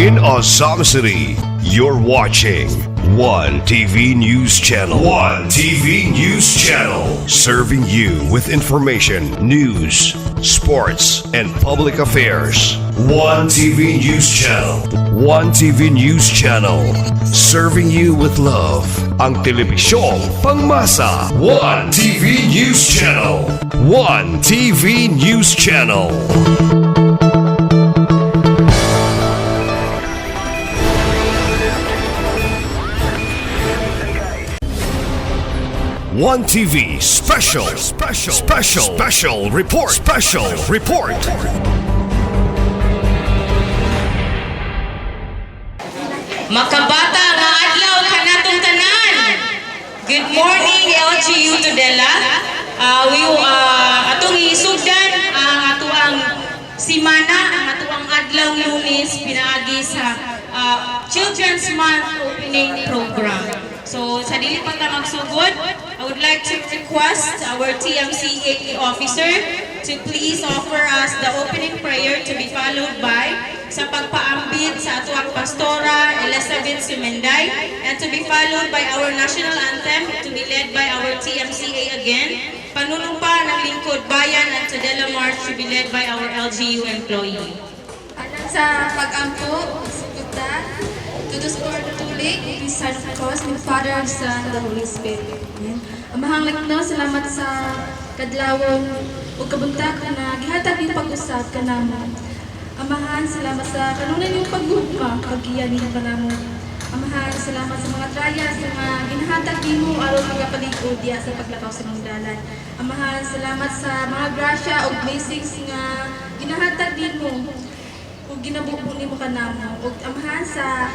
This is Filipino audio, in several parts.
in Azam City. You're watching One TV News Channel. One TV News Channel. Serving you with information, news, sports, and public affairs. One TV News Channel. One TV News Channel. Serving you with love. Ang telebisyong pangmasa. One TV News Channel. One TV News Channel. One TV special report. Makabata nga adlaw kanatong tanan. Good morning LGU Tudela. Atong isugdan ang atuang simana, ang atuang adlaw Lunes pinaagi sa Children's Month opening program. So sa dili pa ta magsugod, I would like to request our TMCA officer to please offer us the opening prayer to be followed by sa pagpaambit sa atuang pastora Elizabeth Sumenday, and to be followed by our national anthem to be led by our TMCA again. Panunumpa ng Lingkod Bayan at Tudela March to be led by our LGU employee. Alang sa pag-ampo, sugda, to the Lord tulig, we sign of cross with Father, Son, and the Holy Spirit. Amen. Amahang likno, salamat sa kadlawon o kabuntag na gihatag yung pag-usap ka naman. Amahan, salamat sa kanunay yung paghugma, pag-iyan yung kanamo. Amahan, salamat sa mga trials, sa mga ginahatag din mo, araw mga paligod diya sa paglakaw sa mga dalan. Amahan, salamat sa mga grasya o blessings nga ginahatag din mo o ginabubo ni mo kanamo. O amahan sa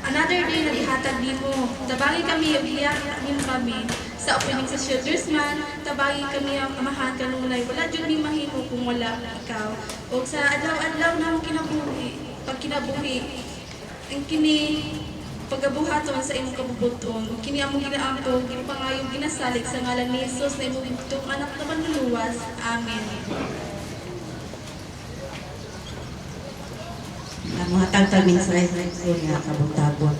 another day na ihatag din mo. Tabangin kami, iyak din kami sa opening sa Children's Month. Tabangin kami ang amahan kanunay. Wala dyan ni mahimo kung wala ikaw. O sa adlaw-adlaw na mong kinabuhi, pag kinabuhi, ang kini pagabuhaton sa imong kabubuton, kini among ginaampo, ginpangayong ginasalig sa ngalan ni Jesus na imong itong anak na manluluwas. Amen. Mga tagtamin sa ko nga kabuntabon.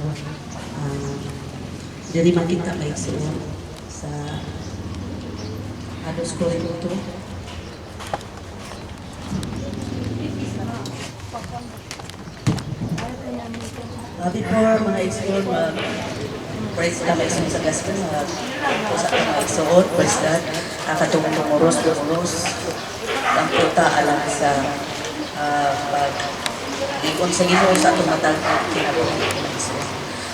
Dari makita may igsoon sa halos ko ito. Before mga igsoon, praise God, may igsoon sa gospel, sa mga igsoon, praise God, katong tumuros, ang puta alam sa ikon sa Ginoo sa atong matag kinabuhi.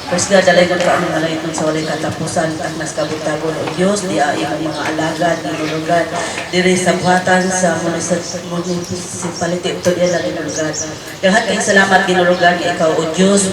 First God, dalay ko ka ang malayton sa walay katapusan at mas kabutagon o Diyos, di imong mga alagad, dinulugan, diri sa buhatan sa municipality of Tudela, dinulugan. Lahat kayong salamat, dinulugan, ikaw o Diyos,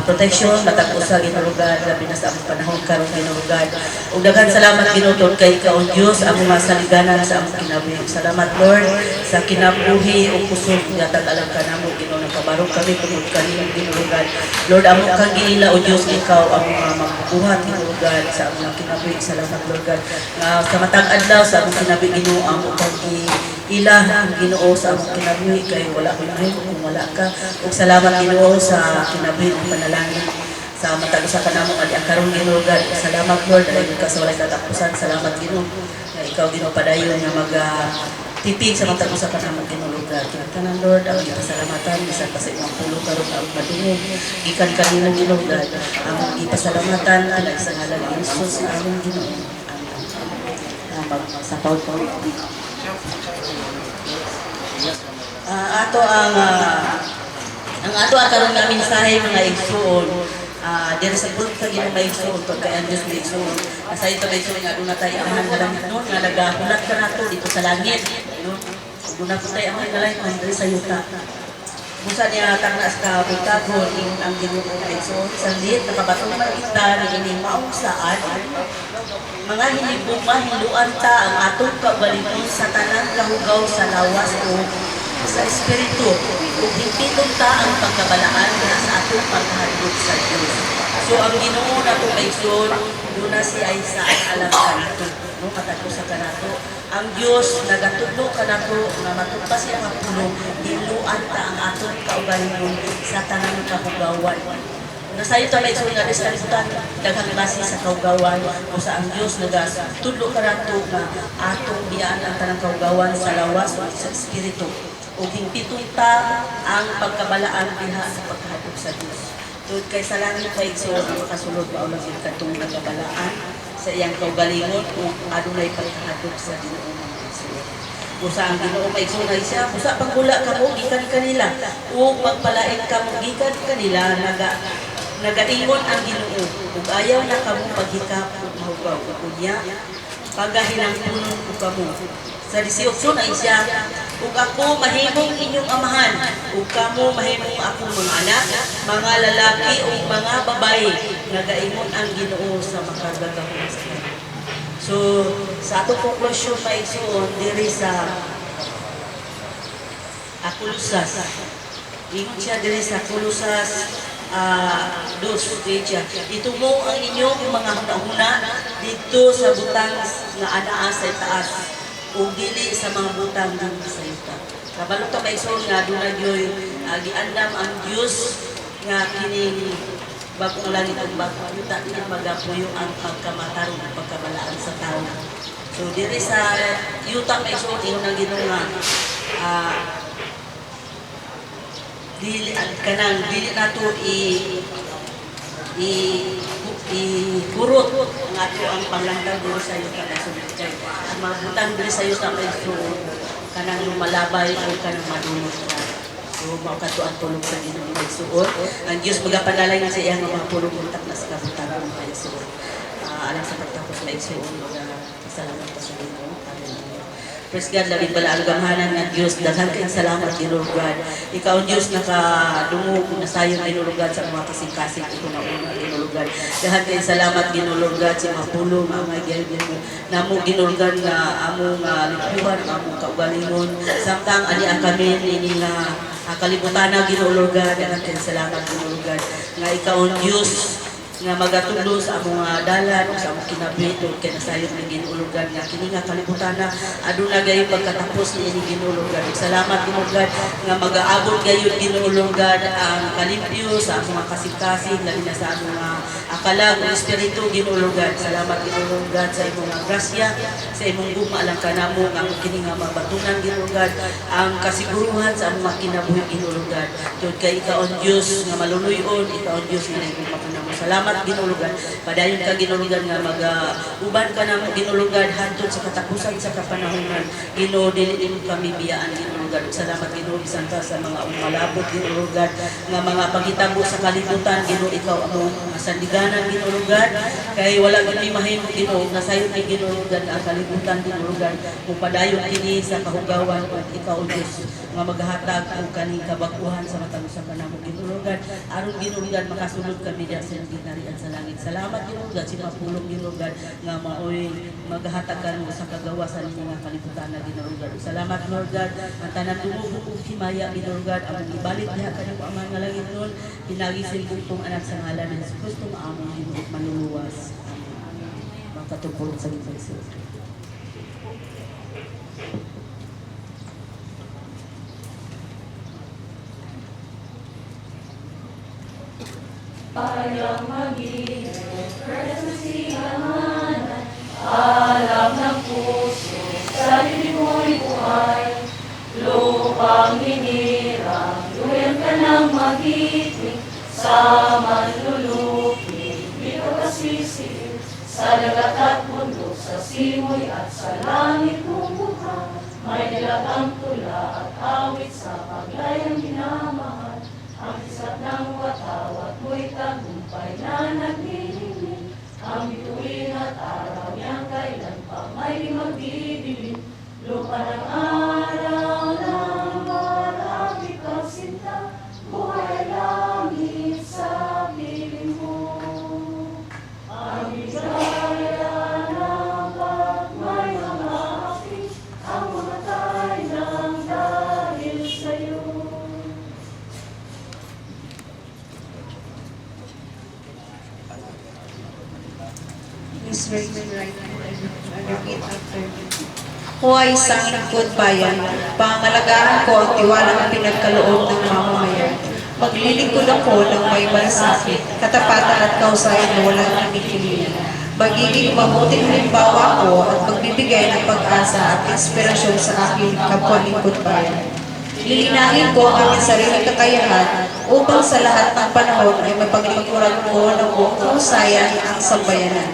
protection, matapusa, dinulugan, labi na sa among panahon, karong dinulugan. O daghan salamat, dinutod kay ikaw o Diyos, ang mga saliganan sa among kinabuhi. Salamat, Lord, sa kinabuhi o kusog, gatag alam ka na mo, ginunang kabarong kami, tungkol kanilong dinulugan. Lord, among kagila o Diyos, ikaw ang mga magbubuhat, dinulugan, sa among kinabuhi. Salamat, Lord God. Sa matag adlaw, sa among kinabuhi, Ginoo, ang upang ilah ang Ginoo sa among kinabuhi, kay wala ko na kung wala ka. Ug salamat, Ginoo, sa kinabuhi ng panalangin. Sa matag sa kanamo ali ang karon Ginoo God. Salamat, Lord, dahil ka sa walay katapusan. Salamat, Ginoo. Ikaw, Ginoo, padayon nga tipig sa matag sa kanamo Ginoo God. Kinatanan, Lord, ang ipasalamatan bisan pa sa imong pulo karon ang madungog. Gikan kanimo Ginoo God. Ang ipasalamatan pinag sa ngalan ni Jesus sa among Ginoo. Sa po. Ato ang ato karon nga mensahe mga igsoon. Diri sa pulpit sa Ginoo may igsoon kay ang Dios may igsoon. Sa ito may igsoon nga duna tay amahan nga lang no nga nagahulat ka nato dito sa langit, no. Duna ko tay amahan nga lang diri sa yuta. Busa niya tangnas ka butagon ang Ginoo may igsoon sa lit nakabatuman kita ni maong saan mga hiluan ta ang atong kabaliton sa tanang kahugaw sa lawas o sa espiritu ug himpiton ta ang pagkabalaan na sa atong paghahandog sa Dios. So ang Ginoo nato kay Son, duna si ay sa alam kanato, no katago sa kanato. Ang Dios nagatudlo kanato nga matugpas siya nga puno, hiluan ta ang atong kaugalingon sa tanang kahugawan. Nasayo ta may isulong nga kalibutan, daghang klase sa kaugawan o sa ang Dios tudlo karato nga atong biyaan ang tanang kaugawan sa lawas o sa espiritu. O hingpitong ta ang pagkabalaan diha sa pagkahadlok sa Dios. Tungod kay sa langit pa igsoon ang makasulod mao lang kadtong nagabalaan sa iyang kaugalingon o adunay pagkahadlok sa Ginoo. Usa ang Ginoo maigsoon siya, usa paggula ka mo gikan kanila o magpalain ka mo gikan kanila nagaingon ang Ginoo ug ayaw na kamo paghikap ug mahugaw unya pagahinangpunon ko kamo. Sa 18 ay siya, ug ako mahimong inyong amahan, ug kamo mahimong akong mga anak, mga lalaki ug mga babae, nagaingon ang Ginoo sa makagagahon sa kanila. So, sa atong konklusyon maigsoon diri sa Kolosas. Ingon siya diri sa Kolosas 2:8. Ito mo ang inyong mga hunahuna dito sa butang nga anaa sa itaas o dili sa mga butang ng sa yuta. Kabalo ta maigsoon nga dunay gyoy giandam ang Dios nga kini bagong langit ug bagong yuta ini magapuyo ang pagkamatarong ug pagkabalaan sa tao. So diri sa yuta maigsoon ingon ang Ginoo nga dili nato kurot ang ato ang panglantaw diri sa yuta maigsoon kay ang mabutang diri sa yuta maigsoon kanang lumalabay o kanang madunot ka. So mao kadto ang tulong sa Ginoo maigsoon. Ang Dios magapanalay sa iyang mga pulong untak na sa kabutangan maigsoon. Alang sa pagtapos maigsoon salamat pa sa Ginoo. Praise God, labing bala ang gamhanan ng Diyos. Daghan kayong salamat, Ginoo God. Ikaw ang Diyos nakadungog na sayo, Ginoo God, sa mga kasing-kasing. Ito na una, Ginoo God. Daghan kayong salamat, Ginoo God, sa mga pulong, mga gilgil mo. Namo, Ginoo God, na among lipuhan, among kaugalingon. Samtang ani ang kami, ini nga kalibutan na, Ginoo God. Daghan kayong salamat, Ginoo God. Nga ikaw ang Diyos, nga magatulo sa mga dalan o sa among kinabito kay nasayod ni Ginoo God nga kini nga kalibutan na aduna gayud pagkatapos ni Ginoo God. Salamat Ginoo God nga mag-aabot gayud Ginoo God ang kalimpyo sa mga kasing-kasing labi na sa among akala ng espiritu Ginoo God. Salamat Ginoo God sa imong grasya, sa imong guma lang kanamo nga kini nga mabatunan Ginoo God ang kasiguruhan sa among kinabuhi Ginoo God. Tungod kay ikaw ang Dios nga maluluyon, ikaw ang Dios nga nagpapakuna. Salamat Ginoo God. Padayon ka Ginoo God nga mag-uban ka namo Ginoo God hantod sa katapusan sa kapanahonan. Ginoo dili kami biyaan Ginoo God. Salamat Ginoo isanta sa mga umalabot Ginoo God nga mga pagitabo sa kalibutan Ginoo ikaw among sandiganan Ginoo God. Kay wala gid mahimo Ginoo nasayon ni Ginoo God ang kalibutan Ginoo God. Kung padayon kini sa kahugawan ug ikaw Dios nga maghatag og kaning kabaguhan sa matag sa kanamo Ginoo God. Aron Ginoo God makasulod kami diha sa ginarian sa langit. Salamat Ginoo God sa mapulong Ginoo God nga maoy maghatag kamo sa kagawasan ng mga kalibutan na Ginoo God. Salamat Lord God ang tanan dumugo ug himaya Ginoo God among ibalit diha kanimo Ama nga langit nun pinagisin kong anak sa ngalan ni Jesus Kristo nga among Ginoo manluluwas. Amen. Magpatupulong sa Ginoo. Ayang maging persiyahan, alam ng puso, sa dilim mo'y buhay. Lupang hinirang, luyan ka ng magiting, sa manlulupi, di ka kasisir. Sa dagat at bundok, sa simoy at sa langit mong buka, may nilagang tula at awit sa paglayang minamahal. Ang isap ng watawat mo'y tagumpay na naglilingin. Ang bituin at araw niyang kailan pa may magdidilim. Lupa ng araw ng marami kang sinta, buhay langit sa piling mo. Ang bigaya ng pagmay mga aking, ang mamatay ng dahil sa'yo. Please raise your right hand and repeat after me. Ako ay isang lingkod bayan, pangangalagaan ko ang tiwalang pinagkaloob ng mamamayan. Maglilingkod ako ng may malasakit, katapatan at kausayan na walang kinikilala. Magiging mabuting halimbawa ko at magbibigay ng pag-asa at inspirasyon sa aking kapwa-lingkod bayan. Lilinangin ko ang aking sariling kakayahan upang sa lahat ng panahon ay mapaglingkuran ko ng buong kahusayan ang sambayanan.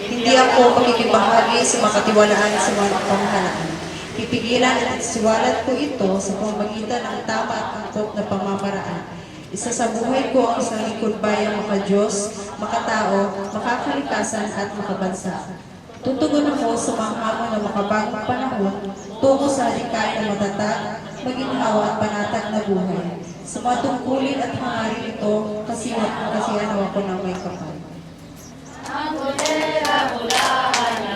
Hindi ako makikibahagi sa makatiwalaan sa mga pamahalaan. Pipigilan at siwalat ko ito sa pamamagitan ng tama at angkop na pamamaraan. Isa sa buhay ko ang isang lingkod bayang makadiyos, makatao, makakalikasan at makabansa. Tutugon ako sa mga hamon ng makabagong panahon tungo sa halikan na matatag, maginhawa at panatag na buhay. Sa mga tungkulin at hangarin ito, kasi ano ako ng may kapal. Ang Tudela bulahan na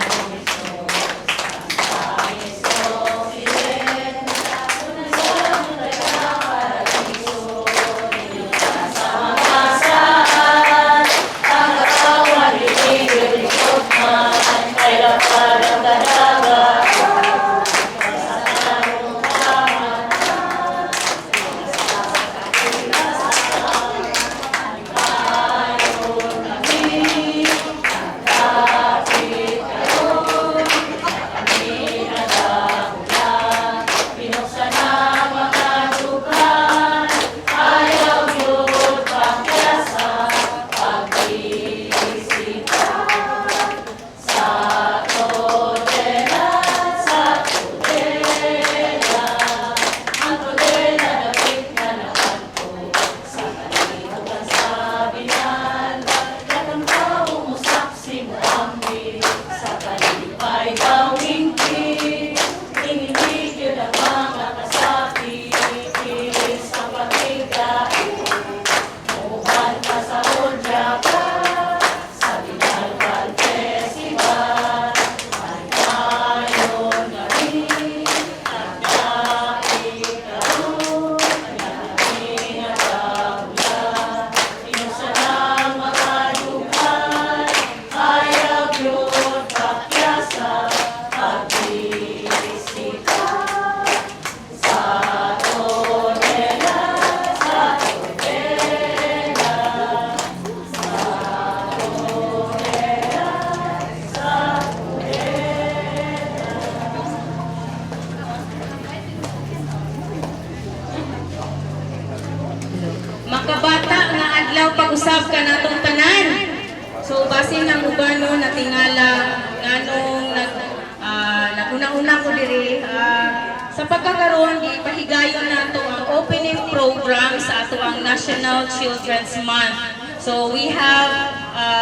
Makabata nga adlaw pag-usab ka natong tanan. So basin ang ubano natingala nganong naguna-una ko diri sa pagkakaroon di pahigayon nato ang opening program sa ato ang National Children's Month. So we have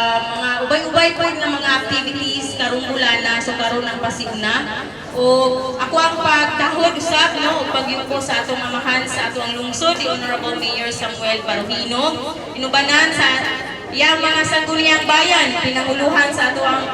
mga ubay-ubay po nga mga activities karong bulana, so karon ang pasiuna. O ako ang pagtahod usab no pagyuko sa atong mamahan sa atong lungsod di Honorable Mayor Samuel Baruhino. Inubanan sa iyang mga sangguniang bayan, pinanguluhan sa atong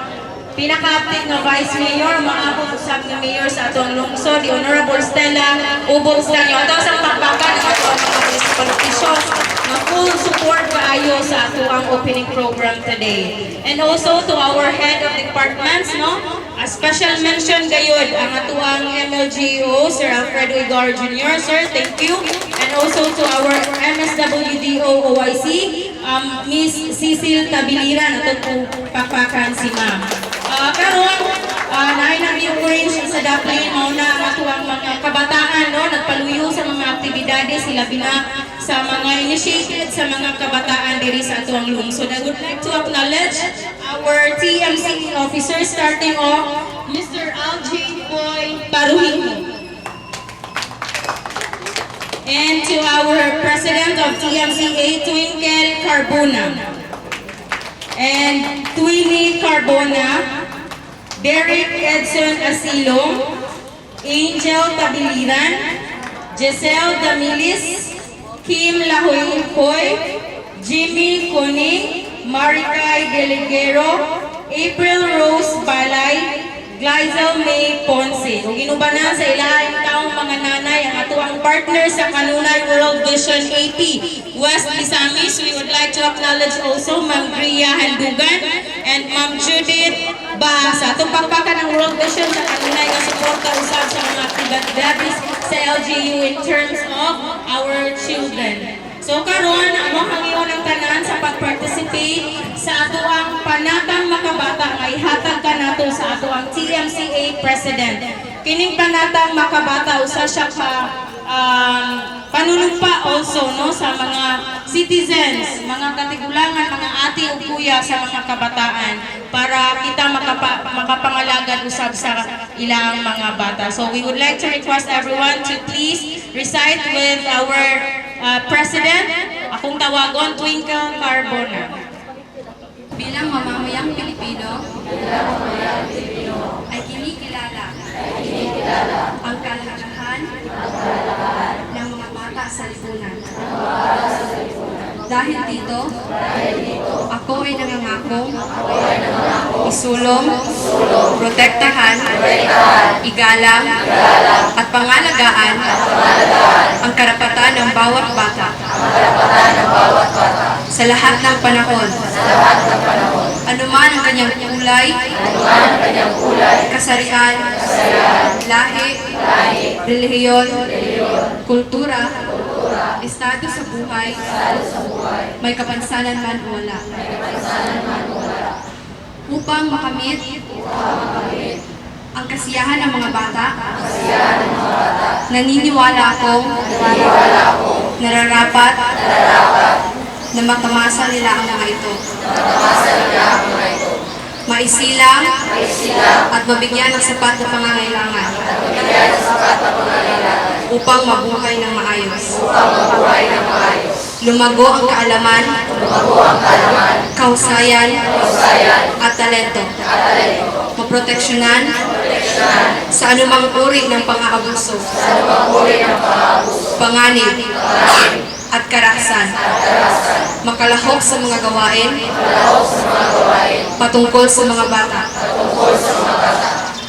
pinaka-active na Vice Mayor, maabot usab ni Mayor sa atong lungsod, di Honorable Stella Ubos Danyo. Ito sa pagbakan ng atong mga municipal officials na full support kaayo sa atong opening program today. And also to our head of departments, no? A special mention gayud ang atuang MLGO, Sir Alfredo Igar Jr. Sir, thank you. And also to our MSWDO OIC, Miss Cecil Tabiliran, atong pakpakan si Ma'am. Karon, naay na encourage sa daplin mo na ang atuang mga kabataan, no? Nagpaluyo sa mga aktibidades, sila bina sa mga initiated sa mga kabataan diri sa atuang lungsod. I would like to acknowledge our TMC officer starting off, Mr. Algie Boy Baruhino. And to our President of TMCA, Twinkle Carbona. And Twinnie Carbona, Derek Edson Asilo, Angel Tabiliran, Giselle Damilis, Kim Lahoy, Jimmy Coning, Maricay Deligero, April Rose Balay, Glyzel May Ponce. Kung inubanan sa ilaing taong mga nanay ang atuang partner sa Kanunay World Vision 80 West Misamis, we would like to acknowledge also Ma'am Gria Handugan and Ma'am Judith Bahasa. Itong pagpakan ng World Vision sa Kanunay na suporta usab sa mga aktibidades sa LGU in terms of our children. So karon amo hangiyon ang tanan sa pag-participate sa ato ang panatang makabata nga ihatag kanato sa ato ang TMCA President. Kining panatang makabata usa siya ka panunumpa also no sa mga citizens, mga katigulangan, mga ate o kuya sa mga kabataan para kita makapangalagad usab sa ilang mga bata. So we would like to request everyone to please recite with our President. Akong tawagon, Twinkle Carbona. Bilang mamamayang Pilipino, ay kinikilala ang kahalagahan ng mga bata sa lipunan. Dahil dito, ako ay nangangakong isulong, protektahan, igalang, at pangalagaan ang karapatan ng bawat bata sa lahat ng panahon. Anuman ang kanyang kulay, kasarian, lahi, relihiyon, kultura, estado sa buhay, may kapansanan man o wala. Upang makamit ang kasiyahan ng mga bata, naniniwala akong nararapat na matamasa nila ang mga ito. Maisilang at mabigyan ng sapat na pangangailangan upang mabuhay ng maayos. Lumago ang kaalaman, kahusayan, at talento. Maproteksyonan sa anumang uri ng pang-aabuso, panganib, at karahasan. Makalahok sa mga gawain patungkol sa mga bata.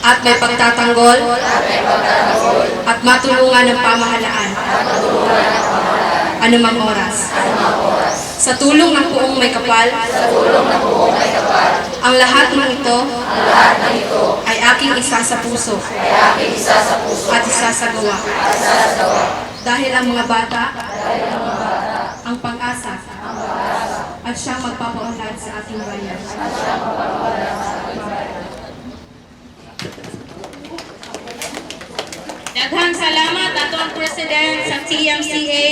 At may pagtatanggol at matulungan ng pamahalaan anumang oras. Sa tulong ng buong may kapal, ang lahat ng ito ay aking isa sa puso at isasagawa. Dahil ang mga bata ang pag-asa at siyang magpapaunlad sa ating bayan. Daghang salamat atong President sa TMCA,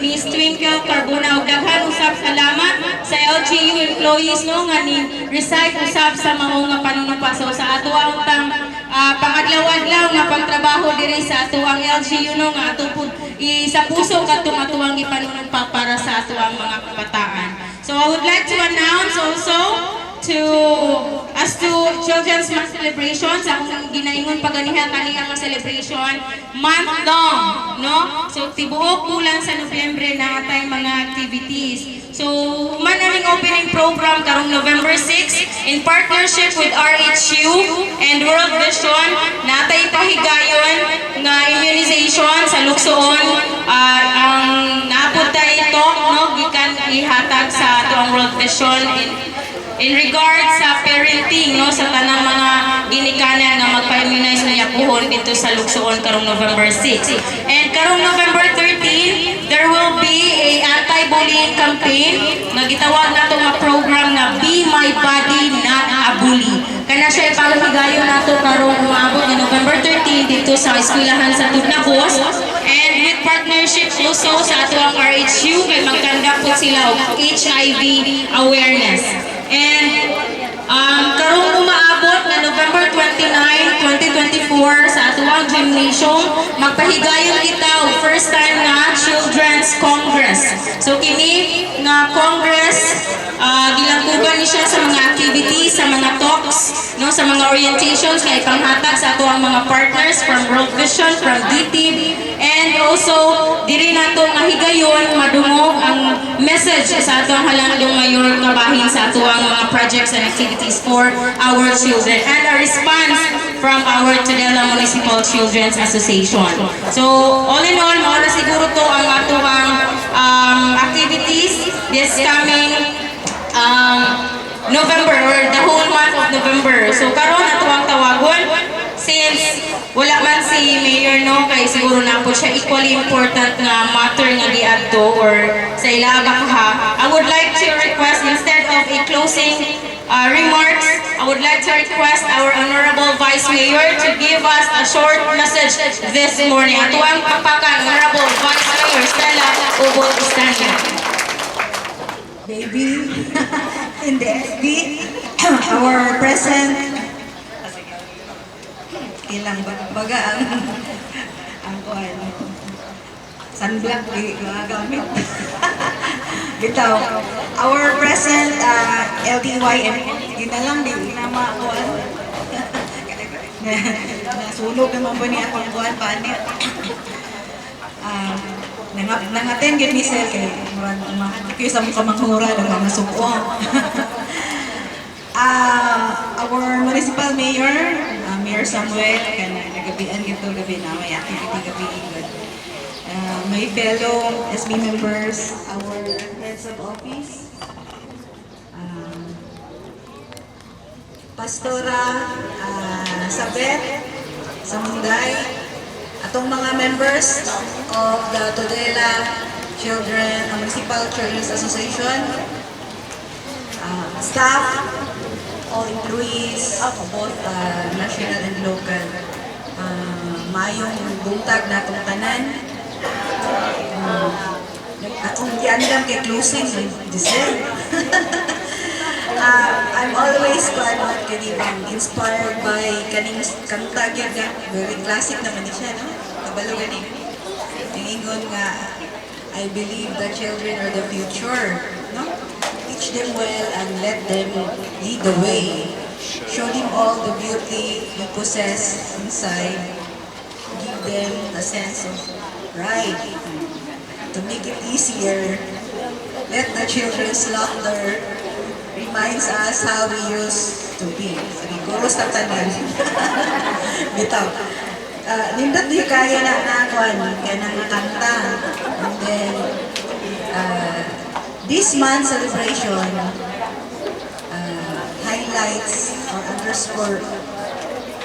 Ms. Twinkle Carbona. Ug daghang usab salamat sa LGU employees no nga ni recite usab sa mao nga panunumpa. So sa ato ang pangadlaw-adlaw nga pagtrabaho diri sa ato ang LGU no nga ato pud sa puso katong ato ang ipanunumpa para sa ato ang mga kabataan. So I would like to announce also as to Children's Month celebrations, akong ginaingon paganiha kaniya nga celebration month long, no? So tibuok bulan sa Nobyembre na atay mga activities. So man naming opening program karong November 6 in partnership with RHU and World Vision, natay pahigayon nga immunization sa Luksoon. Ang napunta ito, no, gikan ihatag sa ato ang World Vision in regards sa parenting, no, sa tanang mga ginikanan nga magpa-immunize na yapuhon dito sa Luksoon karong November 6. And karong November 13, there will be a anti-bullying campaign na gitawag nato nga program na Be My Body Not a Bully. Kana siya ipanghigayon nato karong umaabot ni November 13 dito sa eskwelahan sa Tudela. And with partnership also sa ato ang RHU kay magkanda po sila og HIV awareness. And karong umaabot na November 29, 2024 sa atuang gymnasium, magpahigayon kita og first time na Children's Congress. So kini nga Congress, gilangkuban ni siya sa mga activities, sa mga talks, no, sa mga orientations nga ipanghatag sa atuang mga partners from World Vision, from DTIB, and also diri nato nga higayon madungog ang message sa atuang halandong mayor nga bahin sa atuang mga projects and activities for our children and a response from our Tudela Municipal Children's Association. So all in all, mao na siguro to ang atuang activities this coming November or the whole month of November. So karon ato ang tawagon since wala man si Mayor no kay siguro na po siya equally important nga matter nga giadto or sa ilabak ha. I would like to request instead of a closing remarks, I would like to request our Honorable Vice Mayor to give us a short message this morning. Ato ang papakan, Honorable Vice Mayor Stella Ubod Istanya. Baby in the SB, our present ilang baga ang kuhan sunblock gagamit bitaw our present LDYM ginalang di na makuhan nasunog naman po niya akong kuhan paano nangaten gid ni sir kay kaya sa mga manghura ng mga suko our municipal mayor Mayor Samuel kana nagabian gito gabi na may activity gabi good. My fellow SB members, our heads of office, Pastora Sabet Samunday, atong mga members of the Tudela Municipal Children's Association, staff, all employees of both national and local. Mayong buntag na itong tanan. Atong giandam kay closing, Giselle. I'm always inspired by kaning kanta gyud nga very classic naman ni siya, no? Kabalo gani. Ingon nga I believe the children are the future, no? Teach them well and let them lead the way. Show them all the beauty we possess inside. Give them a sense of pride. To make it easier, let the children's laughter reminds us how we used to be. Siguro sa tanan. Bitaw. Nindot di kaya na nakuan, kaya na kanta. And then, this month's celebration highlights or underscore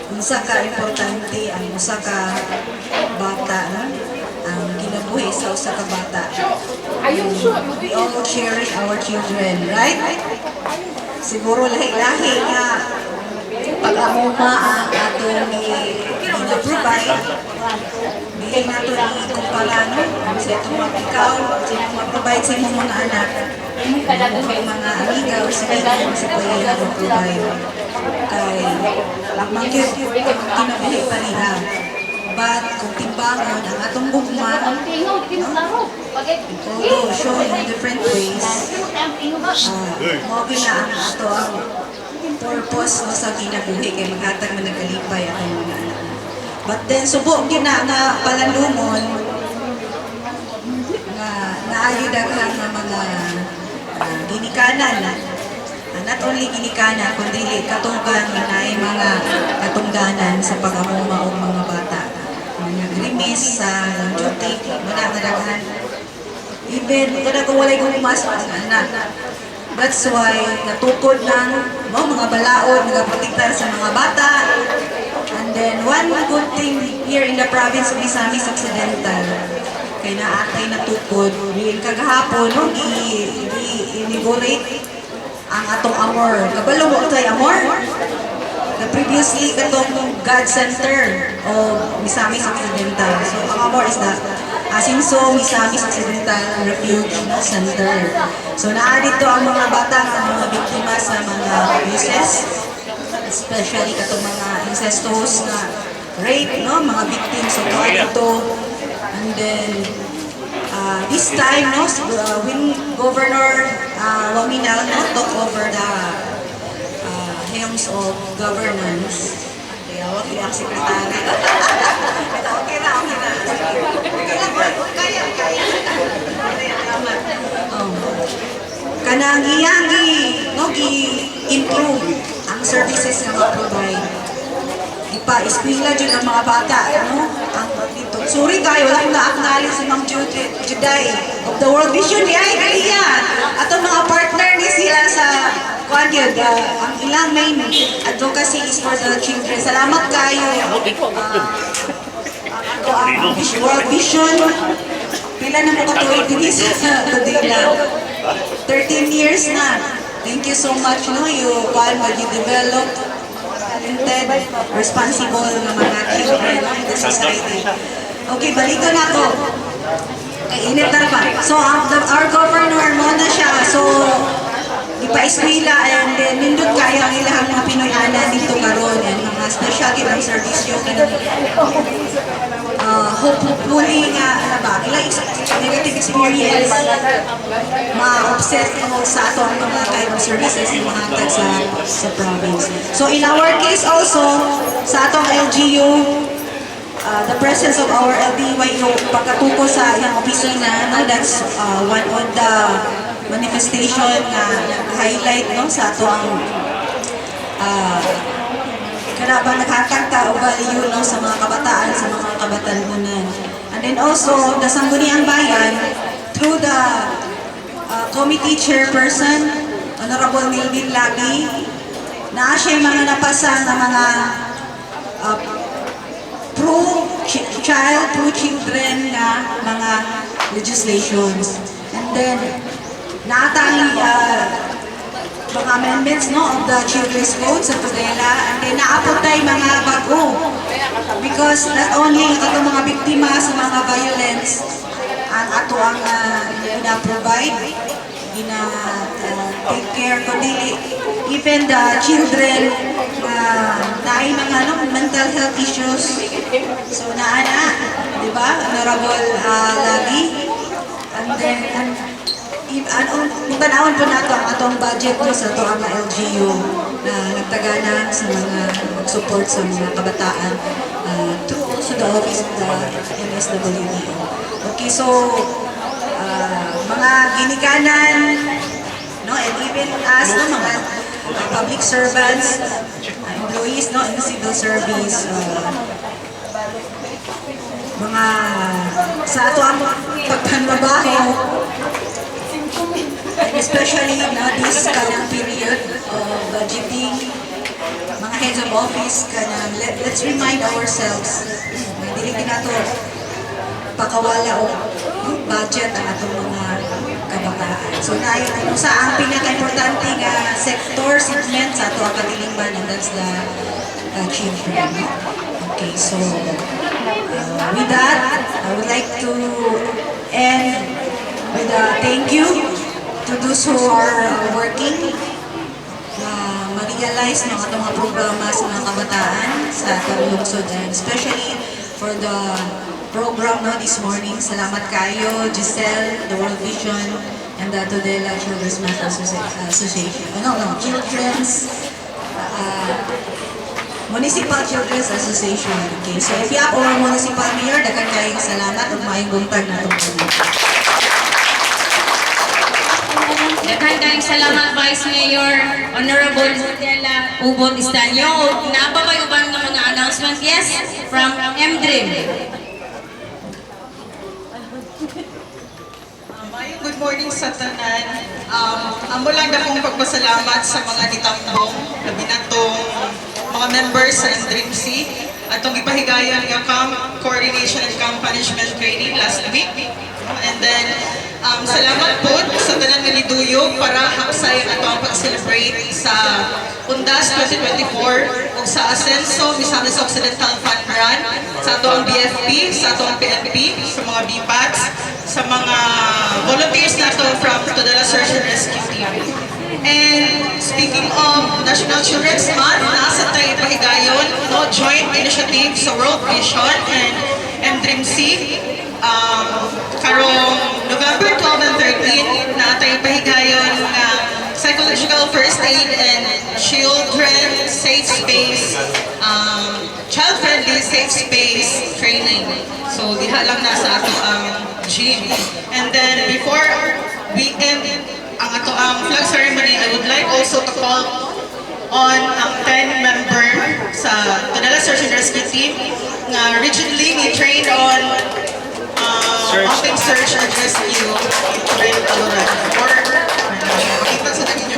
unsa ka importante ang usa ka bata, no? Ang kinabuhi sa usa ka bata. We all cherish our children, right? Siguro lahi-lahi nga pag-amuma ang atong i-provide. Hindi nato i-kumpara, no? Sa itong mga ikaw, ma-provide sa inyong mga anak. May mga amiga o sa kanya sa pwede mag-provide. Kay mag-give kinabuhi pa nila. But kung timbangon ang atong gugma, no? Although shown in different ways, mo na ang ato ang purpose no, sa kinabuhi kay maghatag man nagkalipay ang mga anak. But then subok gina nga palandumon nga naayo daghang nga mga ginikanan. Not only ginikanan kundi katugan na mga katungganan sa pag-amuma og mga bata. Nagrimis sa duty, muna kadaghan. Even kada kung walay kong pumasok ang anak. That's why natukod ng mga balaod, nagaprotektar sa mga bata. And then one good thing here in the province of Misamis Occidental, kay naatay natukod, rin kagahapon, no, i-inaugurate ang atong amor. Kabalo mo tayo amor? The previously katong God Center of Misamis Occidental. So ang amor is the Asinso Misamis Occidental Refuge Center. So naa dito ang mga bata ang mga biktima sa mga abuses, especially katong mga incestuous na rape, no, mga victims. So naa dito. And then this time, no, when Governor Waminal, no, took over the helms of governance. Kaya wag yung sekretary. Okay na. Kaya. Kanang iyang gi-improve ang services nga ma-provide. Ipa-eskwela dyan ang mga bata, ano? Ang dito. Sorry kayo, lang na-acknowledge si Ma'am Juday of the World Vision. Ay, kaya. At ang mga partner ni sila sa gyud ang ilang main advocacy is for the children. Salamat kayo. World Vision. Pila na mo katuig din sa Tudela. 13 years na. Thank you so much, no? You develop talented, responsible na mga children in the society. Okay, balikan na to. Kay init na pa. So, our governor mo na siya. So, ipa-eskwila and then nindot kayo ang ilang mga Pinoy-ana dito karon and mga special kinang service yung hopefully nga, ano ba, ilang negative experience ma-offset mo sa ato ang mga kind of services na mahatag sa province. So in our case also, sa atong LGU, the presence of our LDYO pagkatuko sa iyang opisina, no, that's one of the manifestation na highlight, no, sa ato ang karabang naghatag ta o value, no, sa mga kabataan, sa mga kabatanunan. And then also, the Sangguniang Bayan, through the committee chairperson, Honorable Milvin Lagi, na siya mga napasa na mga pro-child, pro-children na mga legislations. And then, naatang mga amendments, no, of the Children's Code sa Tudela, and then naapot tayo mga bago. Because not only ato mga biktima sa mga violence, ang ato ang gina-provide, gina-take care, kundi even the children na ay mga mental health issues. So naana, di ba? Honorable Lagi. And then, tanawon po nato ang atong budget po sa ito ang LGU na nagtagana sa mga support sa mga kabataan through also the office of the MSWD. Okay, so mga ginikanan, no, and even as no, mga public servants, employees, no, in the civil service, mga sa ato ang pagpanmabaho, especially na this kanang period of budgeting, mga heads of office kanang let's remind ourselves na dili nato pakawala o budget ang atong mga kabataan. So na yun sa ang pinaka-importante nga sector segment sa ato ang katilingban, and that's the children. Okay, so with that, I would like to end with a thank you to those who are working na ma-realize ng atong mga programa sa mga kabataan sa atong lungsod, and especially for the program no, this morning. Salamat kayo, Giselle, the World Vision, and the Tudela Children's Mental Association. Children's Municipal Children's Association. Okay, so if you have our municipal mayor, dagan kayong salamat ug maayong buntag na itong Daghan kayong salamat, Vice Mayor, Honorable Tudela Ubot Istanyo. Napabay uban ng mga announcement, yes, from M-Dream. Good morning sa tanan. Amo lang na pong pagpasalamat sa mga nitambong, labi na tong mga members sa NDRIMC at itong ipahigayan ng camp coordination and camp management training last week. And then, salamat po sa tanan nga niduyog para haksay ang atong pag-celebrate sa Undas 2024 o sa Asenso, Misamis Occidental Fun Run, sa atong BFP, sa atong PNP, sa mga BPATs, sa mga volunteers nato from Tudela Search and Rescue Team. And speaking of National Children's Month, nasa tayo pahigayon, no, joint initiative sa World Vision and MDRIMC. Karong November 12 and 13, na tayo pahigayon psychological first aid and children safe space, child-friendly safe space training. So diha lang nasa ato ang gym. And then before we end ang ato ang flag ceremony, I would like also to call on ang 10-member sa Tudela Search and Rescue Team na rigidly ni-trained on mountain search and rescue in Tudela. Or makita sa naging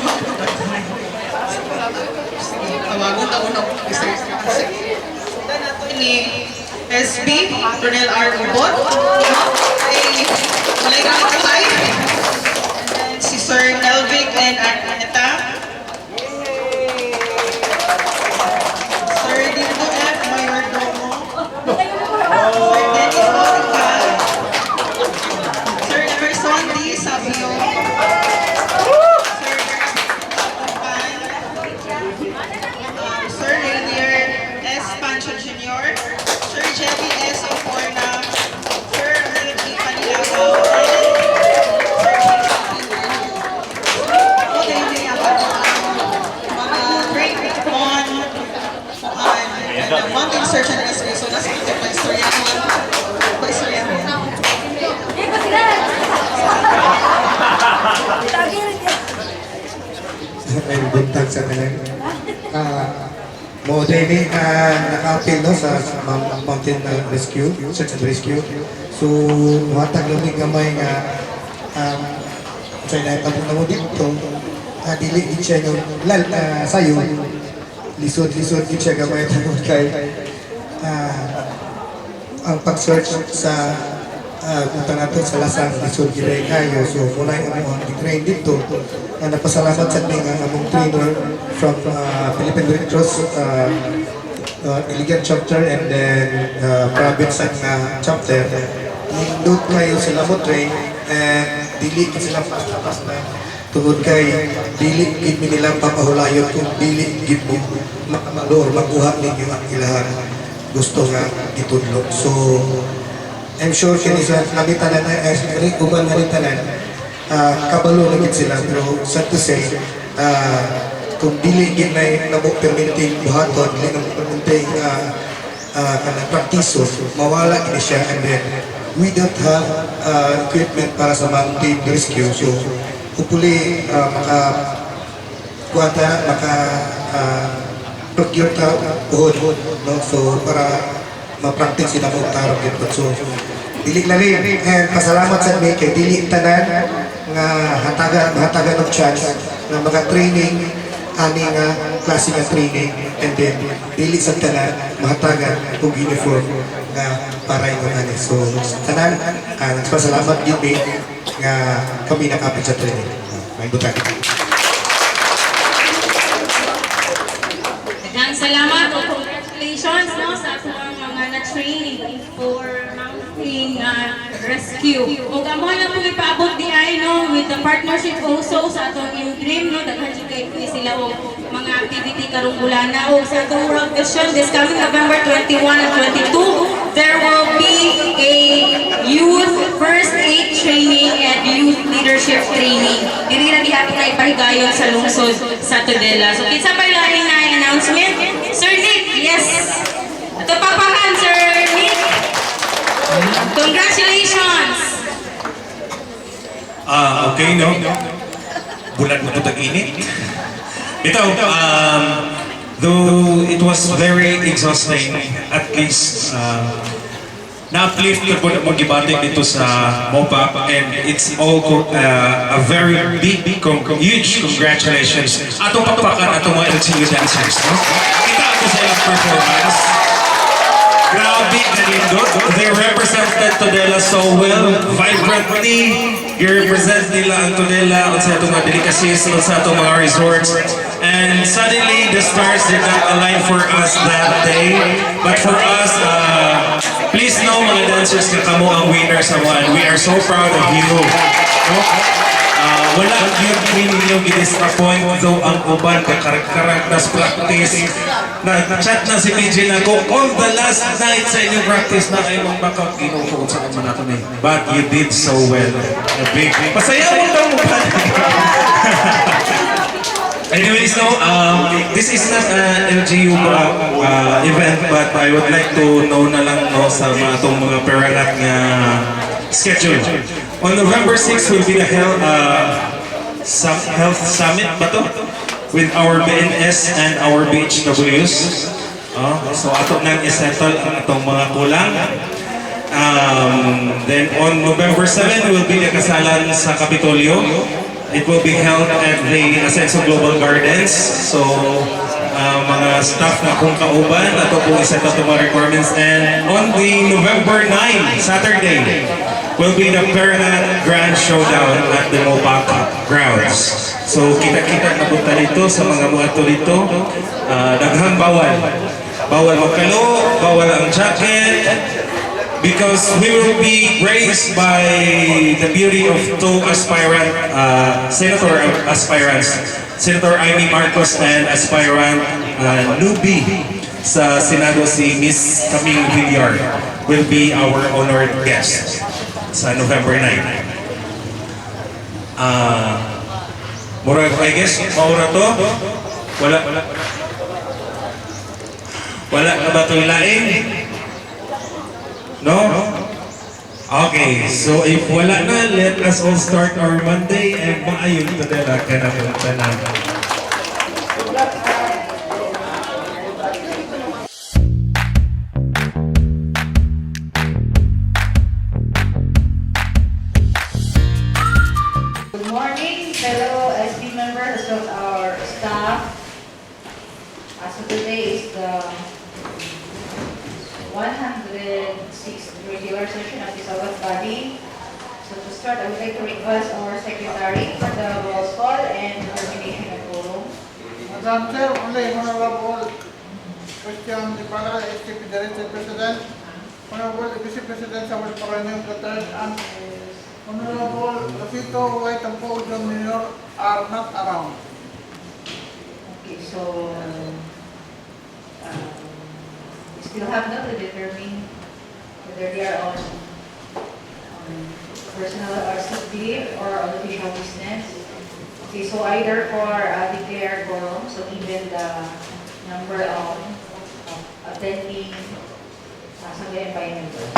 Castillo, Sir Elier S. Pancho Jr., Sir Jeffy S. Oporna, Sir Ricky Panilago, Sir Jason mga great on mountain search and rescue. So, nasa ito pa istorya naman. Pa-istorya naman. May buntag sa kanang mo daily naka-appeal no sa mountain rescue, search and rescue. So watag lang gamay nga sa naitabo na mo dito dili gid siya yung sayo lisod gid siya gamay tungod kay ang pag-search sa punta natin sa lasang lisod gid kayo. So muna yung among train dito napasalamat sa ating among trainer from Philippine Red Cross Iligan chapter and then province chapter. Nindot kayo sila mo train and dili sila pas na tungod kay dili gid nila papahulayon kung dili gid mo makamalo or makuha ninyo ang ilahan gusto nga gitudlo. So I'm sure kini sa nabitanan ay uban nabitanan kabalo na gid sila pero sad to say kung dili gid na nabok permitting buhaton dili na permitting kanang praktiso mawala gid siya and then we don't have equipment para sa mountain rescue. So hopefully procure ta uhod no so para ma-practice sila mo tarong gid. So dili lalim and pasalamat sa mi kay dili tanan nga hatagan og chance nga mga training ani nga klase nga training and then dili sa tanan mahatagan og uniform nga para yung ani. So tanan pasalamat gid mi nga kami nakapit sa training. May butang. Daghang salamat o congratulations no sa atong mga na-training for mountain rescue. O amo na po ipaabot di ay no with the partnership also sa atong in-dream no daghan kay sila o mga activity karong bulana o sa atong world vision this coming November 21 and 22 there will be a youth first aid training and youth leadership training. Dili na gihapon na ipahigayon sa lungsod sa Tudela. So kinsa pa laing na announcement? Sir Nick, yes. Ito papahan, Sir Nick. Congratulations. Okay, no? Bulan mo ito tag-init. Ito, though it was very exhausting, at least na-uplift ko po na mag-ibating dito sa MOPAP and it's all a very big, huge congratulations. Atong pakpakan atong mga LCU dancers. No? Kita ako sa ilang performance. Grabe, kanindot. They represented Tudela so well, vibrantly. I-represent nila ang Tudela at sa itong mga delicacies at sa itong mga resorts. And suddenly, the stars did not align for us that day. But for us, please know mga dancers na kamo ang winner sa one. We are so proud of you. No? Wala yung ninyo gidisappoint though ang uban karak-karak nas practice. Na-chat na si PJ na ko all the last night sa inyong practice na kayo magbakot ginukuot sa kanya nato na. But you did so well. Big pasayaw mo daw mo. Anyways, no, this is not an LGU event, but I would like to know na lang no, sa itong mga paralat nga schedule. On November 6 will be the health summit ba to? With our BNS and our BHWs. So ato nang isettle ang itong mga kulang. Then on November 7 will be the kasalan sa Kapitolyo. It will be held at the Ascenso Global Gardens. So, mga staff na kung kauban, ito po iset up mga requirements. And on the November 9, Saturday, will be the Permanent Grand Showdown at the MOPAC grounds. So, kita-kita na punta dito sa mga to dito. Daghang bawal. Bawal magkalo, bawal ang jacket, because we will be graced by the beauty of two aspirant senator aspirants, Senator Amy Marcos and aspirant newbie sa Senado si Miss Camille Villar will be our honored guest sa November 9. Murag, I guess, maura to? Wala ka ba ito ilain? No? Okay, so if wala na, let us all start our Monday and maayon Tudela ka na punta na. Good morning, fellow SB members of our staff. So today is the 106th regular session of the Southern Body. So to start, I would like to request our secretary for the roll call and determination of quorum. Madam Chair, only Honorable Christian Dipara, STP Director President, Honorable Vice President Samuel Paranyong III, and Honorable Rosito White and Paul John Jr. are not around. Okay, so we still have not to determine whether they are on personal or sick leave or on official business. Okay, so either for declare quorum, so given the number of attending Assembly by members.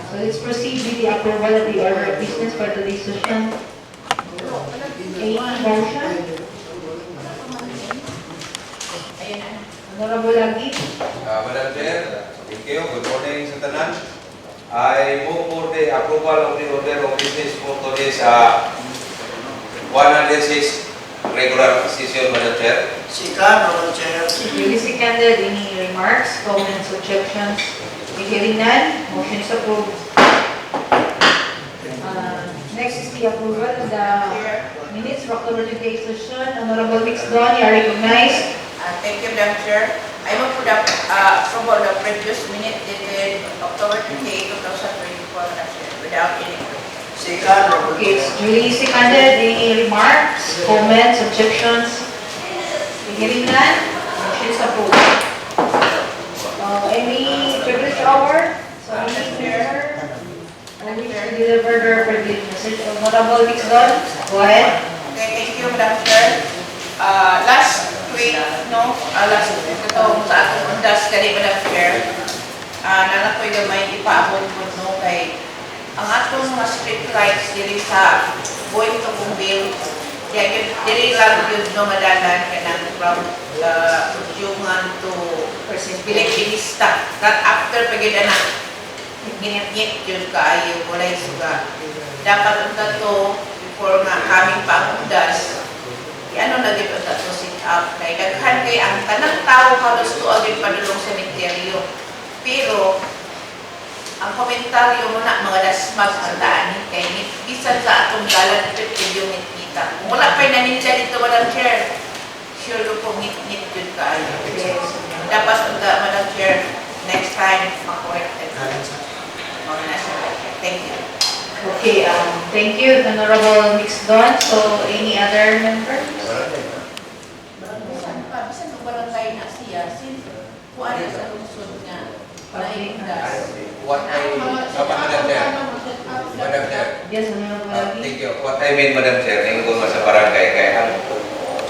So let's proceed with the approval of the order of business for today's session. A motion. Honorable Lagi. Madam Chair, thank you. Good morning sa tanan. I move for the approval of the order of business for today's 106 regular session, Madam Chair. Second, Madam Chair. Duly seconded. Any remarks, comments, objections? Hearing none, motion is approved. Next is the approval of the minutes for October 28th session. Honorable Mixdon, you are recognized. Thank you, Madam Chair. I move for the approval of the previous minute dated October 28, 2024, Madam Chair, without any. Second, Okay, it's duly seconded. Any remarks, comments, objections? Hearing none, motion is approved. Any privilege award? So, any member who wish to deliver their privilege message? Honorable Mixdon, go ahead. Okay, thank you, Madam Chair. Last week, last week, ito sa atong undas kani, Madam Chair, nanakoy gamay ipaabot mo, kay ang atong mga street lights diri sa going to Bumbil, kaya diri lang yun madalan kanang from Jungan to Pilipinista. That after pagida na, ginit-ngit yun kaayo, walay suga. Dapat unta to, before nga kaming pamundas, ano na din unta to sit up. Kaya daghan kay ang tanang tao halos to agad padulong sa sementeryo. Pero, ang komentaryo mo na mga dasmag ang daanin kay bisan sa atong galan ito yung ngit-ngita. Kung wala pa'y naninja dito, Madam Chair, sure po ngit-ngit yun kaayo. Dapat unta, Madam Chair, next time, makuwet. Mga nasa. Thank you. Okay, thank you, Honorable Mixdon. So, any other member? Bisan mo barangay na siya, since kuha na sa lungsod nga, palaindas. What I Madam Chair. Yes, Honorable Lagi. Thank you. What I mean, Madam Chair, ingkong sa barangay, kaya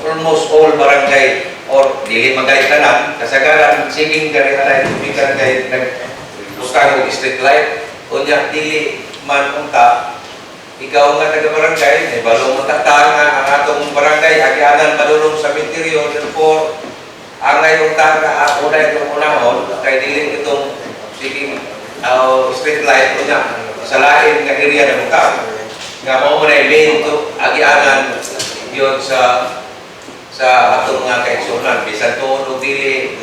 almost all barangay or dili magay tanan, kasagaran, siging gari alay, tubigan kay nag-bustang og street light, kunya dili man unta, ikaw nga taga-barangay, may balong matatang nga ang atong barangay, agianan padulong sa interior, therefore, ang ngayon taga, una itong unahon, kay dili itong siging street light kunya, sa lain nga area na mukha, nga mo na i-main to, agianan, yun sa atong mga kaigsunan, bisan to dili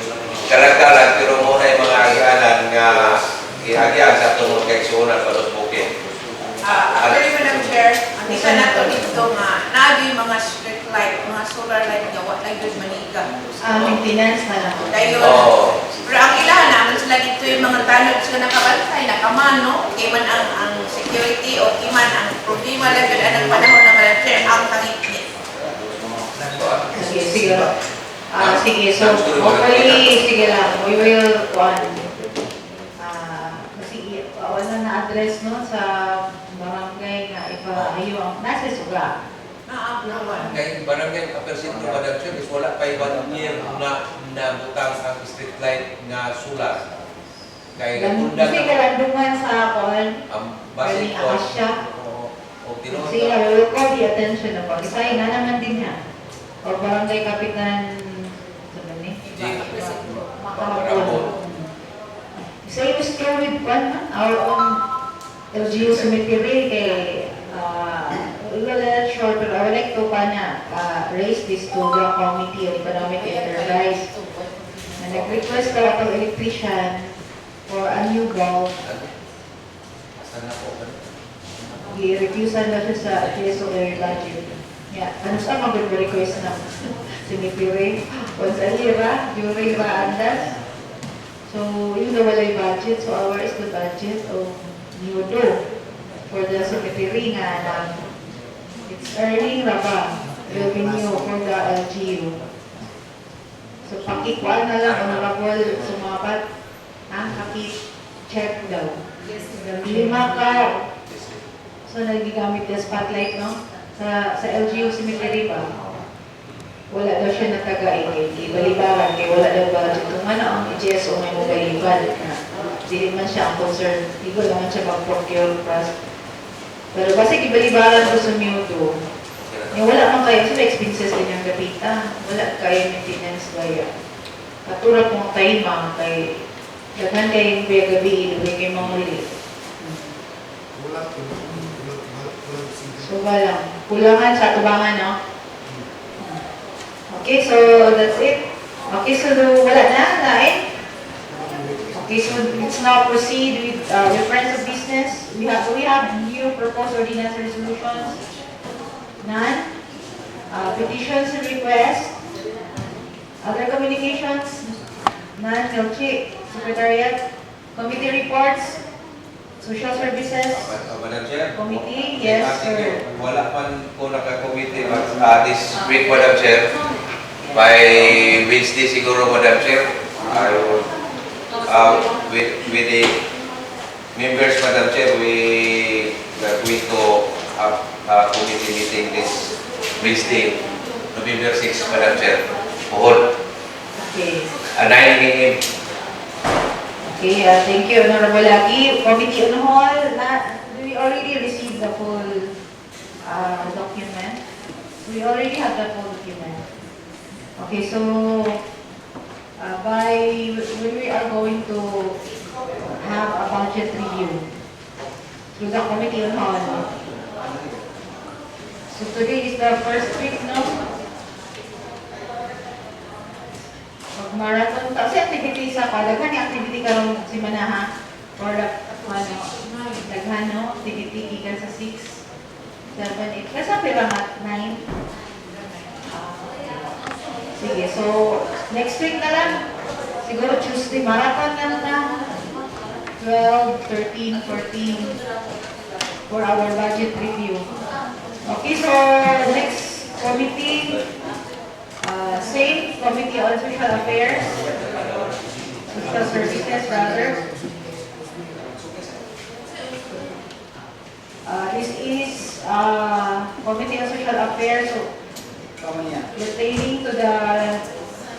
karagkalan, pero mo na yung mga agianan nga iagyan sa atong mga kaigsunan palos bukid. Actually, Madam Chair, ang isa na to dito nga, nagi mga street light, mga solar light nga, wala yung maniga. Maintenance na lang. Dayon. Pero ang ilan naman sila dito yung mga tanod sila nakabantay, nakaman, no? Kaya man ang security o kiman ang problema lang yun ang panahon na malapit ang tangit. Sige. Sige, so hopefully, sige lang, we will, kasi wala na-address no sa barangay nga ipa-ayo ang nasa suga. Kaya barangay kapersinto Madam Chair is wala pa ibang year na nabutang ang street light nga solar. Kaya natunda kasi kalandungan sa kon, basic ko Asya. O tinuod. Sige, I will call the attention na pag-isay nga naman din niya. O barangay kapitan, sabi ni? Makamapol. So it was still with one man, our own LGU cemetery kay we will short, but I would like to raise this to the Committee on Economic Enterprise. And nag-request ka atong electrician for a new bulb. I-refusean na siya sa TSOR budget. Yeah, ano sa mag-request ng cemetery? Once a year, during Raandas. So, yun na wala yung budget. So, our is the budget of new door for the cemetery nga it's earning revenue for the LGU. So, pakikuan na lang, honorable, sumabat, check daw. Lima ka. So, nagigamit yung spotlight, no? Sa LGU cemetery ba? Wala daw siya nataga-ingay. Balibaran, kaya wala daw budget. Kung ano ang EGSO may mabaliban na hindi man siya ang concern. Hindi ko naman siya mag-procure plus. Pero kasi ibalibaran ko sa Mewdo, wala man kayo, sila expenses din yung gapita. Wala kayo maintenance kaya. Katura pong tayo mga kay daghan kayong biya gabi, ilubay kayo mga ulit. So wala. Kulangan sa tubangan, no? Okay, so that's it. Okay, so wala na, nain. Okay, so let's now proceed with reference of business. We have new proposed ordinance resolutions. None. Petitions and requests. Other communications. None. Milchi. Secretariat. Committee reports. Social services. Madam Chair. Committee. Yes, sir. Wala man ko naka-committee this week, Madam Chair. By Wednesday siguro, Madam Chair, I will, with the members, Madam Chair, we are going to have a committee meeting this Wednesday, November 6, Madam Chair, Bohol. Okay. At 9 a.m. Okay, thank you, Honorable Lagi. Committee on Hall, we already received the full document. We already have the full document. Okay, so when we are going to have a budget review through the Committee on Hall. So today is the first week, no? Marathon, kasi activity sa daghan yung activity karong si Manaha or daghan, no? Activity ikan sa 6, 7, 8, kasi pira nga 9. Sige, so next week na lang, siguro Tuesday, marathon na 12, 13, 14 for our budget review. Okay, so next committee, same committee on social affairs, social services rather. This is committee on social affairs. So, pertaining to the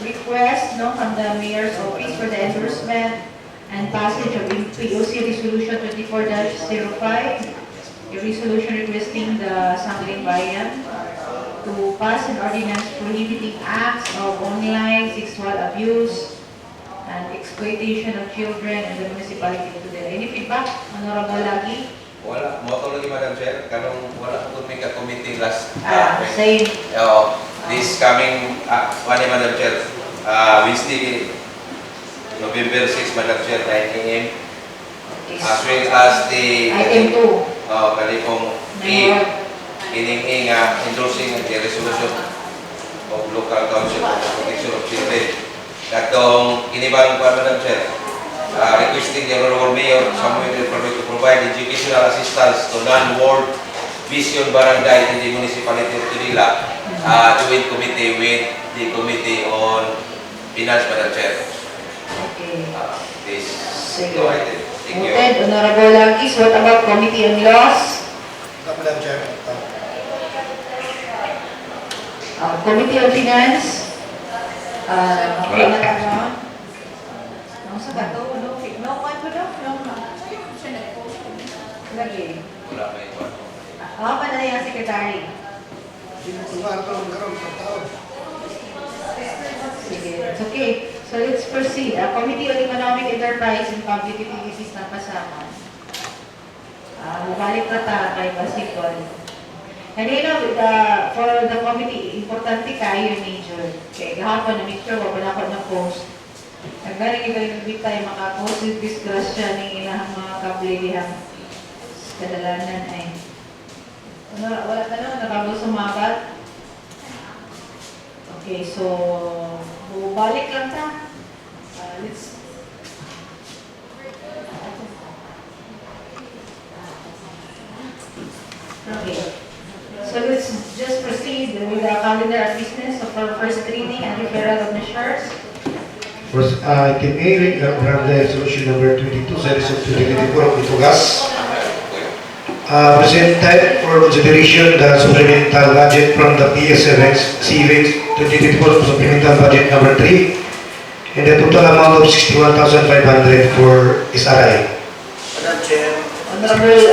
request from the Mayor's Office for the endorsement and passage of POC Resolution 24-05, a resolution requesting the Sangling Bayan to pass an ordinance prohibiting acts of online sexual abuse and exploitation of children in the municipality of Tudela. Any feedback, Honorable Lagi? Wala, mo lagi, Madam Chair, kanong wala ko may ka-committee last same. This coming Madam Chair, Wednesday, November 6, Madam Chair, 9 a.m. As well as the item 2. kanipong endorsing the resolution of Local Council for the Protection of Children. Katong kinibang pa Madam Chair, requesting the Honorable Mayor Samuel Del Prado to provide educational assistance to non-ward vision barangay in the municipality of Tudela, joint committee with the Committee on Finance, Madam Chair. Okay. This Sige. go ahead. Thank you. Noted, Honorable Lagis. What about Committee on Laws? Madam Chair. Committee on Finance? Okay na lang. Ang sa gato, no? No, what ko daw? Lagi. Wala pa ito. Pa na yung secretary. Sige, it's okay. So let's proceed. Committee on Economic Enterprise and Public Utilities na kasama. Mabalik na ta kay Basikol. Kanina, for the committee, importante kayo, Major. Kaya gahapon na make sure, wala ako na post. Naggaling ibalik tayo makapost yung disgrasya ng ilang mga kablilihang kadalanan ay. Wala ka na, nakabos sumabat. Okay, so, balik lang ta. Let's okay. So let's just proceed with the calendar of business of our first reading and referral of measures. First, item A, the resolution number 22, series of 2024 of Itugas. Presented for consideration the supplemental budget from the PS7 CVX 2024 supplemental budget number 3 in the total amount of 61,500 for SRI. Madam Chair. Honorable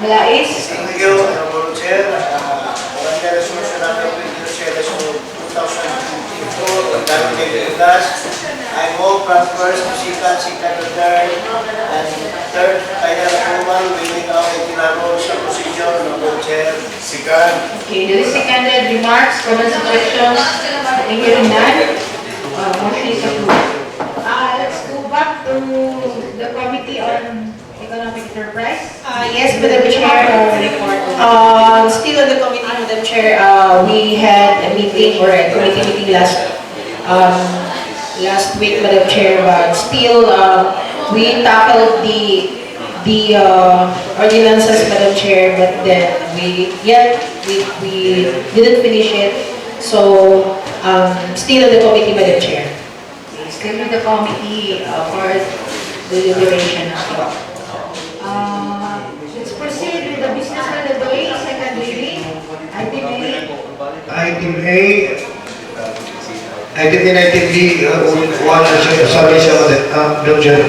Malais. Thank you, Honorable Chair. Barangay Resolution number 20 series of 2024 David Plus. I move from first to second to third, and third final approval within our regular rules of procedure, Honorable Chair. Second. Okay, there is seconded remarks, comments, suggestions. Hearing none. Motion is approved. Let's go back to the Committee on Economic Enterprise. Yes, Madam Chair. Still on the committee, Madam Chair, we had a meeting or a committee meeting last week, Madam Chair, but still we tackled the ordinances, Madam Chair, but then we didn't finish it. So still on the committee, Madam Chair. Still with the committee for deliberation as well. Let's proceed with the business of the day, second reading. Item A. Item A, item B, one, sorry, Madam Chair,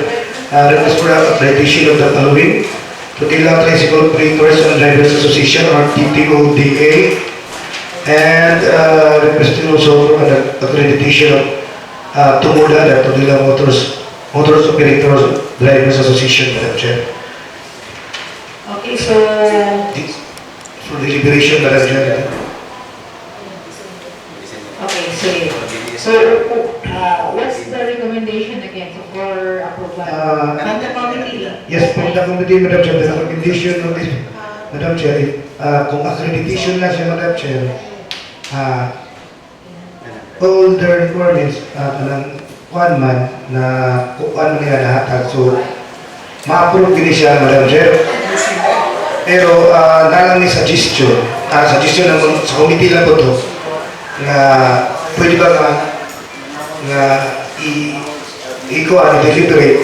request for accreditation of the following: Tudela Tricycle Operators and Drivers Association, or TTODA, and requesting also for an accreditation of TUMODA, the Tudela Motors Operators Drivers Association, Madam Chair. Okay, so For deliberation, Madam Chair. okay, so what's the recommendation again for approval? From the committee? Yes, from the committee, Madam Chair, the recommendation of this, Madam Chair, kung accreditation na siya, Madam Chair, all the requirements ng kuan man na kuan man nila nahatag, so ma-approve din siya, Madam Chair. Pero nalang ni suggestion ng sa committee lang po to, na pwede ba nga i-deliberate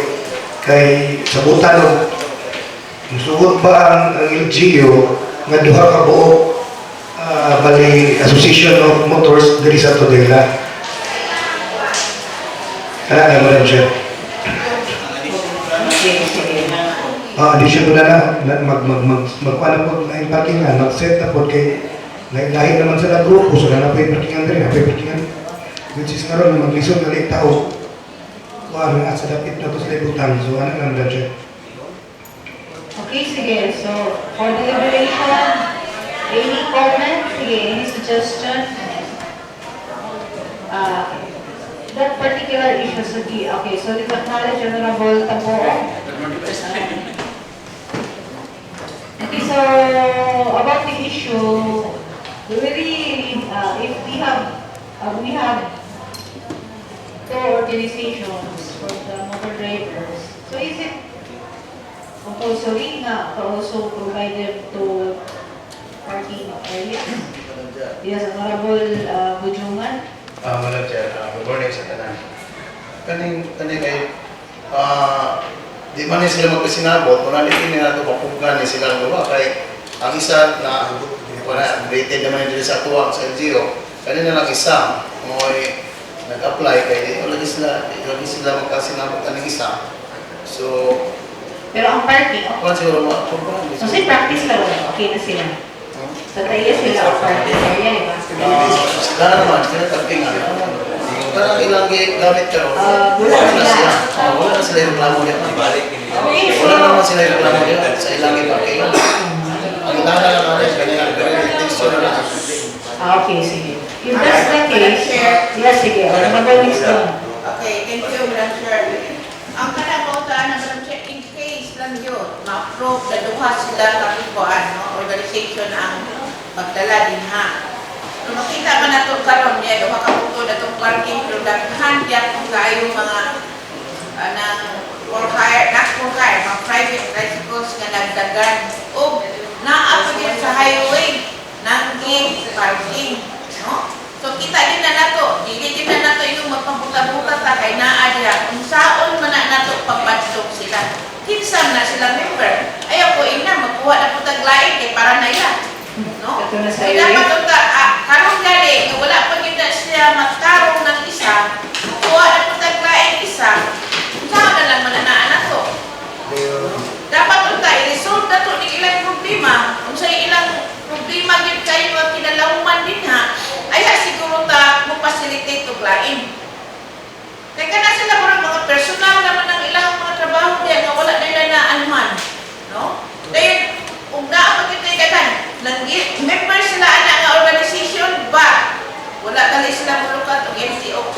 kay sabutan o sugod ba ang LGU nga duha ka buok bali Association of Motors diri sa Tudela. Kana Madam Chair. Addition ko na magkuha po na yung parkingan, mag-set na po kay lahi naman sila grupo, so na po yung parkingan rin, happy parkingan. Which is karoon na maglisod na lang tao. Kuha rin at sa dapit na po sila ibutang, so ano lang Madam Chair. Okay, sige. So, for deliberation, any comment? Sige, any suggestion? That particular issue, sige. Okay, so let's acknowledge Honorable Tabo. Okay, so about the issue, really, if we have We have two organizations for the motor drivers. So is it compulsory na also provided to parking areas? Yes, Honorable Bujungan. Madam Chair, good morning sa tanan. Kaning ay di man sila magkasinabot, muna din na ito mapugan ni silang dua kay ang isa na rated naman dito sa tuwang sa LGO, kanina lang isa mo'y nag-apply kay lagi sila magkasinabot ng isa. So, Pero ang parking, kung siguro mapugan. so si practice lang, okay na sila. Sa tayo sila ang parking area, di ba? Sila naman, sila tampingan. Parang ilang gamit ka ron. Wala sila. Wala na sila yung reklamo niya. Okay, Wala naman sila yung reklamo niya sa ilang ipagkain. Ang inana lang natin, kanina, texture na lang. Okay, sige. If that's the case, yes, sige. Magaling doon. Okay, thank you, Madam Chair. Ang kanabautaan na Madam Chair, in case lang yun, ma-approve na duha sila kapikuan, no? Organization ang magdala din ha. Kung makita man na itong karon niya, duha kaputo na itong parking, pero daghan yan kung kayo mga ng for hire, not for hire, mga private tricycles nga nagdagan o naapagin sa highway ng parking, no? So kita din na nato, dili din na nato yung magpabuta-buta ta kay naa diha. Kung saon man na nato pagbadsog sila. Kinsam na sila member. Ayaw ko ina magkuha na putag lain kay para na yan. No? Kaya dapat unta karong gali nga wala pa gyud siya magtarong ng isa, kuha na putag lain isa. Unsa na lang mananaan nato. Dapat unta i-resolve nato ni ilang problema. Unsa ilang problema gyud kayo nga kinalawman din ha. Aya siguro ta mo facilitate og lain. Kaya ka na sila mga personal naman ang ilang mga trabaho diyan nga wala nila na anuman. No? Dahil kung naapag ito ikatan, member sila ana nga organization ba? Wala kali sila mulukat og MTOP.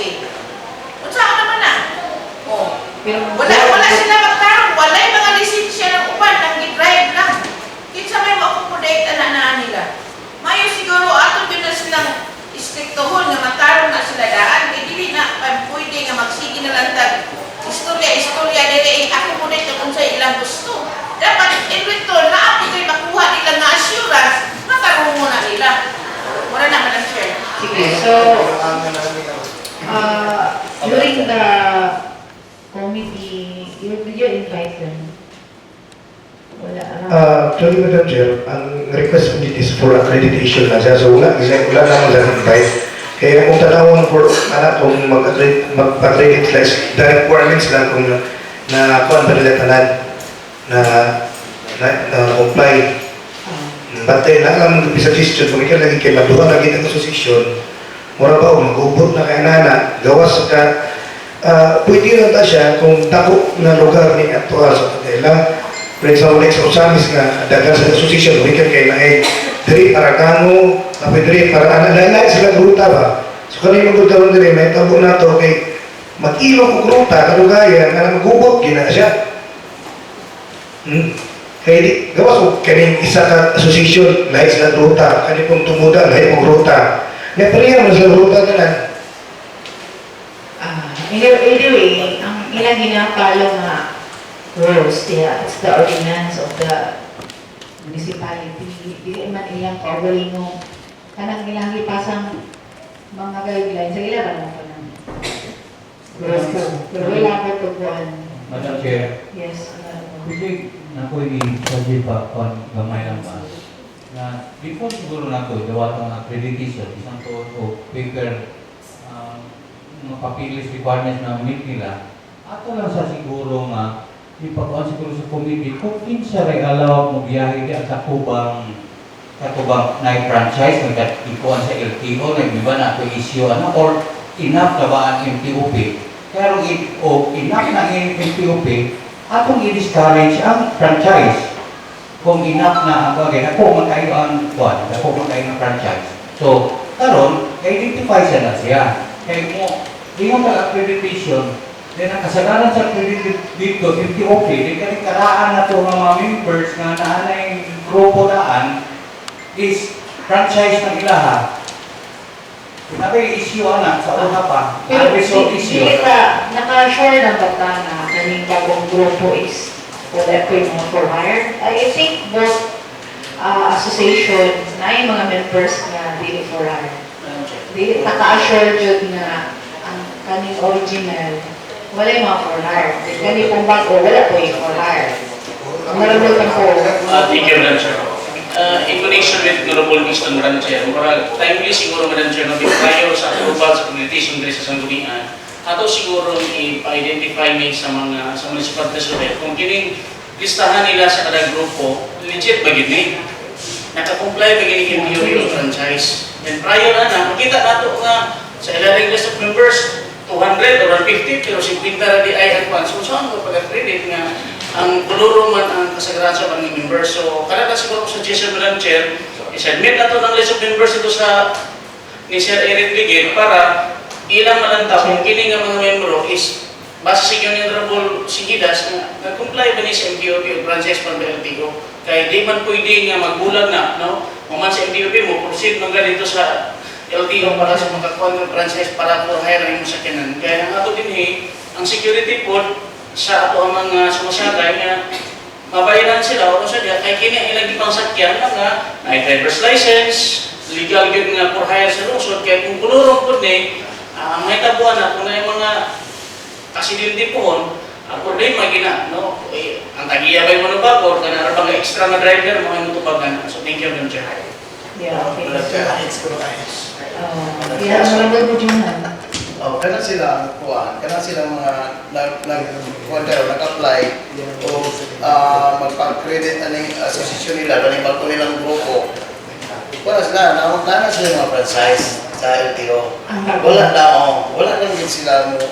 Unsa ka naman na? Oh. Wala sila magtarong, wala yung mga lisensya ng uban nang gi-drive lang. Kinsa may ma-accommodate ana nila. Mayo siguro ato din na silang istriktohon nga matarong na sila daan kay dili na pwede nga magsige na lang tag istorya dili accommodate kung sa ilang gusto. Dapat in return na ako kay makuha nila nga assurance na tarong mo na nila. Wala na Madam Chair. Sige, so during the committee, you invite them? Wala. Actually, Madam Chair, ang request ko dito is for accreditation na siya. So, wala naman lang invite. Kaya kung tanawon for kung mag-accredit the requirements lang kung na kuan pa nila tanan na comply. But then, lang ang suggestion, kung ikaw lagi kayo maduha lagi ng association, mura ba mag-ubot na kaya nana, gawas ka, pwede lang ta siya kung dako na lugar ni Atuar sa Tudela. For example, sa Usamis nga, dagan sa association, weekend kayo na diri para kano, tapos diri para anak-anak sila gruta ba? So kani magruta ron diri, may tabo na to kay mag-ilo ko gruta, kalugayan, nga mag-ubot, gina siya. Kaya di, gawas ko, kaning isa ka association, lahat sila gruta, kani pong tumuda, lahat pong gruta. Nga pareha mo sila gruta ka na. Anyway, ang ilang ginapalo nga rules, it's the ordinance of the municipality. Di man ilang kawalingo. Kanang ilang ipasang mga guidelines. Sa ilang alam ko lang. Pero wala ko tubuan. Madam Chair. Yes. Hindi na ko i-suggest pa kung gamay lang ba. Na before siguro na ko, dawa itong accreditation, isang to o paper mga papilis requirements na meet nila. Ato lang sa siguro nga ipagkuhan siguro sa committee kung kinsa rin alaw mo biyahe di ang katubang night franchise nagkatikuan sa LTO nagbiba na ito issue or enough na ba ang MTOP pero enough na ang MTOP atong i-discourage ang franchise kung enough na ang bagay na kung magkayo ang kuhan na kung magkayo ang franchise so karon identify siya na siya kaya mo di mo mag-accreditation then ang kasalanan sa accredited dito MTOP di karaan na ito mga members nga naanay grupo daan is franchise ng ilaha. May issue na sa una pa. Pero Unresolved issue. hindi ka naka-sure ng bata na kaning bagong grupo is wala po yung mga for hire. I think both association na yung mga members na dili for hire. Dili naka-assure jud na ang kaning original wala yung mga for hire. Kani pong bago wala po yung for hire. Honorable po. Thank you, Madam Chair. In connection with Honorable Eastern Rancher, murag timely siguro, Madam Chair, no, prior sa approval sa communication diri sa Sanggunian, ato siguro i-identify ni sa municipal president kung kining listahan nila sa kada grupo, legit ba gini? Naka-comply ba gini yung franchise? And prior na, makita nato nga sa ilaling list of members, 200 or 50, pero 50 na di ay advance. So, saan ko pag-credit nga ang kuluro man ang kasagaran sa mga members. So, kada siguro suggestion, Madam Chair, i-submit na to ng list of members ito sa ni Sir Eric Ligid para ilang malanta kung kini nga mga membro is base sa inyo ni Honorable Sigidas na nag-comply ba ni sa MTOP o franchise pan ba LTO. Kaya di man pwede nga magbulag na, no? Maman sa MTOP mo, proceed man dito sa LTO para sa magkakuha ng franchise para po hire mo sa kanan. Kaya ang ato din ang security po sa ato ang mga sumasakay nga mabayaran sila o sa diya kay kini ilang gipang sakyan nga may driver's license, legal gyud nga for hire sa lungsod kay kung kulurong pud ni may tabuan na kung may mga aksidente pohon problema gina no ang tagiya bay mo bago kana ra bang extra na driver mo mo tubagan. So thank you, Madam Chair. Yeah, okay. Yeah, Honorable Bujunan. Kana sila kuan, kana sila mga nag-apply o magpa-credit aning asosasyon nila, aning balko nilang grupo. Wala sila, na sila mga franchise sa LTO. Wala lang din sila mo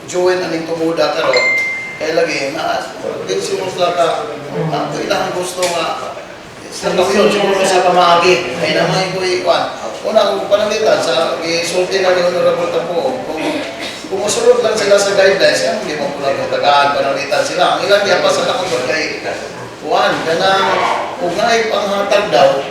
join aning tumuda karon. Kaya lagi din sila ka ilang gusto nga sa kapyon siguro sa pamagi. Kaya naman ko ikuan. Una kung panalitan sa isulti na ni Honorable Tapo, kung masulod lang sila sa guidelines, yan hindi mo pulang tagaan, panalitan sila. Ang ilang diya pa sa nakapag kay Juan, ganang kung na'y panghatag daw,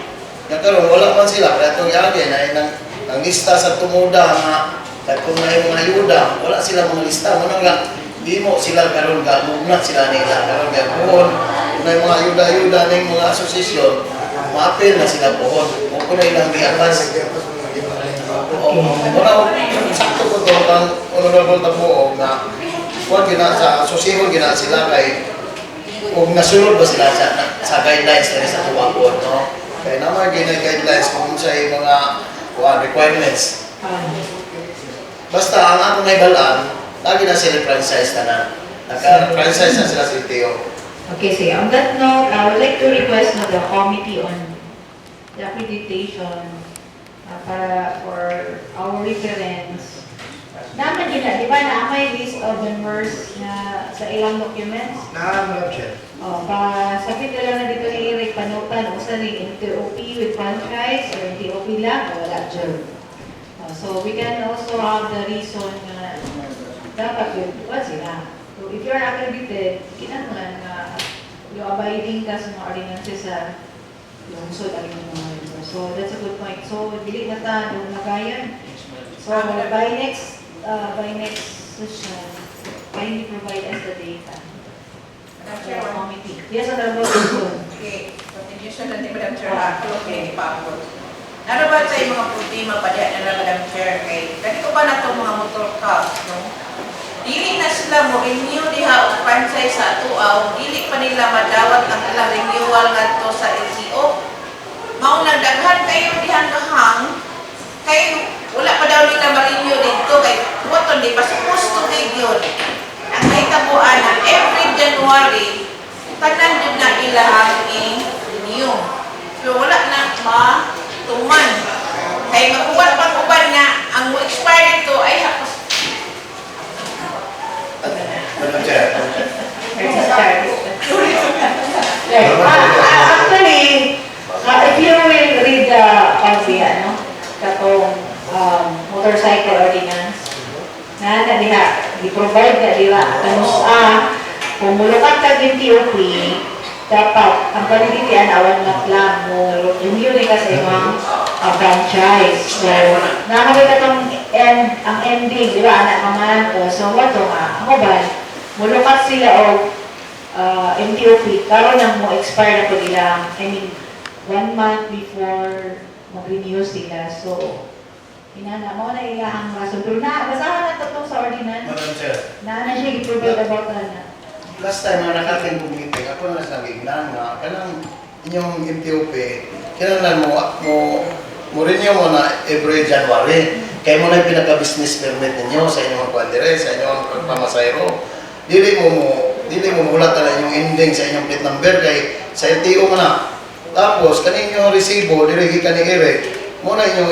nagkaroon, wala man sila. Kaya itong yagin ay nang lista sa tumuda nga, at kung na'y mga ayuda, wala sila mga lista. Muna nga, di mo sila karoon ka, muna sila nila. Karoon ka pohon, kung na'y mga ayuda-ayuda ng mga asosasyon, maapil na sila pohon. Kung na ilang diatas. Sakto ko ito ang Honorable Tapo na kung sa asosasyon gina sila kay kung nasunod ba sila sa guidelines na sa tuwakon, no? Kaya naman guidelines kung sa mga requirements. Basta ang akong naibalaan, lagi na sila franchise na naka-franchise na sila sa LTO. Okay, so on that note, I would like to request the committee on the accreditation para for our reference. Naman yun di ba na may list of members na sa ilang documents? Madam Chair. Sabi lang na dito ni Eric Panutan, usa ni NTOP with franchise or NTOP lang, wala dyan. So we can also have the reason na dapat yun, sila. So if you're accredited, kinahanglan na yung abiding ka sa mga ordinances sa lungsod ang mga members. So that's a good point. So dili na ta doon nagayan. So by next session, kindly provide us the data. Madam Chair, committee. Yes, Honorable Bujunan. Okay, contribution na ni Madam Chair ako kay ipapon. Narabat sa mga problema pa diyan na Madam Chair kay kani ko ba na itong mga motor cars, no? Dili na sila mo renew diha o franchise sa tuaw, dili pa nila madawat ang ilang renewal ngadto sa LTO. Mao nagdaghan kayo dihan kahang kay wala pa daw nila ma-renew dito kay buton di pa supposed to be yun. Ang may kabuan na every January tanan jud na ilahang i-renew. So wala na tuman. Kay makuban pang-uban nga ang mo-expire ito ay hapos. Madam Chair. Actually, if you will read the katong motorcycle ordinance, na diha, i-provide na diha, kanus kung mulukat ka yung TOP, dapat ang validity awan lang mo, yung yun ka sa imang franchise. So, nakamit itong ang ending, di ba, anak naman ko. So, wato nga, ako ba, mulukat sila o MTOP, karon na mo expire na po nila, I mean, 1 month before mag-renew sila. So, inana mo na ilahang rason. Pero basahan na ito sa ordinance. Madam Chair. Na siya i-provide about na. Last time na nakating meeting, ako na nasabi na nga, kanang inyong MTOP, kailangan mo renew mo na every January. Kaya mo na yung pinaka-business permit ninyo sa inyong kwadire, sa inyong pamasayro. Dili mo mulat na yung ending sa inyong plate number kay sa LTO mo na. Tapos, kaninyo resibo, dirigi ka ni Eric, muna inyong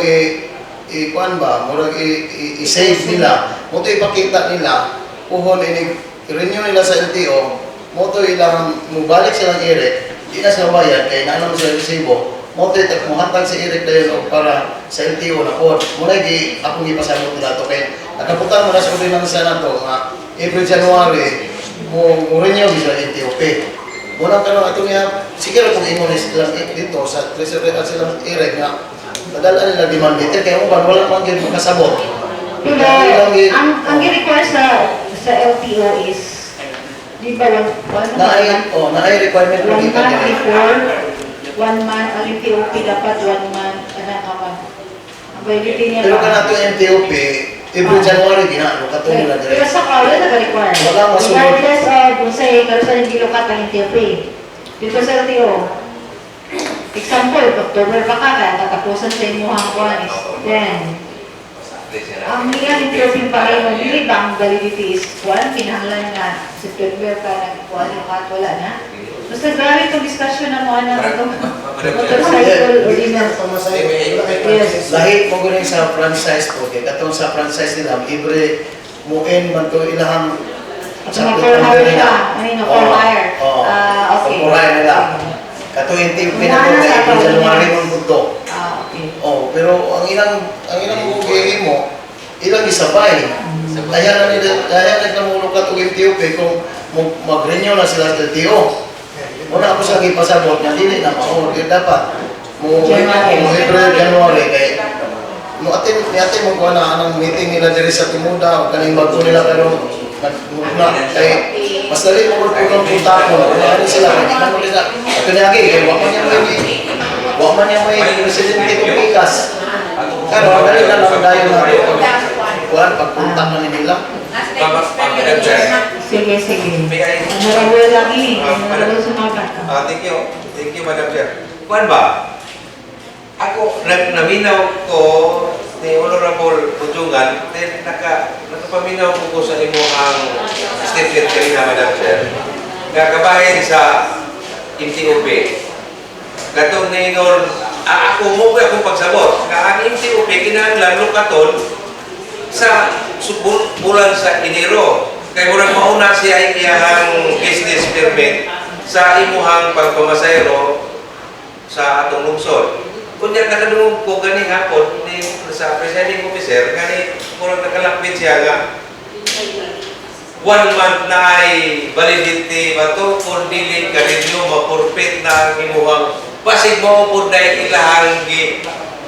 kuan ba, muna i-save nila, mo ito ipakita nila, puhon, i-renew nila sa LTO, mo ito ilang, mubalik silang Eric, di na sila bayad, kaya naanong sa resibo, mo ito muhatag si Eric na yun para sa LTO na po. Muna akong ipasagot nila ito, kaya nakaputan mo na sa ordinansa na ito, every January, mo renew sa LTOP. Muna ka nung ito niya, sige kung imunis lang dito sa treasury at silang Eric na madala nila demand dito, kaya mo ba wala mang ganyan makasabot. Pero ang i-require sa LTO is, di ba, na-i requirement mo dito. 1 month before, 1 month, ang MTOP dapat 1 month, ang validity niya. Pero ka na ito yung MTOP, every January, ginano, katulad na Pero sa wala nag-require. Wala masunod. Regardless of kung sa'yo, karoon hindi lukat ang MTOP. Dito sa LTO, example, October pa ka, tatapusan sa inyo ang kuhan is 10. Ang nilang MTOP pa rin, hindi ba ang validity is 1, pinahanglan na September pa nag-kuhan, lukat, wala na. Basta grabe itong discussion na mo, motorcycle ordinance. Yes. Lahit mo guling sa franchise po, kaya katong sa franchise nila, libre muin man to ilahang sa for hire siya, for hire. Okay. For hire nila. Katong yung pinag-o na January mong punto. Pero ang ilang bugay mo, ilang isabay. Kaya na namulog ka itong MTOP kung mag-renew na sila sa LTO. Muna ako sa ipasabot na dili na ma-order dapat mo February, January kay mo atin mo kuha na anong meeting nila diri sa Tumuda o kaning bago nila pero na kay mas dali mo kung punta ko ano sila hindi mo nila ato niya kay wa man niya may presidente ko pikas pero dali na lang dayon na kuan pagpunta man nila. Sige. Honorable lang ini. Honorable sumabat. Thank you, Madam Chair. Kuan ba? Ako, naminaw ko ni Honorable Pujungan, nakapaminaw ko sa imo ang statement kanina, Madam Chair. Kakabahin sa MTOP. Katong ningon, ako mo ba akong pagsabot? Ang MTOP, kinahanglan lukaton sa bulan sa Enero. Kaya murag mauna siya iyahang business permit sa imuhang pagpamasayro sa atong lungsod. Kunya nakadungog ko gani hapon ni sa presiding officer gani murag nakalapit siya nga 1 month na ay validity ba to kung dili ka renew ma-forfeit na ang imuhang basig mo po dahil ilahang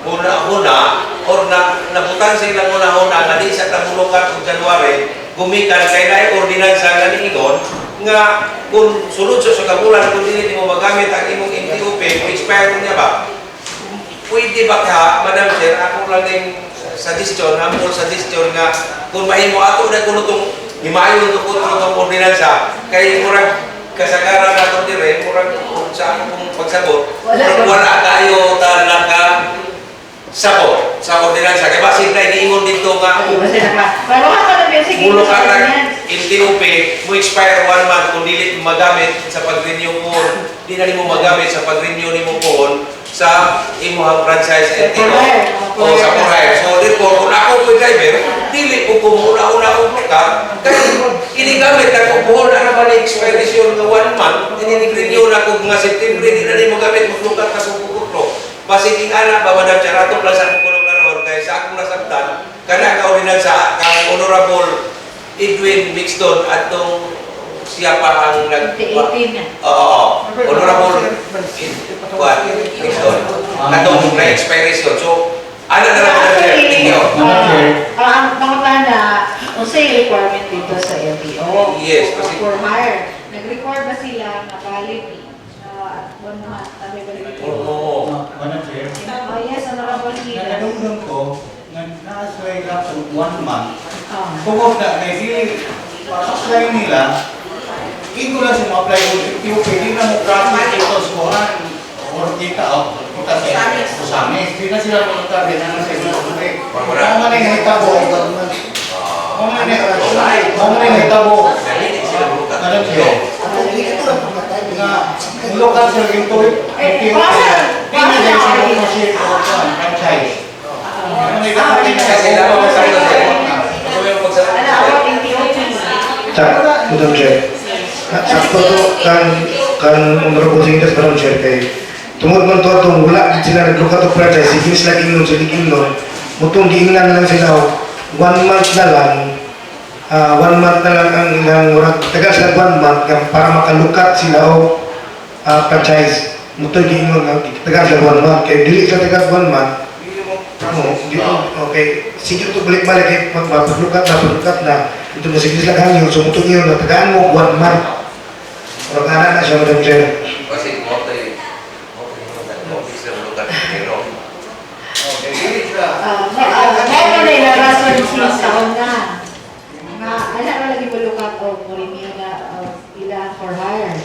una-una or nabutang sa ilang una-una nga di sa tamulukan o January gumikan kay na ordinansa nga niingon nga kung sulod sa kabulan kung dili mo magamit ang imong MTOP kung expire niya ba pwede ba ka Madam Chair ako lang yung suggestion humble suggestion nga kung mahimo ato na kuno tong himayon to kuno tong ordinansa kay murag kasagaran nato dire murag sa akong pagsabot wala kayo talaga sabo sa ordinansa kay basig na iniingon dito nga mulo ka ng MTOP mo expire 1 month kung dili magamit sa pag-renew po di na mo magamit sa pag-renew nimo po sa imuhang franchise LTO o sa Purhire. So therefore kung ako po driver dili po kumuna-una og ka kay inigamit na ko na naman expiration ng 1 month ini-renew na ko nga September di na mo gamit maglukat na ko Basiking anak ba Madam Chair ato plus ang kulong naroon kay sa akong nasabtan kana ka ordinansa kang Honorable Edwin Mixton atong siya pa ang nag... 2018 na. Oo. Honorable Winston. Katong na-expiration. So, ano na lang Actually, ninyo? ang mga banda, unsay requirement dito sa LTO? Yes, kasi... For hire. Nag-record ba sila na valid? 1 month, sabi ba dito? Oo. Madam Chair, Oh, yes, honorable leader. nakadugtong ko, na-asway lang sa 1 month. Kung na, dili, pa-apply nila, ito lang siya ma-apply ko, pwede na mo process ito sa kuhan, or kita kita sa Usamis. Hindi na sila magtabi na nasa mga kundi. Kung man ay hitabo, kung man ay hitabo, Madam Chair, na local sir ito, hindi na sila ma-share ko franchise. Madam Chair. Sakto to kan honorable singkas Madam Chair kay tungod man to atong wala gid sila naglukat og franchise sigis lagi nun sa digimnon mutong giingnan lang sila 1 month na lang 1 month na lang ang ilang murag taga sa 1 month para makalukat sila og franchise mutong giingon nga taga sa 1 month kay dili sa taga 1 month okay sige to balik-balik kay magpapaglukat na ito na sigis lang hangyo so mutong yun na tagaan mo 1 month orang anak na siya Madam Chair. Kasi mo sila lukat pero. Meron na ilarason since taon na. Anak na lagi malukat o murimia na ilang for hire.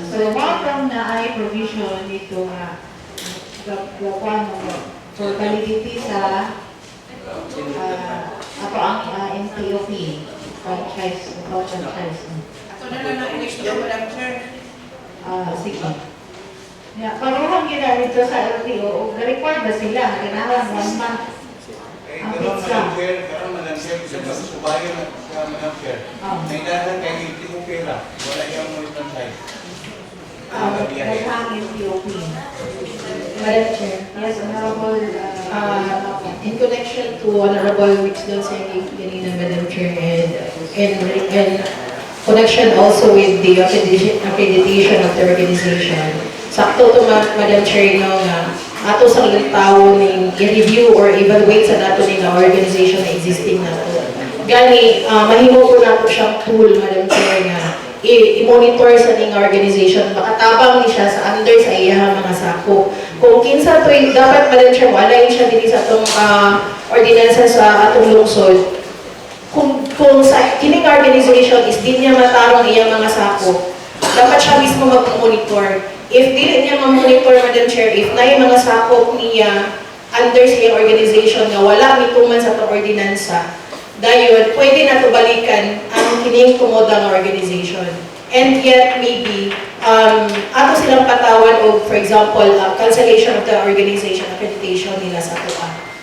So, welcome na ay provision dito nga for validity sa ato ang NTOP franchise. Ito na lang ang issue, Madam Chair. Sige. Paruhang gina dito sa LTO, na-record ba sila? Kailangan 1 month ang pizza. Madam Chair, subayo na Madam Chair. May dahan kay hindi ko pera. Wala yung mga franchise. Kailangan NTOP. Madam Chair. Yes, Honorable, in connection to Honorable Winston saying kanina, Madam Chair, and connection also with the accreditation of the organization. Sakto to Madam Chair no nga ato sa tao ning i-review or evaluate sa nato ning organization na existing nato. Gani mahimo ko nato siyang tool Madam Chair nga i-monitor sa ning organization makatabang ni siya sa under sa iya mga sako. Kung kinsa to dapat Madam Chair wala siya dili sa atong ordinansa sa atong lungsod. Kung sa kining organization is di niya matarong iyang mga sako, dapat siya mismo mag-monitor. If dili niya ma-monitor, Madam Chair, if na yung mga sakop niya under sa iyang organization na wala mituman sa itong ordinansa, dayon, pwede na ito balikan ang kining tumodang organization. And yet, maybe, ato silang patawan o, for example, cancellation of the organization accreditation nila sa ito.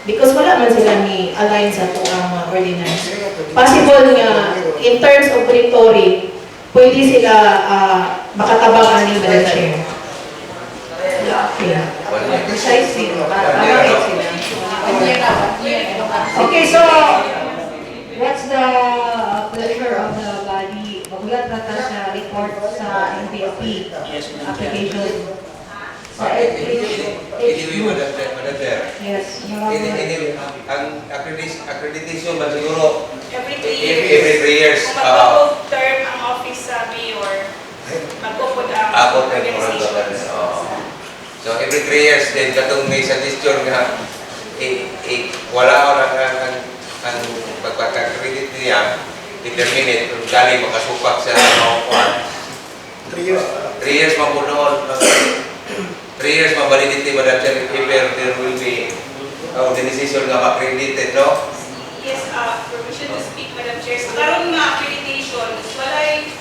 Because wala man sila ni align sa ito ang ordinance. Possible nga, in terms of monitoring, pwede sila makatabang ani Madam Chair. Precisely. Okay, so, what's the pleasure of the body? Magulat na ta sa report sa NPOP application. Anyway, Madam Chair. Yes. Ang accreditation ba siguro Every 3 every 3 years. Kung mag-term ang office sa mayor, magpupod ang organization. So every 3 years din katong may suggestion nga wala ko ang pagpaka-credit niya determinate kung kali makasupak sa mga 3 years. 3 years mapunoon. 3 years ma-validity, Madam Chair, if ever there will be organization nga ma-accredited, no? Yes, permission to speak, Madam Chair. So, karon nga accreditation, walay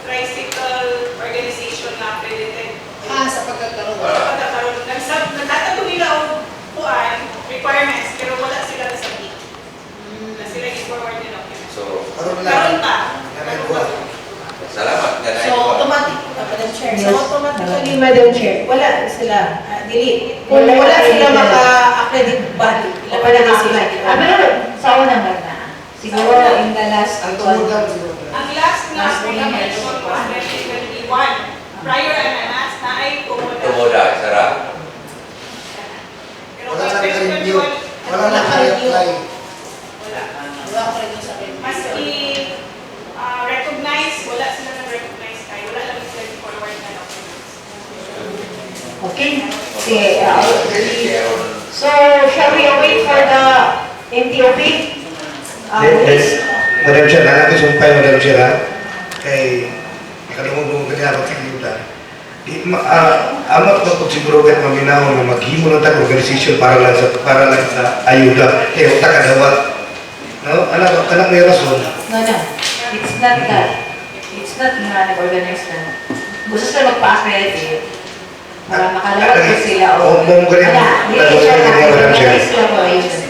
tricycle organization na accredited. Sa pagkakaroon. Nagtatago nila o kuan, requirements, pero wala sila na submit. Na sila i-forward yung document. So, karon pa. salamat. So, automatic, Madam Chair. So, automatically, Madam Chair, wala sila. Dili. Kung wala sila maka-accredit ba? Wala na sila. Pero, sa unang na. Siguro, in the last Ang last last three na years. 2021. Prior ananas na ay kumoda. Kumoda, sarap. Pero Wala lang 2021, Wala lang ka-reply. maski recognize, wala sila nag-recognize tayo. Wala lang sila forward na documents. Okay. So, shall we await for the NTOP? Madam Chair, natin sumpay, Madam Chair, ha? Kay, nakalimong kanyarot sa Yuda. Amat na pagsiguro kayo maminaw na maghimo ng organisasyon para lang sa ayuda. Kaya utak kadawat. No? Anak may rason. No. It's not that. It's not nga nag-organize na. Gusto sila magpa-accredit. Para makalawat ko sila. Hindi siya nag-organize sila mo ayuda.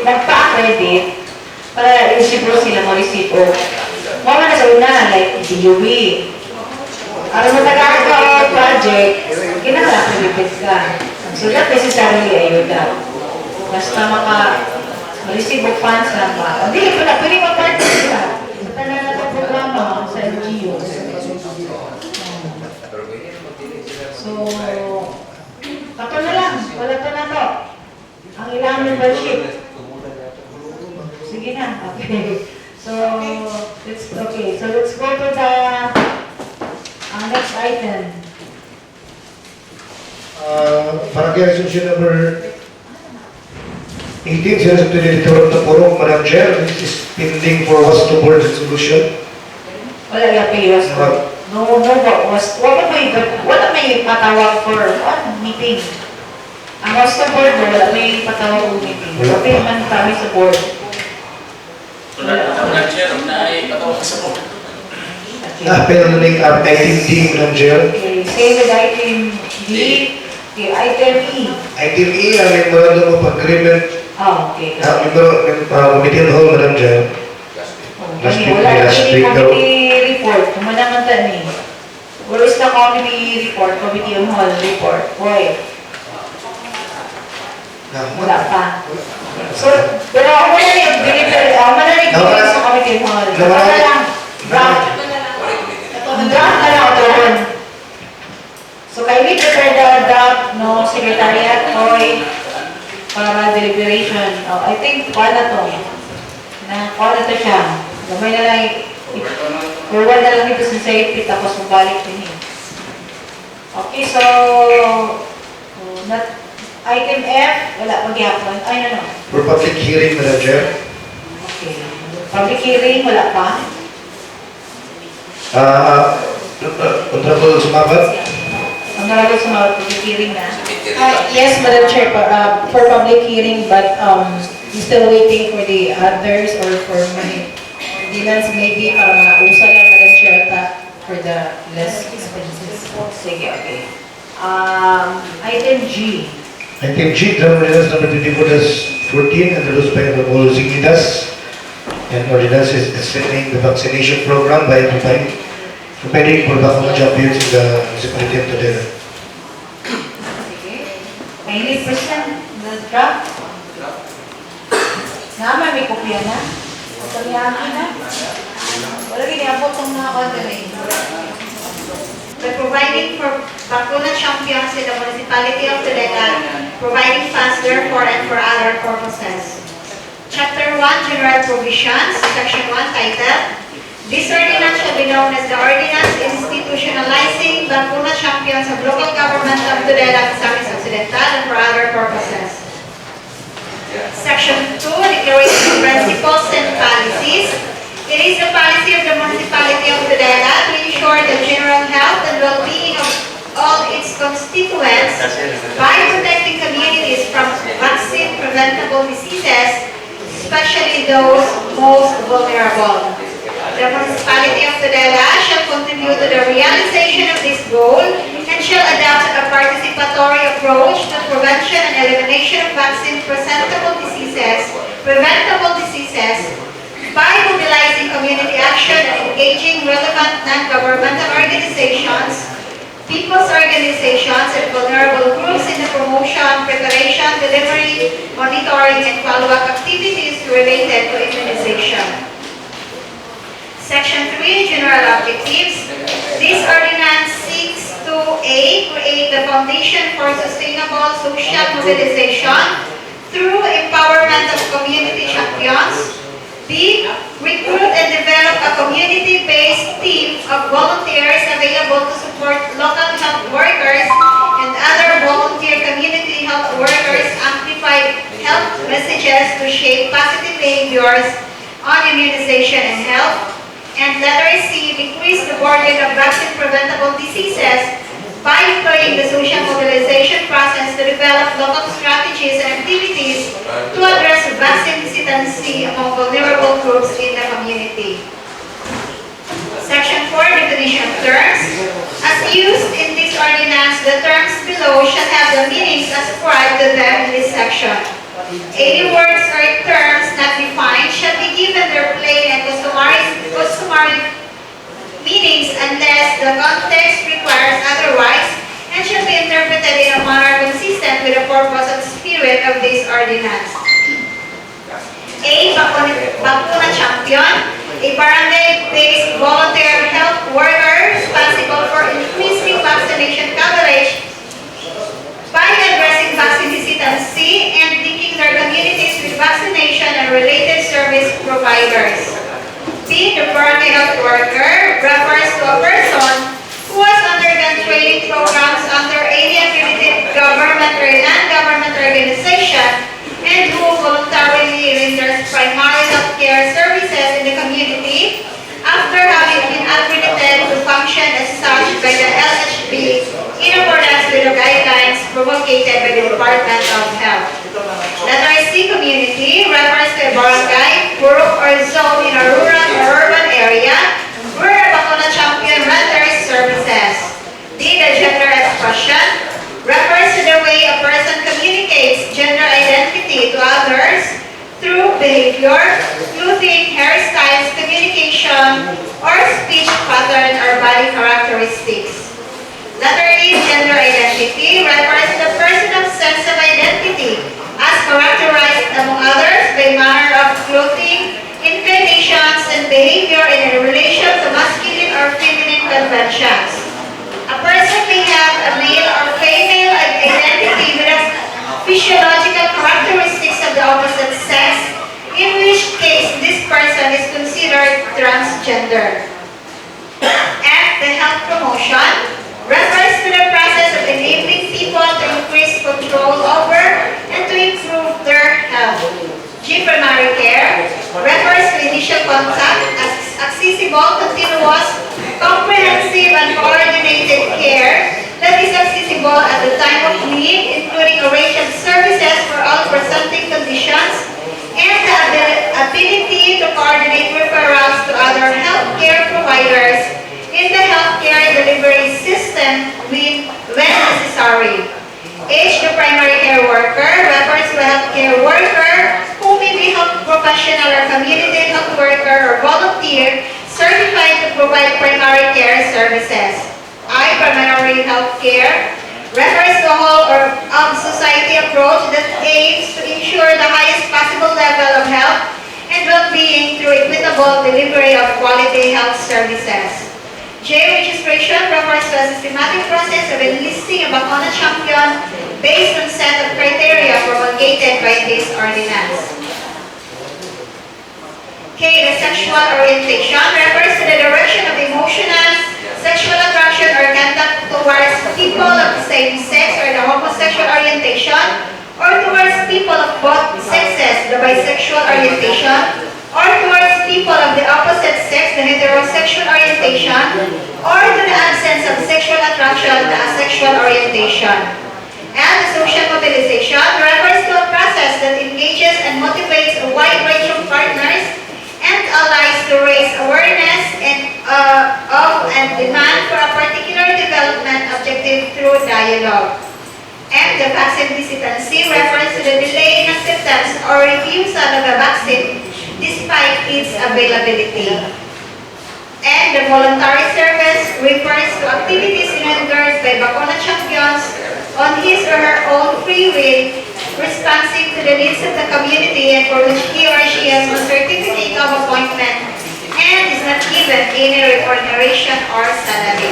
Nagpa-accredit para isipro sila mo resipo. Mga na sa una, like DUV. Ang matagal ka project, kinaka-accredit ka. So not necessarily ayuda. Basta receive of funds lang ba? Hindi, pwede mag-partner sila. Sa tanan na ito programa sa LGU. So, kato na lang. Wala to na to. Ang ilang membership. Sige na. Okay. So, let's go to the next item. Barangay Resolution number 18, sila sa Tudela of the Forum, Madam Chair, this is pending for was to board resolution. Wala yung payos ko. Wala may patawag for meeting. Ang was to board, wala may patawag meeting. Wala man kami sa board. Madam Chair, na ay patawag sa board. Pero naling item D, Madam Chair. Okay, same with item D. Okay, item E. Item E, ang memorandum of agreement. Okay. Committee on hold, Madam Chair. Wala yung committee report. Kumanaman ni. Where is the committee report? Committee on hold report. Boy. Wala pa. So, pero ako na rin, deliver sa committee on hold. Wala lang. Draft. Draft na lang doon. So, kayo prepare the draft, no, secretariat, Boy, para deliberation. I think, wala to. Wala to siya. Gamay na lang, forward na lang ito sa safety, tapos mabalik din eh. Okay, so, item F, wala pagyapon. Ay, no. For public hearing, Madam Chair. Okay. Public hearing, wala pa. Honorable Sumabat. Honorable Sumabat, public hearing na. Yes, Madam Chair, for public hearing, but we're still waiting for the others or for my ordinance maybe para mausa lang, Madam Chair, for the less expenses. Sige, okay. Item G. Item G, Draft Ordinance number 24-14, introduced by Honorable Zingnidas. And ordinance is extending the vaccination program by providing for vaccination champions in the municipality of Tudela. May present the draft. Naman, may kopya na. Pagkalihakin na. Wala ginabot ng mga kagaling. By providing for vacuna champions in the municipality of Tudela, providing funds therefore and for other purposes. Chapter 1, General Provisions, Section 1, titled, This ordinance shall be known as the Ordinance Institutionalizing Vacuna Champions of Local Government of Tudela, Misamis Occidental, and for other purposes. Section 2, Declaration of Principles and Policies. It is the policy of the municipality of Tudela to ensure the general health and well-being of all its constituents by protecting communities from vaccine-preventable diseases, especially those most vulnerable. The municipality of Tudela shall contribute to the realization of this goal and shall adopt a participatory approach to prevention and elimination of vaccine-preventable diseases by mobilizing community action and engaging relevant non-governmental organizations, people's organizations, and vulnerable groups in the promotion, preparation, delivery, monitoring, and follow-up activities related to immunization. Section 3, General Objectives. This ordinance seeks to A. Create the foundation for sustainable social mobilization through empowerment of community champions. B. Recruit and develop a community-based team of volunteers available to support local health workers and other volunteer community health workers amplify health messages to shape positive behaviors on immunization and health. And letter C, decrease the burden of vaccine-preventable diseases by employing the social mobilization process to develop local strategies and activities to address vaccine hesitancy among vulnerable groups in the community. Section 4, definition of terms. As used in this ordinance, the terms below shall have the meanings ascribed to them in this section. Any words or terms not defined shall be given their plain and customary meanings unless the context requires otherwise, and shall be interpreted in a manner consistent with the purpose and spirit of this ordinance. A. Bakuna Champion, a barangay-based volunteer health worker responsible for increasing vaccination coverage by addressing vaccine hesitancy and linking their communities with vaccination and related service providers. B. The barangay health worker refers to a person who has undergone training programs under any accredited government or non-government organization and who voluntarily renders primary health care services in the community after having been accredited to function as such by the LHB in accordance with the guidelines promulgated by the Department of Health. Letter C, community, refers to a barangay, group, or zone in a rural or urban area where a Bakuna Champion renders services. D, the gender expression, refers to the way a person communicates gender identity to others through behavior, clothing, hairstyles, communication, or speech pattern or body characteristics. Letter E, gender identity, refers to the person's sense of identity as characterized among others by manner of clothing, inclinations, and behavior in relation to masculine or feminine conventions. A person may have a male or female identity with physiological characteristics of the opposite sex, in which case this person is considered transgender. F, the health promotion, refers to the process of enabling people to increase control over and to improve their health. G, primary care, refers to initial contact as accessible, continuous, comprehensive, and coordinated care that is accessible at the time of need, including a range of services for all presenting conditions, and the ability to coordinate referrals to other healthcare providers in the healthcare delivery system when necessary. H, the primary care worker, refers to a healthcare worker who may be health professional or community health worker or volunteer certified to provide primary care services. I, primary health care, refers to a whole of society approach that aims to ensure the highest possible level of health and well-being through equitable delivery of quality health services. J, registration, refers to a systematic process of enlisting a Bakuna Champion based on set of criteria promulgated by this ordinance. K, the sexual orientation, refers to the direction of emotional, sexual attraction or conduct towards people of the same sex or the homosexual orientation, or towards people of both sexes, the bisexual orientation, or towards people of the opposite sex, the heterosexual orientation, or to the absence of sexual attraction, the asexual orientation. And the social mobilization refers to a process that engages and motivates a wide range of partners and allies to raise awareness of and demand for a particular development objective through dialogue. And the vaccine hesitancy refers to the delay in acceptance or refusal of a vaccine despite its availability. And the voluntary service refers to activities rendered by Bakuna Champions on his or her own free will, responsive to the needs of the community and for which he or she has a certificate of appointment and is not given any remuneration or salary.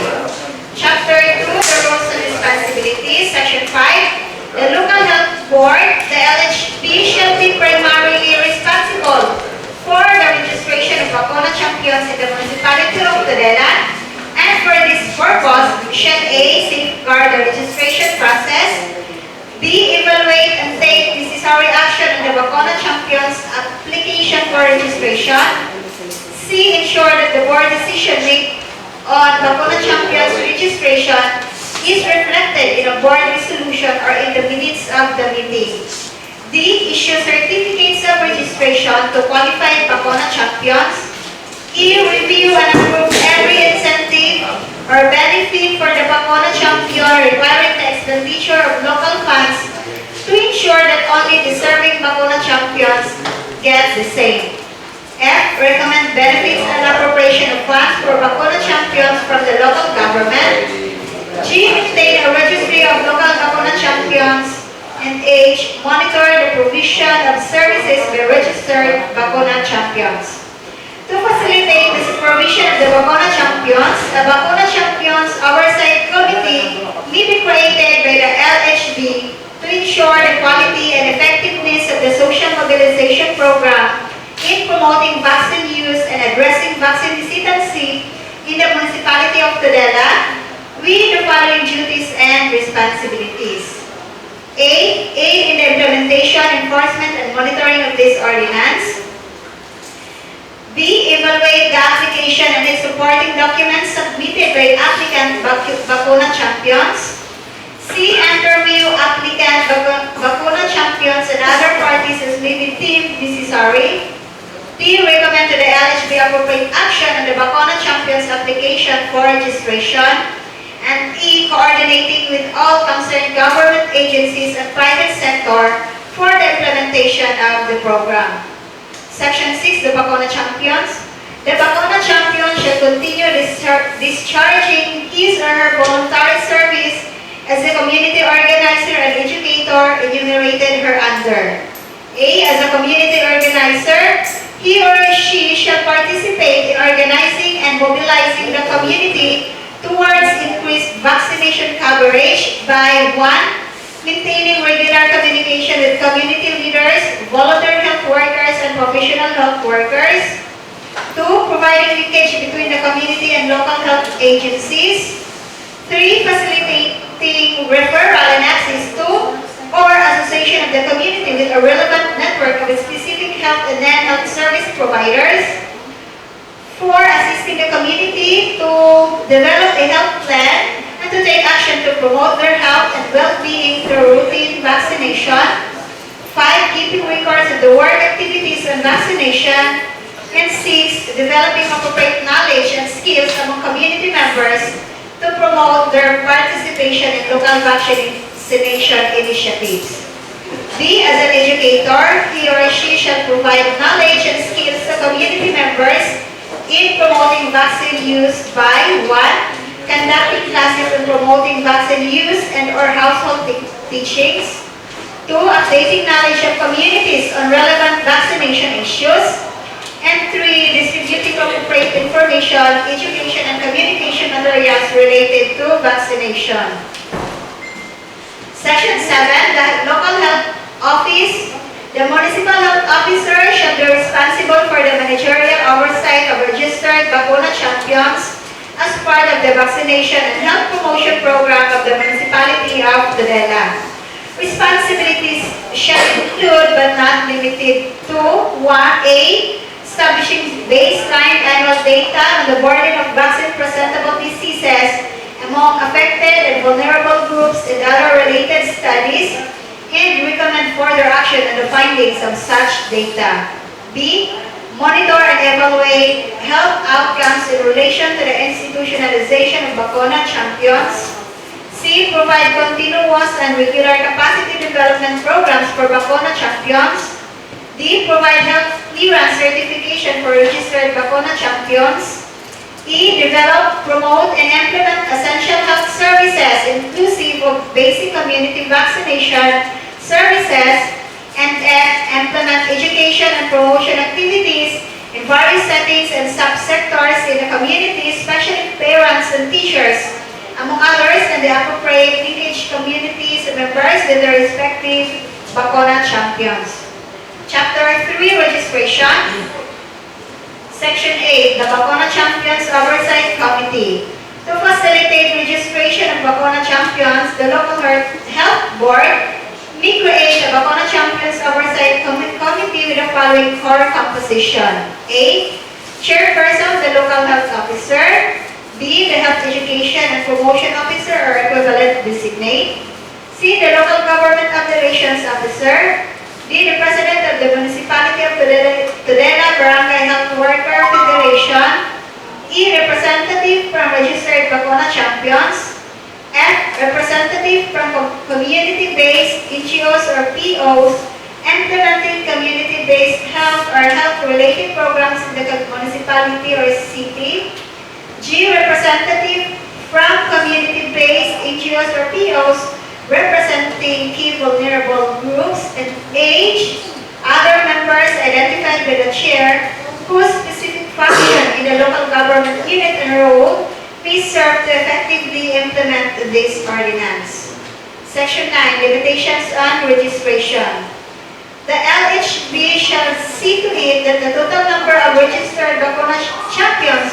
Chapter 2, the roles and responsibilities, Section 5, the local health board, the LHB shall be primarily responsible for the registration of Bacona champions in the municipality of Tudela, and for this purpose shall A, safeguard the registration process, B, evaluate and take necessary action on the Bacona champions application for registration, C, ensure that the board decision made on Bacona champions registration is reflected in a board resolution or in the minutes of the meeting. D, issue certificates of registration to qualified Bacona champions. E, review and approve every incentive or benefit for the Bacona champion requiring the expenditure of local funds to ensure that only deserving Bacona champions get the same. F, recommend benefits and appropriation of funds for Bacona champions from the local government. G, maintain a registry of local Bacona champions. And H, monitor the provision of services by registered Bacona champions. To facilitate the supervision of the Bacona champions, a Bacona champions oversight committee may be created by the LHB to ensure the quality and effectiveness of the social mobilization program in promoting vaccine use and addressing vaccine hesitancy in the municipality of Tudela with the following duties and responsibilities. A, aid in the implementation, enforcement, and monitoring of this ordinance. B, evaluate the application and its supporting documents submitted by applicant Bacona champions. C, interview applicant Bacona champions and other parties as may be deemed necessary. D, recommend to the LHB appropriate action on the Bacona champions application for registration. And E, coordinating with all concerned government agencies and private sector for the implementation of the program. Section 6, the Bacona champions. The Bacona champion shall continue discharging his or her voluntary service as a community organizer and educator enumerated hereunder. A, as a community organizer, he or she shall participate in organizing and mobilizing the community towards increased vaccination coverage by 1. Maintaining regular communication with community leaders, volunteer health workers, and professional health workers. 2. Providing linkage between the community and local health agencies. 3. Facilitating referral and access to or association of the community with a relevant network of specific health and non-health service providers. 4. Assisting the community to develop a health plan and to take action to promote their health and well-being through routine vaccination. 5. Keeping records of the work activities and vaccination. And 6. Developing appropriate knowledge and skills among community members to promote their participation in local vaccination initiatives. D. As an educator, he or she shall provide knowledge and skills to community members in promoting vaccine use by 1. Conducting classes on promoting vaccine use and or household teachings. 2. Updating knowledge of communities on relevant vaccination issues. And 3. Distributing appropriate information, education, and communication materials related to vaccination. Section 7. The local health office. The municipal health officer shall be responsible for the managerial oversight of registered Bacona champions as part of the vaccination and health promotion program of the municipality of Tudela. Responsibilities shall include but not limited to 1. Establishing baseline annual data on the burden of vaccine-presentable diseases among affected and vulnerable groups and other related studies, and recommend further action on the findings of such data. B. Monitor and evaluate health outcomes in relation to the institutionalization of Bacona champions. C. Provide continuous and regular capacity development programs for Bacona champions. D. Provide health clearance certification for registered Bacona champions. E. Develop, promote, and implement essential health services inclusive of basic community vaccination services, and F. Implement education and promotion activities in various settings and subsectors in the community, especially parents and teachers, among others, and the appropriate linkage communities members with their respective Bacona champions. Chapter 3, Registration. Section 8, the Bacona Champions Oversight Committee. To facilitate registration of Bacona champions, the local health board may create a Bacona Champions Oversight Committee with the following core composition. A. Chairperson, the local health officer. B. The health education and promotion officer or equivalent designate. C. The local government operations officer. D. The president of the municipality of Tudela Barangay Health Worker Federation. E. Representative from registered Bacona champions. F. Representative from community-based NGOs or POs implementing community-based health or health-related programs in the municipality or city. G. Representative from community-based NGOs or POs representing key vulnerable groups. And H. Other members identified by the chair whose specific function in the local government unit and role may serve to effectively implement this ordinance. Section 9, Limitations on Registration. The LHB shall see to it that the total number of registered Bacona champions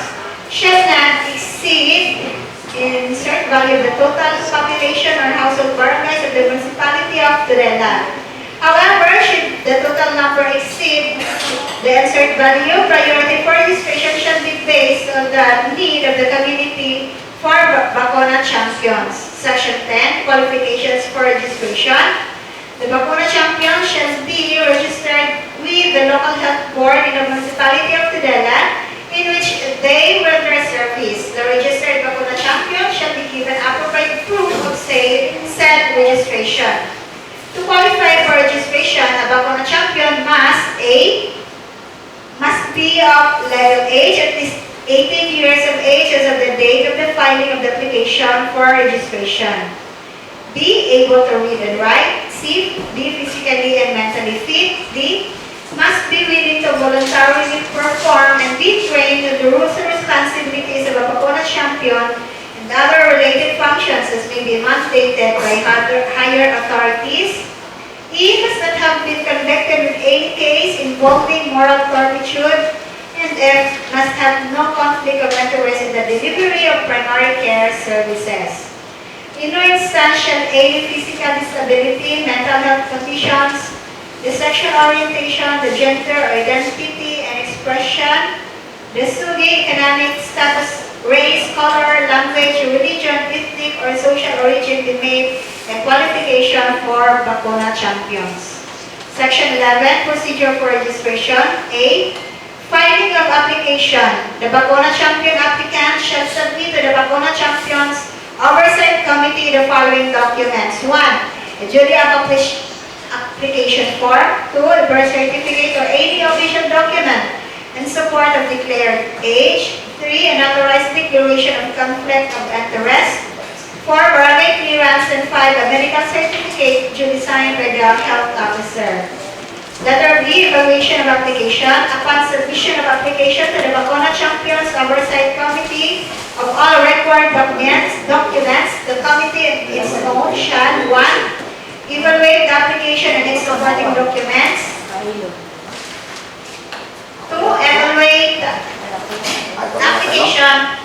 shall not exceed insert value of the total population or household barangays of the municipality of Tudela. However, should the total number exceed the insert value, priority for registration shall be based on the need of the community for Bacona champions. Section 10, Qualifications for registration. The Bacona champions shall be registered with the local health board in the municipality of Tudela, in which they render service. The registered Bacona champion shall be given appropriate proof of said registration. To qualify for registration, a Bacona champion must A. Must be of legal age, at least 18 years of age as of the date of the filing of the application for registration. B. Able to read and write. C. Be physically and mentally fit. D. Must be willing to voluntarily perform and be trained in the rules and responsibilities of a Bacona champion and other related functions as may be mandated by higher authorities. E. Must not have been convicted with any case involving moral turpitude. And F. Must have no conflict of interest in the delivery of primary care services. In no instance shall any physical disability, mental health conditions, the sexual orientation, the gender identity and expression, the socio-economic status, race, color, language, religion, ethnic, or social origin be made a qualification for Bacona champions. Section 11, Procedure for registration. A. Filing of application. The Bacona champion applicant shall submit to the Bacona champions Oversight Committee the following documents. 1. A duly accomplished application form. 2. A birth certificate or any official document in support of declared age. 3. An authorized declaration of conflict of interest. 4. Barangay clearance. And 5. A medical certificate duly signed by the health officer. Letter B. Evaluation of application. Upon submission of application to the Bacona Champions Oversight Committee of all required documents, the committee in its own shall 1. Evaluate the application and its supporting documents. 2. Evaluate the application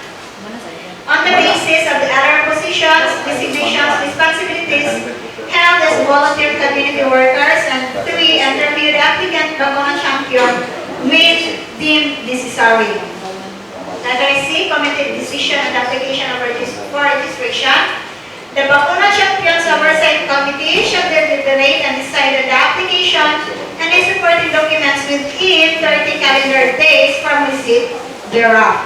on the basis of the other positions, designations, responsibilities held as volunteer community workers. And 3. Interview the applicant Bacona champion when deemed necessary. Letter C. Committee decision and application for registration. The Bacona Champions Oversight Committee shall deliberate and decide on the application and its supporting documents within 30 calendar days from receipt thereof.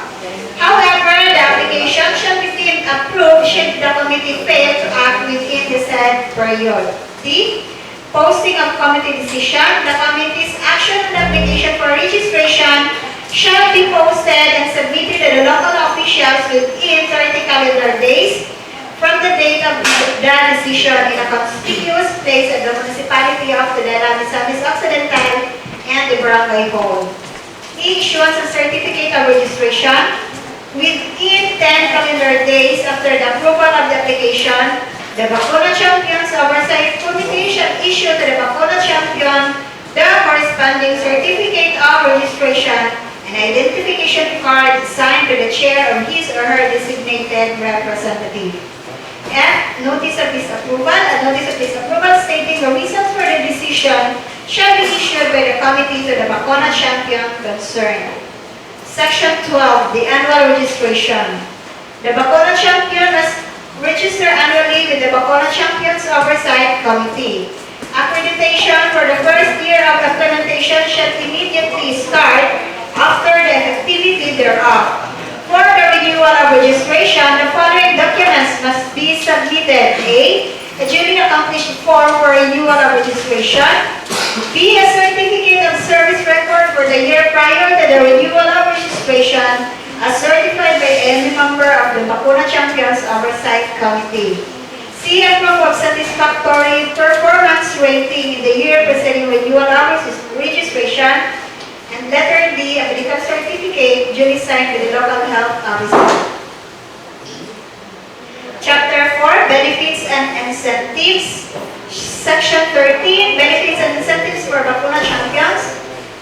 However, the application shall be deemed approved should the committee fail to act within the said period. D. Posting of committee decision. The committee's action on the application for registration shall be posted and submitted to the local officials within 30 calendar days from the date of the decision in a conspicuous place at the municipality of Tudela, Misamis Occidental, and the Barangay Hall. Issue issuance of certificate of registration within 10 calendar days after the approval of the application. The Bakuna Champions Oversight Committee shall issue to the Bakuna Champion the corresponding certificate of registration and identification card signed by the chair or his or her designated representative. F. Notice of disapproval. A notice of disapproval stating the reasons for the decision shall be issued by the committee to the Bakuna Champion concerned. Section 12. The annual registration. The Bakuna Champion must register annually with the Bakuna Champions Oversight Committee. Accreditation for the first year of implementation shall immediately start after the activity thereof. For the renewal of registration, the following documents must be submitted. A. A duly accomplished form for renewal of registration. B. A certificate of service record for the year prior to the renewal of registration as certified by any member of the Bakuna Champions Oversight Committee. C. A proof of satisfactory performance rating in the year preceding renewal of registration. And letter D, a medical certificate duly signed by the local health officer. Chapter 4, Benefits and Incentives. Section 13, Benefits and Incentives for Bakuna Champions.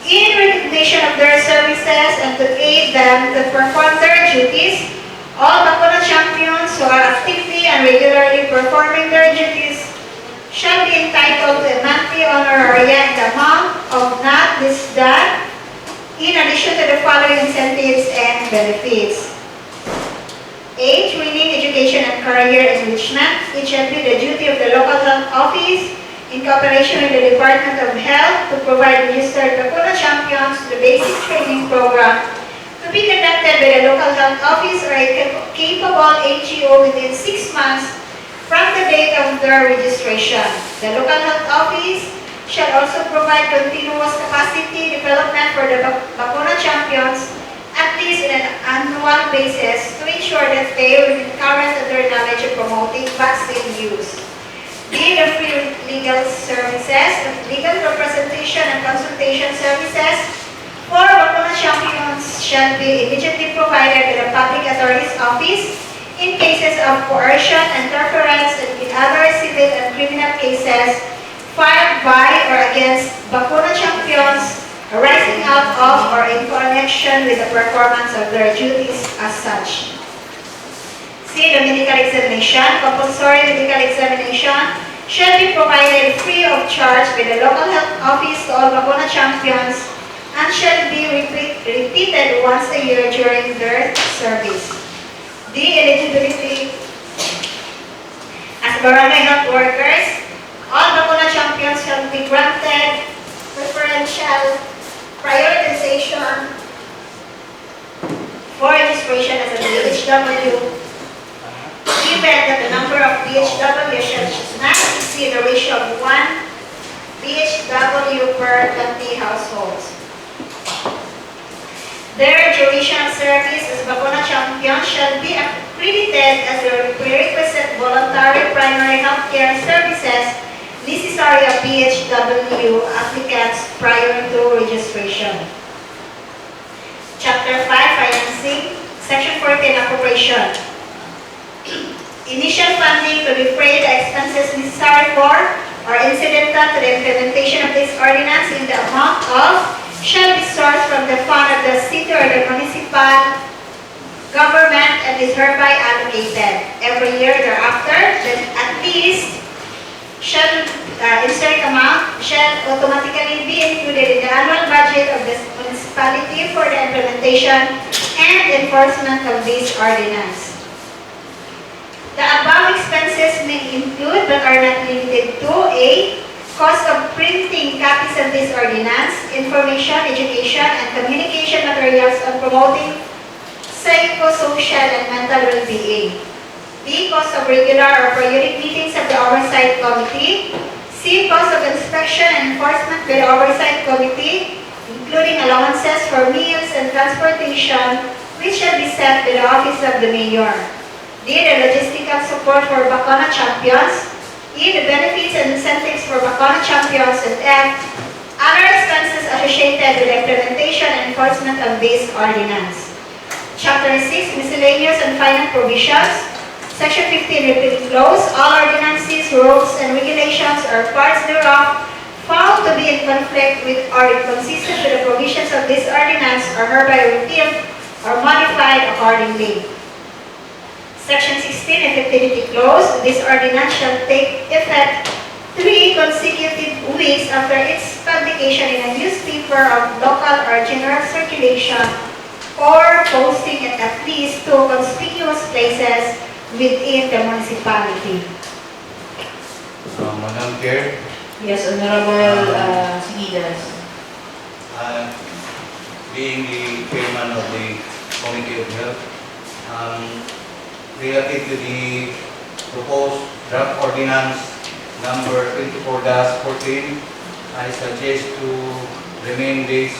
In recognition of their services and to aid them to perform their duties, all Bakuna Champions who are actively and regularly performing their duties shall be entitled to a monthly honoraria in the amount of not less than, in addition to the following incentives and benefits. A. Training, education, and career enrichment. It shall be the duty of the local health office in cooperation with the Department of Health to provide registered Bakuna Champions the basic training program to be conducted by the local health office or a capable HGO within 6 months from the date of their registration. The local health office shall also provide continuous capacity development for the Bakuna Champions at least on an annual basis to ensure that they will be current in their knowledge of promoting vaccine use. B. The free legal services, legal representation and consultation services for Bakuna Champions shall be immediately provided by the Public Attorney's Office in cases of coercion, interference, and in other civil and criminal cases filed by or against Bakuna Champions arising out of or in connection with the performance of their duties as such. C. The medical examination. Compulsory medical examination shall be provided free of charge by the local health office to all Bakuna Champions and shall be repeated once a year during their service. D. Eligibility. As barangay health workers, all Bakuna Champions shall be granted preferential prioritization for registration as a BHW, given that the number of BHW shall not exceed the ratio of 1 BHW per 20 households. Their duration of service as Bakuna Champions shall be accredited as a prerequisite voluntary primary health care services necessary of BHW applicants prior to registration. Chapter 5, Financing. Section 14, Appropriation. Initial funding to defray the expenses necessary for or incidental to the implementation of this ordinance in the amount of shall be sourced from the fund of the city or the municipal government and is hereby allocated. Every year thereafter, then at least shall insert amount shall automatically be included in the annual budget of the municipality for the implementation and enforcement of this ordinance. The above expenses may include but are not limited to A. Cost of printing copies of this ordinance, information, education, and communication materials on promoting psychosocial and mental well-being. B. Cost of regular or periodic meetings of the Oversight Committee. C. Cost of inspection and enforcement by the Oversight Committee, including allowances for meals and transportation, which shall be set by the Office of the Mayor. D. The logistical support for Bakuna Champions. E. The benefits and incentives for Bakuna Champions. And F. Other expenses associated with the implementation and enforcement of this ordinance. Chapter 6, Miscellaneous and Final Provisions. Section 15, Repealing Clause. All ordinances, rules, and regulations or parts thereof found to be in conflict with or inconsistent with the provisions of this ordinance are hereby repealed or modified accordingly. Section 16, Effectivity Clause. This ordinance shall take effect 3 consecutive weeks after its publication in a newspaper of local or general circulation or posting it at least 2 conspicuous places within the municipality. Madam Chair. Yes, Honorable Sigidas. Being the chairman of the Committee of Health, related to the proposed draft ordinance number 24-14, I suggest to remain this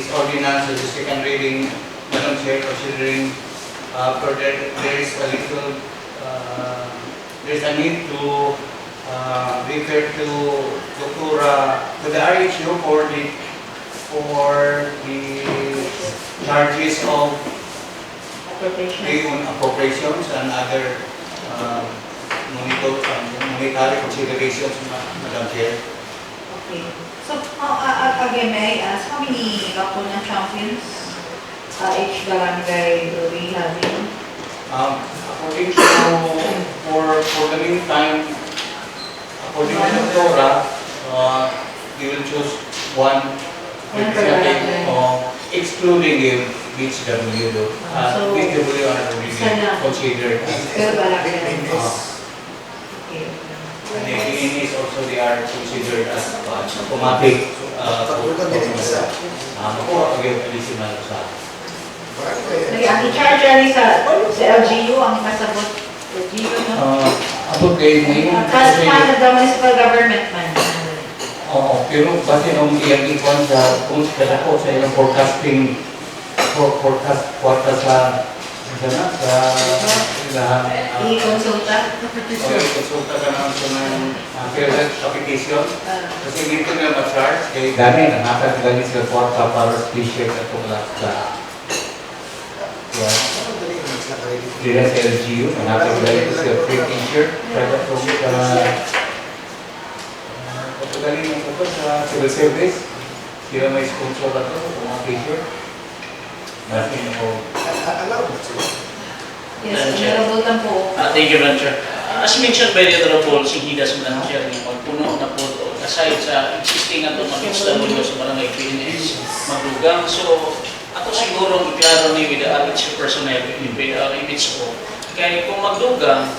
ordinance as a second reading, Madam Chair, considering there is a little there's a need to refer to the RHU for the charges of appropriations and other monetary considerations, Madam Chair. Okay. So, again, may I ask, how many Bakuna champions each barangay will be having? According to, for the meantime, according to the Torah, you will choose one representative, excluding the BHW. BHW are really considered as and the is also they are considered as automatic additional sa ang i-charge ali sa LGU, ang masabot LGU, no? Abot kayo ngayon. Kasi the municipal government man. Oo, pero kasi nung iyang ikon sa kung ko sa ilang forecasting forecast sa ilahan. I-consulta? I-consulta ka naman sa ng application. Kasi dito nga ma-charge, kaya gani na nakagaling sa kwarta para t-shirt at tuklas sa dila sa LGU, nakagaling sa free t-shirt, private room galing mo ito sa civil service, sila may sponsor na ito sa mga t-shirt. Natin ako. Yes, Honorable lang po. Thank you, Madam Chair. As mentioned by the Honorable Sigidas, Madam Chair, magpuno na po ito. Aside sa existing na ito, mag-HW sa barangay PNS, maglugang. So, ato siguro iklaro ni with the RH personnel, image ko. Kaya kung maglugang,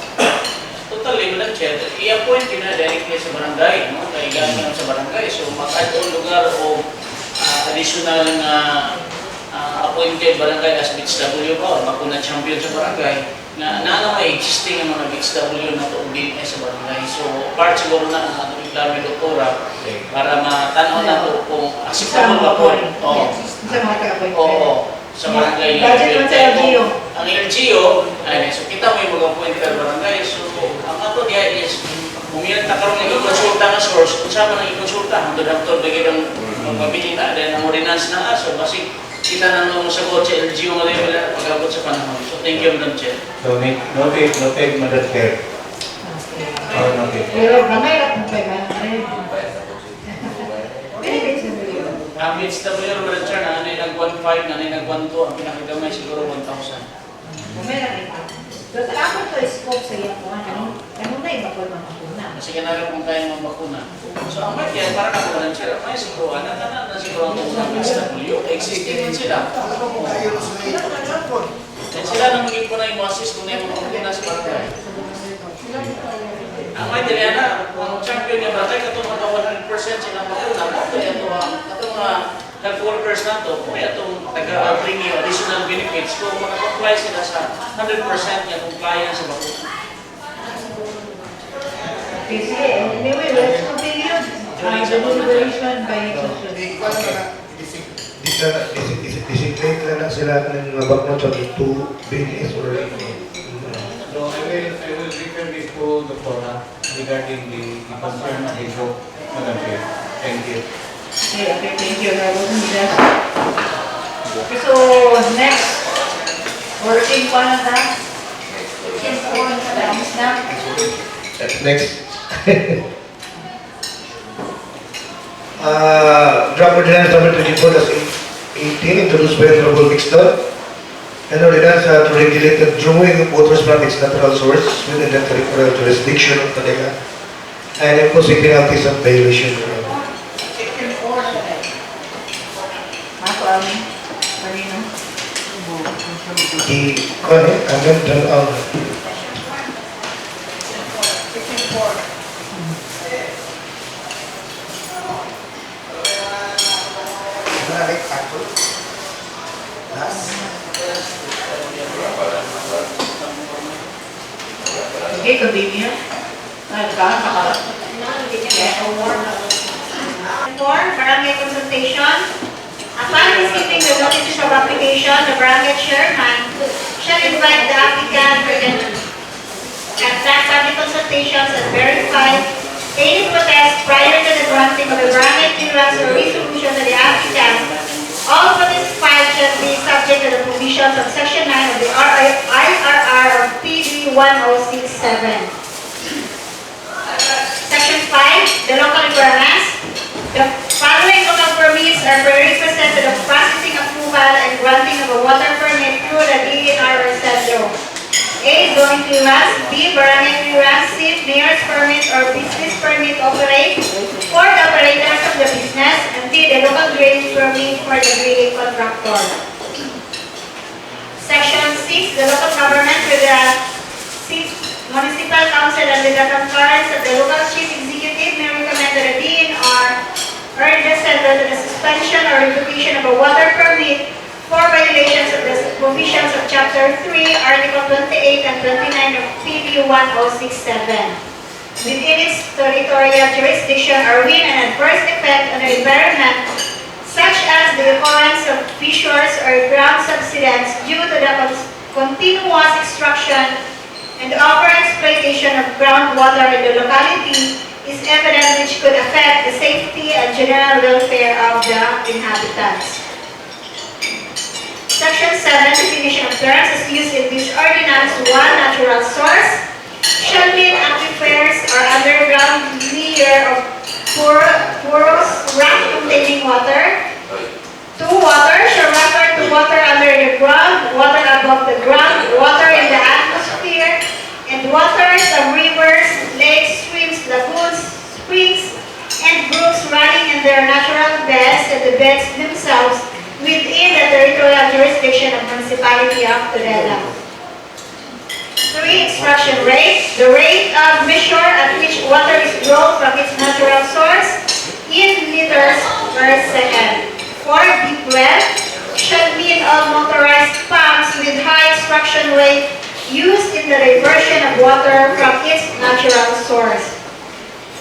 totally, Madam Chair, i-appoint yun na directly sa barangay, no? Kaya gamit sa barangay. So, mag-add on lugar o additional na appointed barangay as BHW or Bakuna champion sa barangay na may existing ang mga BHW na to BNS sa barangay. So, part siguro na ang atong iklaro ni Doktora para matanaw na po kung acceptable ba po. Oo, sa barangay. Budget mo sa LGU. Ang LGU, so kita mo yung mag-appoint ka barangay. So, ang ato niya is umiyan takaroon ng i-consulta na source, kung saan man ang i-consulta, ang doktor bagay ang magpapilita, dahil ang ordinance na aso, kasi kita na nung sagot sa LGU nga level na pag-abot sa panahon. So, thank you, Madam Chair. So, noted, Madam Chair. Pero, mamaya kung pa man. Ang BHW, Madam Chair, na nag-1.5, na nag-1.2, ang pinakagamay siguro 1,000. Mamaya rin pa. Pero tapos to scope sa iyo kung ano na iba ko makakuna. Kasi ganara kung kaya ng bakuna. So, ang mga yan, para na po Madam Chair, may siguro, na siguro ang unang BHW, existing din sila. At sila na maging po na yung assist kung na yung mga bakuna sa barangay. Ang may Tudela, ang champion niya barangay, katong mga 100% silang bakuna. Ito mga nag-workers na ito, kung itong taga-bring yung additional benefits, kung makakomply sila sa 100% niya compliance sa bakuna. Kasi, anyway, let's continue. The deliberation by Disiplin na sila ng mabakot sa 2 BNS or So, I will refer this to the Torah. regarding the concern that they broke, Madam Chair. Thank you. Okay, thank you, Honorable Leaders. Okay, so next, working pa na ta. Next. Draft Ordinance number 24/18 introduced by Honorable Mixter. An ordinance to regulate the drawing of waters from its natural source within the territorial jurisdiction of Tudela and imposing penalties of violation. Ako ang kanino. Amendment Okay, continue. For barangay consultation, upon receiving the notices of application, the barangay chairman shall invite the applicant to conduct public consultations and verify any protest prior to the granting of the barangay clearance or resolution to the applicant. All participants shall be subject to the provisions of Section 9 of the IRR of PD 1067. Section 5, the local requirements. The following local permits are prerequisite to the processing, approval, and granting of a water permit through the DNR or SEDO. A. Zoning clearance. B. Barangay clearance. C. Mayor's permit or business permit to operate for the operators of the business. And D. The local drainage permit for the drilling contractor. Section 6. The local government with the municipal council and with the concurrence of the local chief executive may recommend to the DNR or the center to the suspension or revocation of a water permit for violations of the provisions of Chapter 3, Article 28 and 29 of PD 1067. Within its territorial jurisdiction or with an adverse effect on the environment, such as the occurrence of fissures or ground subsidence due to the continuous extraction and over-exploitation of groundwater in the locality is evident which could affect the safety and general welfare of the inhabitants. Section 7, definition of terms as used in this ordinance. 1. Natural source shall mean aquifers or underground layer of porous rock containing water. 2. Water shall refer to water under the ground, water above the ground, water in the atmosphere, and waters of rivers, lakes, streams, lagoons, springs, and brooks running in their natural beds and the beds themselves within the territorial jurisdiction of municipality of Tudela. 3. Extraction rate. The rate of measure at which water is drawn from its natural source in liters per second. 4. Deep well shall mean all motorized pumps with high extraction rate used in the diversion of water from its natural source.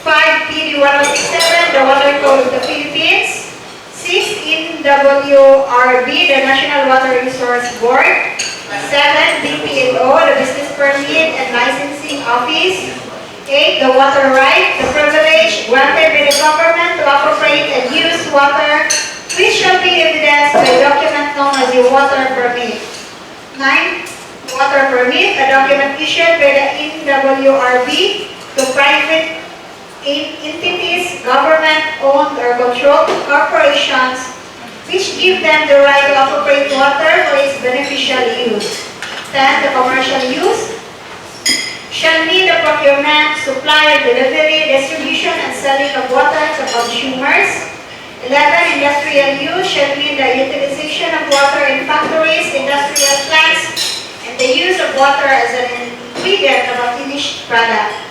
5. PD 1067, the Water Code of the Philippines. 6. NWRB, the National Water Resource Board. 7. BPLO, the Business Permit and Licensing Office. 8. The water right, the privilege granted by the government to appropriate and use water, which shall be evidenced by a document known as the water permit. 9. Water permit, a document issued by the NWRB to private entities, government-owned or controlled corporations, which give them the right to appropriate water for its beneficial use. 10. The commercial use shall mean the procurement, supply, delivery, distribution, and selling of water to consumers. 11. Industrial use shall mean the utilization of water in factories, industrial plants, and the use of water as an ingredient of a finished product.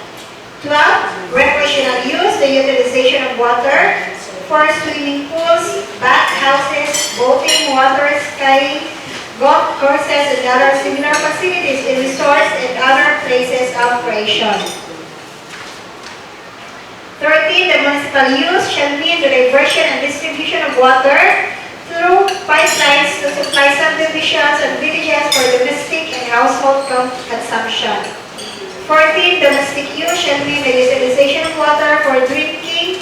12. Recreational use, the utilization of water for swimming pools, bathhouses, boating, water skiing, golf courses, and other similar facilities in resorts and other places of operation. 13. The municipal use shall mean the diversion and distribution of water through pipelines to supply subdivisions and villages for domestic and household consumption. 14, domestic use shall mean the utilization of water for drinking,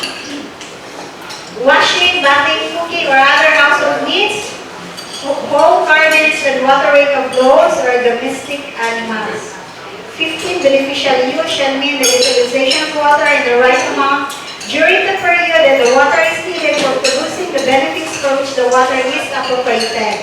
washing, bathing, cooking, or other household needs, home gardens, and watering of those or domestic animals. 15, beneficial use shall mean the utilization of water in the right amount during the period that the water is needed for producing the benefits for which the water is appropriated.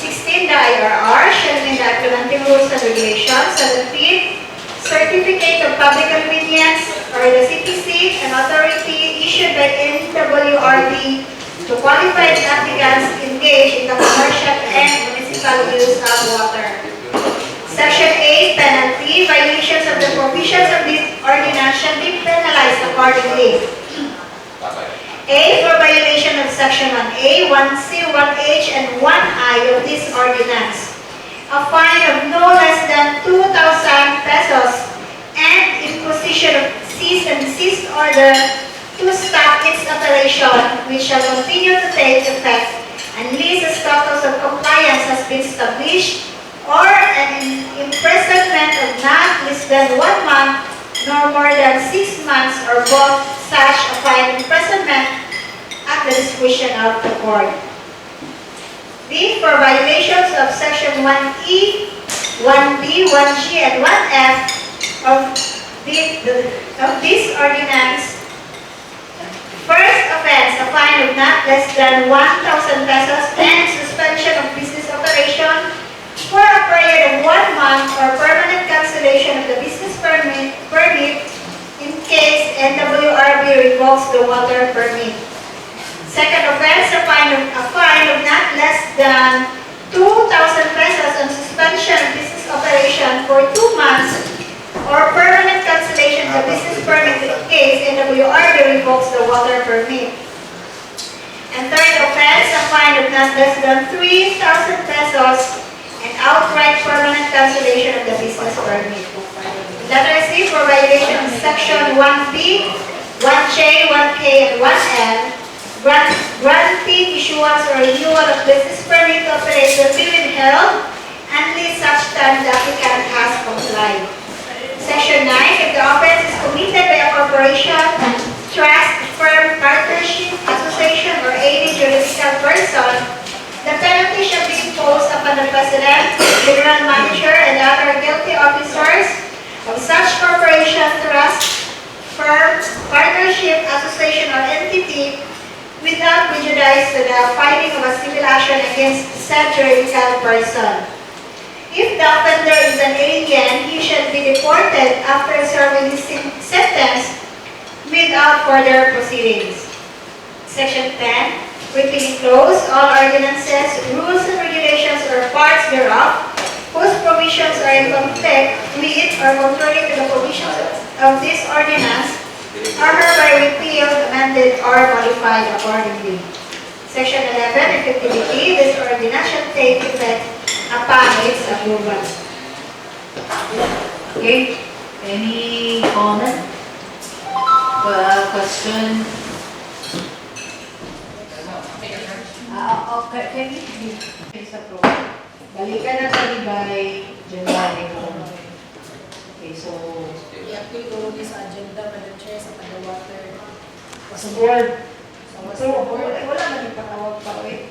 16, the IRR shall mean the implementing rules and regulations. 17, certificate of public convenience or the CPC, an authority issued by NWRB to qualified applicants engaged in the commercial and municipal use of water. Section 8, penalty. Violations of the provisions of this ordinance shall be penalized accordingly. A, for violation of Section 1A, 1C, 1H, and 1I of this ordinance, a fine of no less than 2,000 pesos and imposition of cease and desist order to stop its operation, which shall continue to take effect unless a status of compliance has been established, or an imprisonment of not less than 1 month nor more than 6 months, or both such a fine imprisonment at the discretion of the court. B, for violations of Section 1E, 1B, 1G, and 1F of this ordinance. First offense, a fine of not less than 1,000 pesos and suspension of business operation for a period of 1 month, or permanent cancellation of the business permit in case NWRB revokes the water permit. Second offense, a fine of not less than 2,000 pesos and suspension of business operation for 2 months, or permanent cancellation of the business permit in case NWRB revokes the water permit. And third offense, a fine of not less than 3,000 pesos and outright permanent cancellation of the business permit. Letter C, for violation of Section 1B, 1J, 1K, and 1L, granting issuance or renewal of business permit to operate will be withheld unless such time the applicant has complied. Section 9, if the offense is committed by a corporation, trust, firm, partnership, association, or any juridical person, the penalty shall be imposed upon the President, General Manager, and other guilty officers of such corporation, trust, firm, partnership, association, or entity without prejudice to the filing of a civil action against said juridical person. If the offender is an alien, he shall be deported after serving his sentence without further proceedings. Section 10. Repealing clause, all ordinances, rules, and regulations, or parts thereof, whose provisions are in conflict with or contrary to the provisions of this ordinance, are hereby repealed, amended, or modified accordingly. Section 11, effectivity. This ordinance shall take effect upon its approval. Okay, any comment? Question? Can you please approve? Balikan na tayo by January 1. Okay, so I-appeal ko rin sa agenda, Madam Chair, sa taga-water. sa board. So, board, ay wala man yung patawag pa ulit.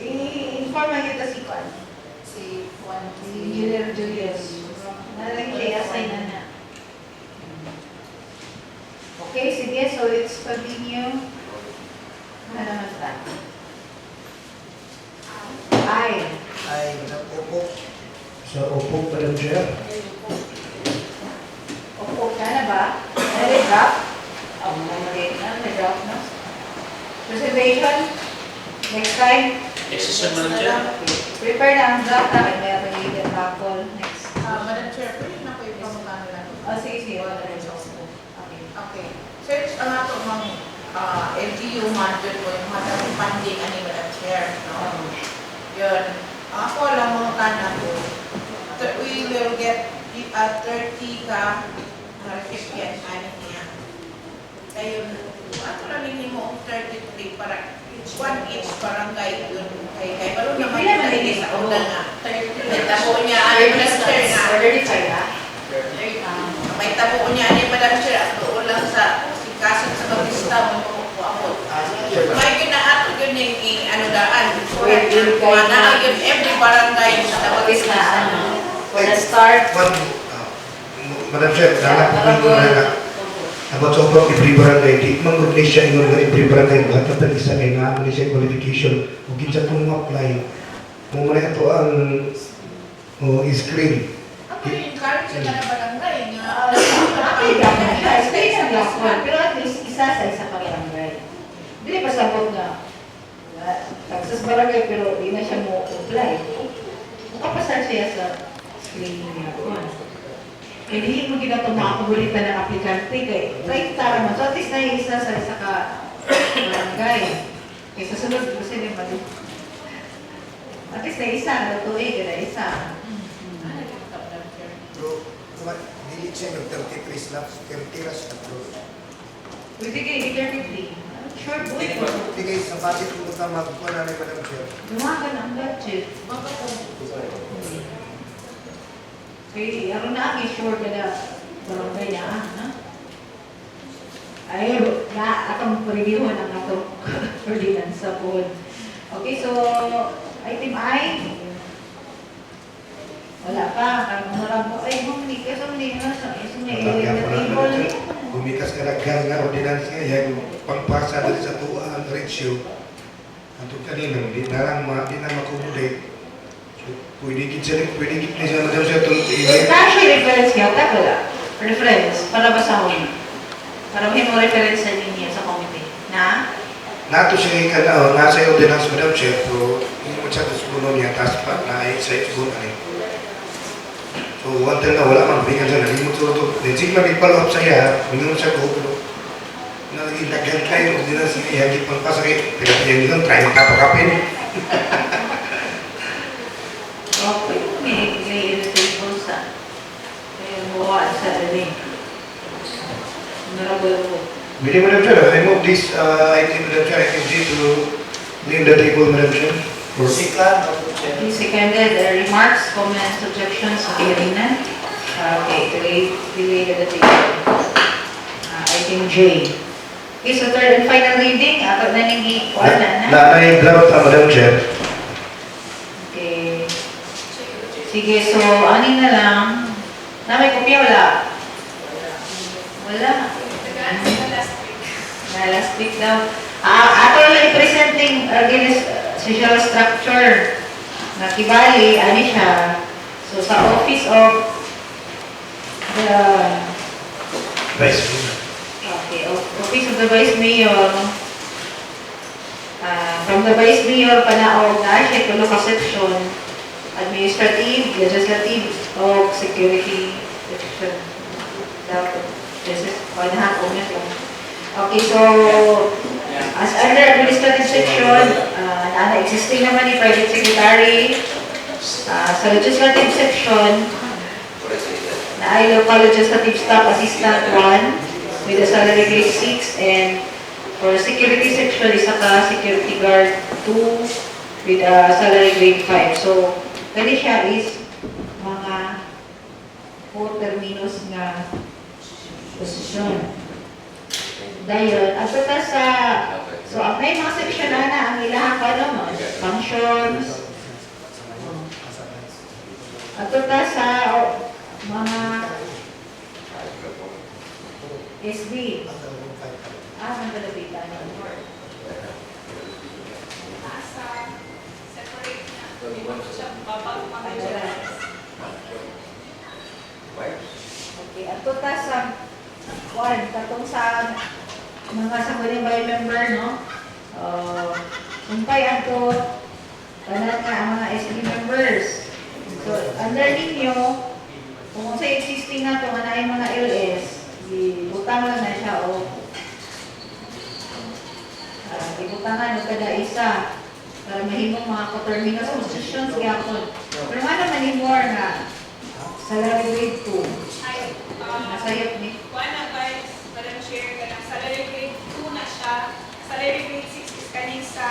I-inform na kita si Kwan. Si Engineer Julius. Nalagay siya, assign na na. Okay, sige, so let's continue. Ano naman sa? Ay, Opo. Sa opo, Madam Chair. opo ka na ba? Nare-drop? May drop na. Reservation? Next time? Yes, sir, Madam Chair. Prepare na ang draft na. May related tackle. Next. Madam Chair, pwede na ko yung pamukano lang. Sige. Okay. Search ang ato mga LGU mandate ko yung mga funding ani Madam Chair. No? Yun. Ako lang mga kanan ko. We will get 30 ka recipient ani niya. Kaya ato lang hindi mo 33 para each barangay yun. Kaya balo naman yung sa una nga. Nagtamo niya, Madam Chair na. Already tayo na? may tabo niya ni Madam Chair, at doon lang sa sikasan sa bagista mo ako. May ginaato yun yung ano daan. Mana yun every barangay sa tawagistaan. For the start, Madam Chair, nalak ko na about sobrang every barangay, di man gud siya ingon nga every barangay buhat na isa kay nga ni siya qualification ug kinsa tong apply mo man ato ang screen. Ako yung encourage na barangay nga. pero at least isa sa isa pa barangay. Dili pa sabot nga. Taxes barangay pero di na siya mo apply. Makapasar siya sa screening niya. Kaya hindi mo ginatong mga paborita ng aplikante kay right tara man. So at least isa sa isa ka barangay. Kaya sa sunod kasi din mali. At least na isa, natutuig na isa. Bro, dili siya ng 33 slots, 30 ras na bro. Pwede kayo 33. Sure po. Hindi kayo sa budget kung ito magkuha na ni Madam Chair. Lumagan ang budget. Kaya araw na ang sure ka na barangay na ha? Ayun, na atong parigiwan ang atong ordinance sa pool. Okay, so item I. Wala pa, kung marang mo, ay hindi ka sa hindi na sa table. Gumikas ka nagkang nga ordinance nga yan, pangpasa dali sa tuwa ang ratio. Ang kanina, di na lang makumulate. Pwede kit na siya Madam Chair itong Actually, reference yata wala. Reference, para basahon. Para mo reference sa linya sa committee. Na? nato siya ikanaw, nasa ordinance Madam Chair, pero hindi mo siya tusuno niya, tas pa na sa itsubon ani. So, one time na wala man, bigyan siya, nalimot siya ito. Legit man, i-follow up sa iya, minum siya ko, pero naging tayo, ordinance niya, hindi pang pasakit. Pinapinyan nila, try makapakapin. Okay, may table sa buwan sa rin. Honorable po. Meeting Madam Chair, I move this item Madam Chair, item G to name the table Madam Chair. Seconded, remarks, comments, objections, hearing none. Okay, delay the table. Item J. Okay, so third and final reading, ako na nang i-kuan na. Na draft Madam Chair. Okay. Sige, so anin na lang. Na may kopya wala? Wala. Last week daw. Ato lang i-presenting social structure na kibali, ani siya. So sa office of the Vice Mayor. Okay, office of the Vice Mayor. From the Vice Mayor, panaog na siya tulo ka section. Administrative, legislative, o security section. This is panahan o nito. Okay, so as under administrative section, existing naman ni private secretary. Sa legislative section, na ay local legislative staff assistant 1 with a salary grade 6, and for security section, isa ka security guard 2 with a salary grade 5. So, kani siya is mga 4 terminus nga posisyon. Dahil, at ito sa, so may mga section na ang ilang ano, functions. At ito sa mga SB. Ang dalabitan ng work. Separate na. Okay, at ito sa katong sa mga saguling by member, no? Kumpay ato, tanan nga ang mga SB members. So, under ninyo, kung sa existing na ito, nga mga LS, ibutang lang na siya o ibutangan o kada isa para mahimong mga coterminous positions gyapon. Pero nga naman ni more nga salary grade 2. Nasayot ni? Madam Chair, kanang salary grade 2 na siya. Salary grade 6 is kaning sa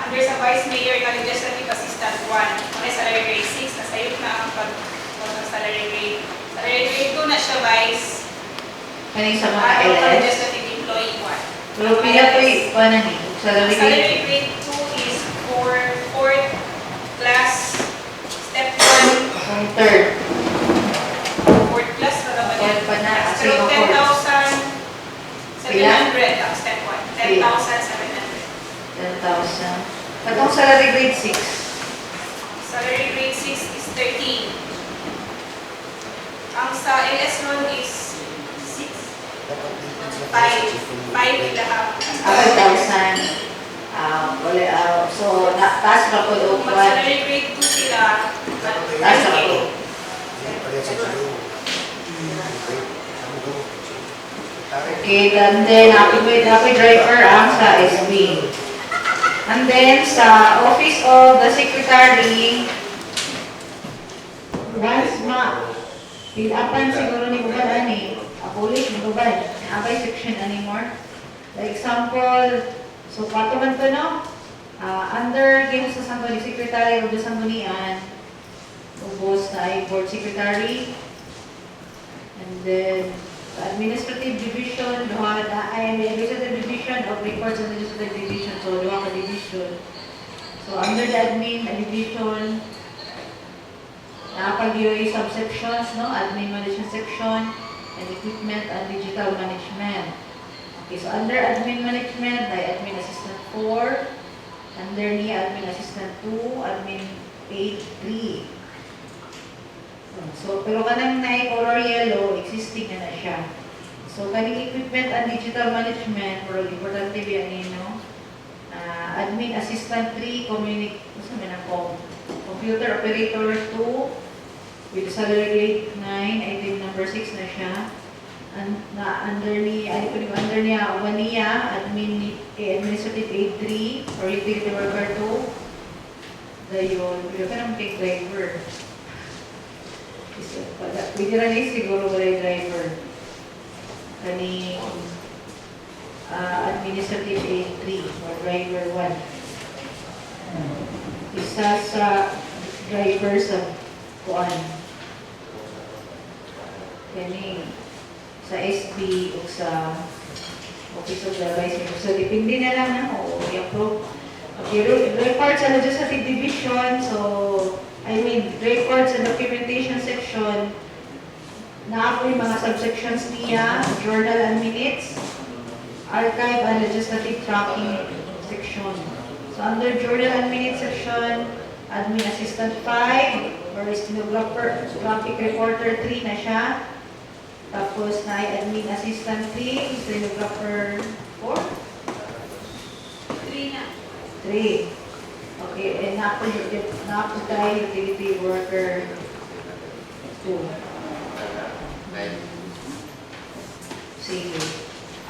under sa Vice Mayor na Legislative Assistant 1. May salary grade 6, nasayot na ang salary grade Grade 2 na siya, Vice. Kaning sa mga Local LS. legislative employee 1. Pero pila po yung na ni? Salary Salary grade? grade 2 is for 4th class, step 1. Ang third. 4th class na naman yan. Third pa na. Kasi Pero yung 10,700 ang step 1. 10,700. 10,000. Katong salary grade 6. Salary grade 6 is 13. Ang sa LS nun is 6. 5 lahat. 5,000. So, taas pa po yung Kung mag-salary grade 2 sila, taas pa po. Okay, and then happy driver ang sa SB. And then sa office of the secretary, once pilapan siguro ni Buban ani, police ni Buban, abay section anymore. The example, so patuman to no, under gino sa Sangguni Secretary of the Sanggunian, ubos na ay board secretary, and then administrative division, duha na ay administrative division of records and legislative division, so duha ka division. So under the admin division, nakapag-UA subsections, no? Admin management section, and equipment and digital management. Okay, so under admin management, ay admin assistant 4, under niya admin assistant 2, admin aid 3. So, pero kanang na-color yellow, existing na siya. So, kaning equipment and digital management, pero importante biyan no? Admin assistant 3, computer operator 2, with salary grade 9, item number 6 na siya. Under niya, administrative aid 3, or utility worker 2. Dayon, pero ka naman take driver. Pwede rin siguro wala yung driver. Kani administrative aid 3 or driver 1. Isa sa driver sa kuan. Kani sa SB o sa Office of the Vice Mayor. So, depende na lang na o i-approve. Okay, reports sa legislative division. So, records and documentation section, na po yung mga subsections niya, journal and minutes, archive and legislative tracking section. So under journal and minutes section, admin assistant 5, or stenographer, graphic reporter 3 na siya. Tapos na admin assistant 3, stenographer 4? 3 na. 3. Okay, and na po tayo utility worker 2. Sige.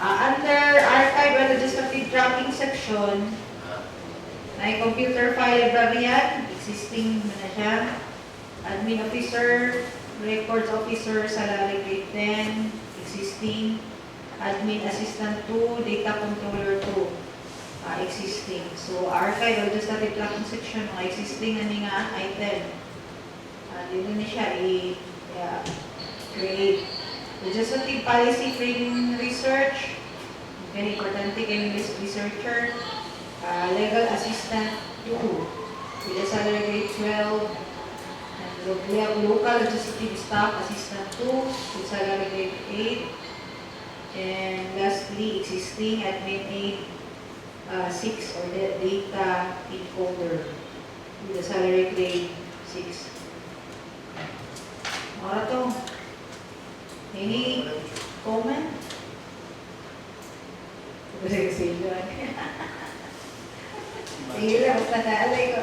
Under archive and legislative tracking section, may computer file librarian, existing na siya. Admin officer, records officer, salary grade 10, existing. Admin assistant 2, data controller 2. Existing. So, archive or legislative tracking section, mga existing na nga item. Dito na siya i-create. Legislative policy training research. Very importante kayo researcher. Legal assistant 2. With a salary grade 12. And local legislative staff assistant 2. With salary grade 8. And lastly, existing admin aid 6 or data encoder with the salary grade 6. Mara to. Any comment? Sige lang. Sige lang, basta naalay ko.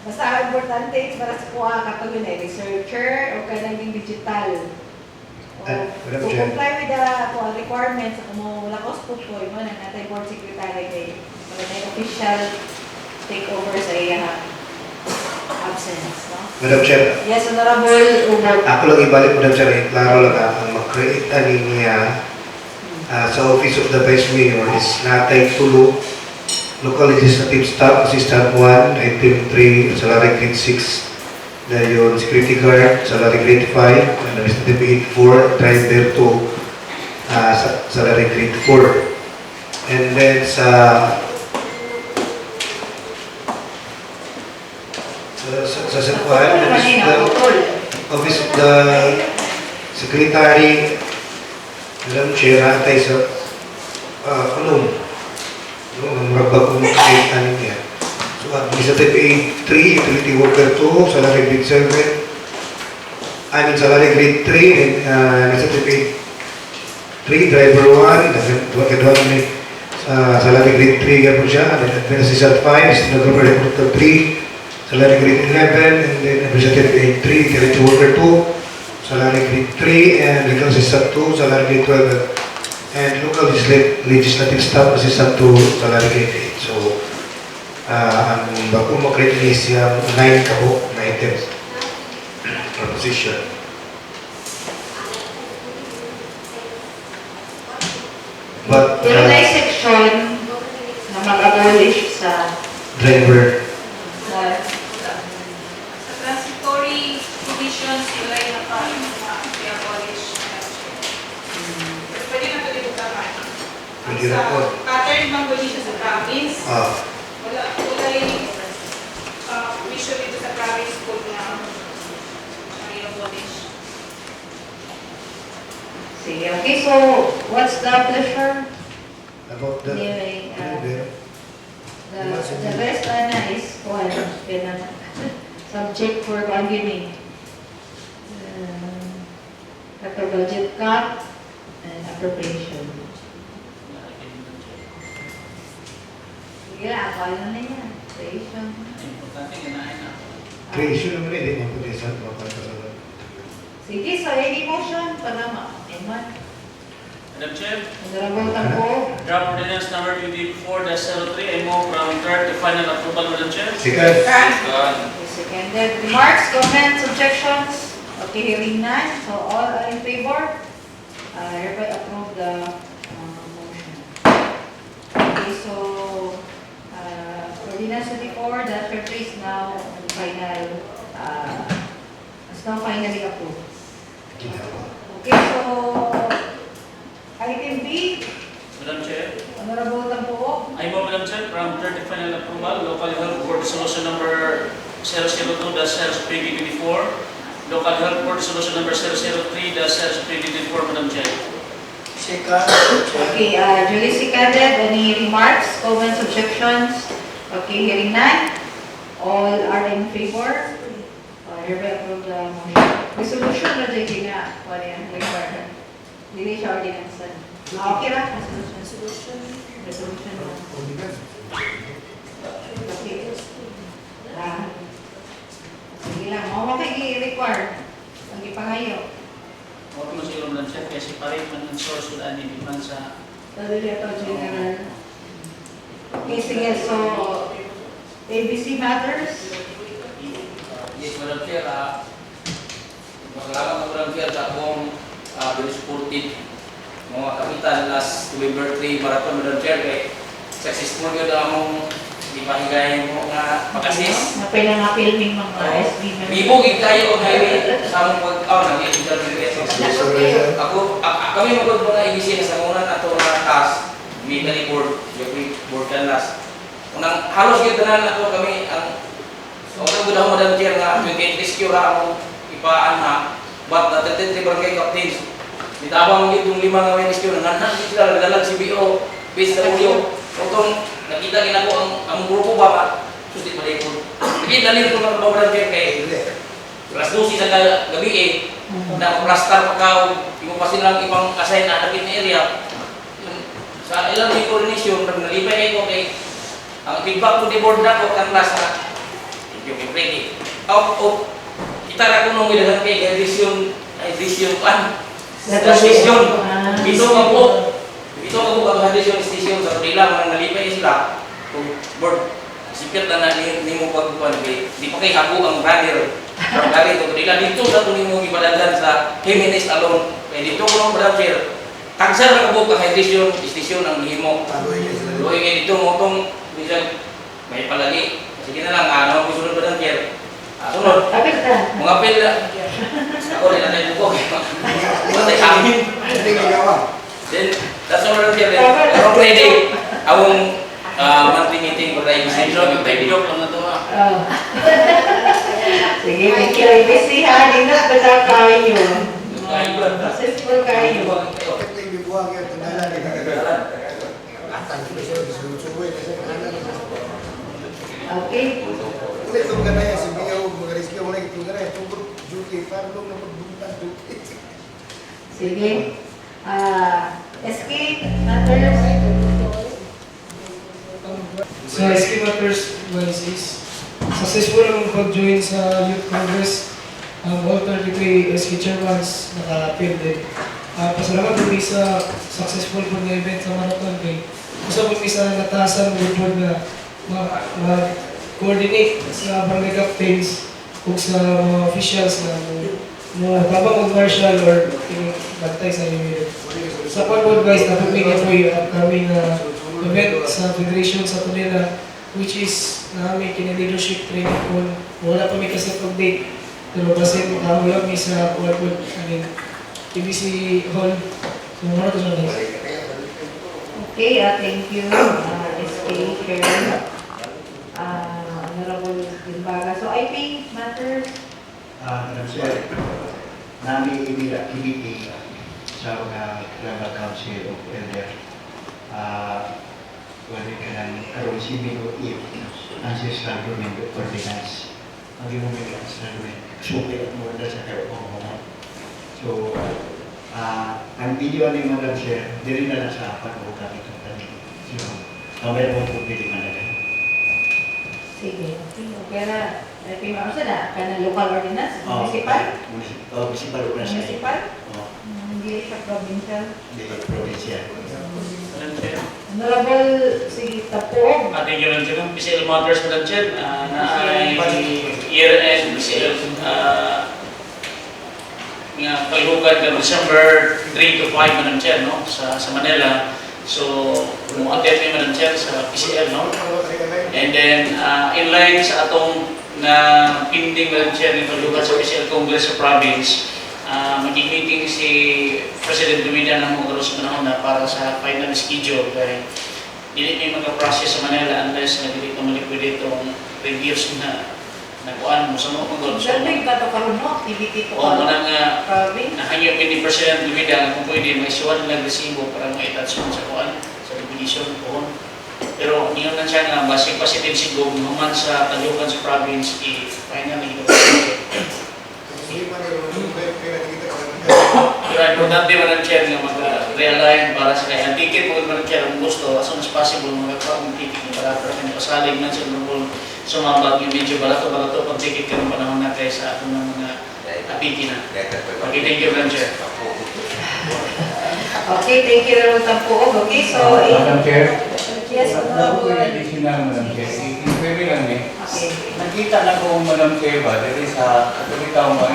Basta importante para sa kuha kapag yun ay researcher o kanang digital. To comply with the requirements, wala ko scope ko, mo na natin board secretary kay may official takeover sa iya absence, no? Madam Chair. Yes, Honorable Umar. Ako lang ibalik, Madam Chair, klaro lang ang mag-create niya sa Office of the Vice Mayor is natay tulo local legislative staff, assistant 1, item 3, salary grade 6. Dayon security guard, salary grade 5, administrative aid 4, driver 2, salary grade 4. And then sa office of the secretary, alam chair hatay sa murabag kung anin niya. So administrative aid 3, utility worker 2, salary grade 7, salary grade 3, and administrative aid 3, driver 1, kadwan ni salary grade 3 gapon siya, and then administrative 5, stenographer recruiter 3, salary grade 11, and then administrative aid 3, utility worker 2, salary grade 3, and legal assistant 2, salary grade 12, and local legislative staff assistant 2, salary grade 8. So, ang bago mag-grade is yung 9 kabo na items or position. But, pero na section na mag-abolish sa driver. Sa transitory provisions sila yung naka-abolish. Pwede na ito dibutakan. Pwede na po. Pattern bang pwede siya sa province? Wala yung provision dito sa province code na i-abolish. Sige, okay, so what's the pleasure? About the The rest is subject for bargaining. After budget cut and appropriation. Sige, ako na yan. Creation. Creation naman hindi mo pwede sa mapapasalamat. Sige, so any motion para ma-eman. Madam Chair, Honorable Tampo. draft ordinance number 24-03, I move from third to final approval, Madam Chair. Second. Seconded. Remarks, comments, objections? Okay, hearing none. So all are in favor? Hereby approve the motion. Okay, so ordinance 24-03 is now final. Is now finally approved. Okay, so item B. Madam Chair, Honorable Tampo. I move, Madam Chair, from third to final approval, local health board solution number 002-2024, local health board solution number 003-2024, Madam Chair. Okay, duly seconded. Any remarks, comments, objections? Okay, hearing none. All are in favor? Hereby approve the motion. Resolution na dyan na. Wala yan. Hindi siya ordinance. Okay na? Resolution. Resolution na. Okay. Sige lang. Mga i-require. Ang ipangayo. Huwag mo siguro, Madam Chair, kasi parin man ang source ko daan hindi man sa... Director General. Okay, sige. So, ABC matters. Yes, Madam Chair. Masalamat na Madam Chair sa akong binusuported mga kapitan last November 3 marathon, Madam Chair. Kaya successful yun na among ipahigay mo nga pag-assist. Napay na nga filming mga SB members. Bibugin kayo sa among pag-aw ng ako, kami magod mga ibisi na sa muna na ito na task, military board, yung board kan last. Unang halos yun na ako kami ang okay, good ako, Madam Chair, nga 28 rescue ra akong ipaan ha, but na 33 barangay captains. Itabang yung 5 nga may rescue, nanganan sila, nagdalag CBO, base na ulo. Utong nakita ginako ang grupo ba, susit malay po. Nakita nila ito ng Madam Chair kay alas 12 sa gabi na plastar pa kao, yung pa silang ibang assign na napit na area. Sa ilang may coordination, nalipay kayo kay ang feedback ko di board na ko kan class na yung ready. Kita ra ko nung ilahan kay edition pan. Station. Ito ako ang edition station sa Tudela man nalipay sila. Kung board sipit na ni mo pagkuan kay di pa kay habo ang brother. From Dari to Tudela dito sa tuning mo ibadagan sa Jimenez alone. Kay dito ko Madam Chair. Tagsar na ko ka edition station ang himo. Loy kay dito mo tong bisan may palagi. Sige na lang ano ko sunod Madam Chair. Sunod. Apil ka. Mga apil na. Ako rin na tayo ko. Matay hangin. Then, that's all Madam Chair. Pero Friday, awong monthly meeting ko tayo sa inyo. Yung tayo joke lang na ito. Sige, thank you. Busy ha, di na bata kayo. Successful kayo. Okay. Sige. Escape matters. Sa Escape Matters is successful ang pag-join sa Youth Congress. All 33 SK chairmans naka-field. Pasalamat kami sa successful po na event sa marathon kay gusto po sa natasan ng board na mag-coordinate sa barangay captains kung sa mga officials na tabang mag-marshal or bantay sa limit. Sa pag-board guys, napapigil po yung upcoming event sa Federation sa Tudela, which is namin kina-leadership training po. Wala pa may kasi pag-date. Pero kasi wala kami sa pag-board, TBC Hall. So, muna ito siya guys. Okay, thank you, SK Chair. Honorable Limbaga. So, IP matters. Madam Chair, namin activity sa mga Tribal Council of Elder. Wala ka ng receiving of ancestral government ordinance. Ang gimumili ancestral government. Suki at muna sa karoon. So, ang video ni Madam Chair, diri na lang sa pag-uwi kami itong kami. So, mamaya mo po pili malagay. Sige. Okay na. Pinamasa na ka ng local ordinance? Municipal? Municipal ordinance. Municipal? Hindi siya provincial? Hindi provincial. Honorable, sige, Tapuog. Ating yun ang tinong PCL Matters, Madam Chair, na ay year-end PCL nga kalihukan ka December 3 to 5, Madam Chair, no? sa Manila. So, mo-attend ni Madam Chair sa PCL, no? And then, in line sa atong na pending, Madam Chair, nito lugar sa PCL Congress sa province, maging-meeting si President Dumida ng mga sa panahon na para sa final schedule kaya hindi may mag-process sa Manila unless na hindi ka maliquidate itong reviews na nakuhaan mo sa mga pagod. So, Dapat ka ito karoon mo, activity ito o mo nang nahangyo ni President Dumida kung pwede may siwan lang resibo para ma-attach mo sa kuhaan sa definition po. Pero ngayon na siya nga, base positive siguro naman sa talukan sa province, finally ito. Pero importante Madam Chair nga mag-realign para sa kaya. Ang ticket mo Madam Chair ang gusto, as soon as possible magkakaroon ng ticket ng barato. Kaya pasalig na sa lubol sumambag yung medyo barato-barato pag ticket ka ng panahon na tayo sa ato ng mga apiti na. Okay, thank you Madam Chair. Okay, thank you very much po. Okay, so... Madam Chair? Yes, Ako yung additional, Madam Chair. Inquiry lang nakita na ko, Madam Chair ba, dahil sa katulitaw mo,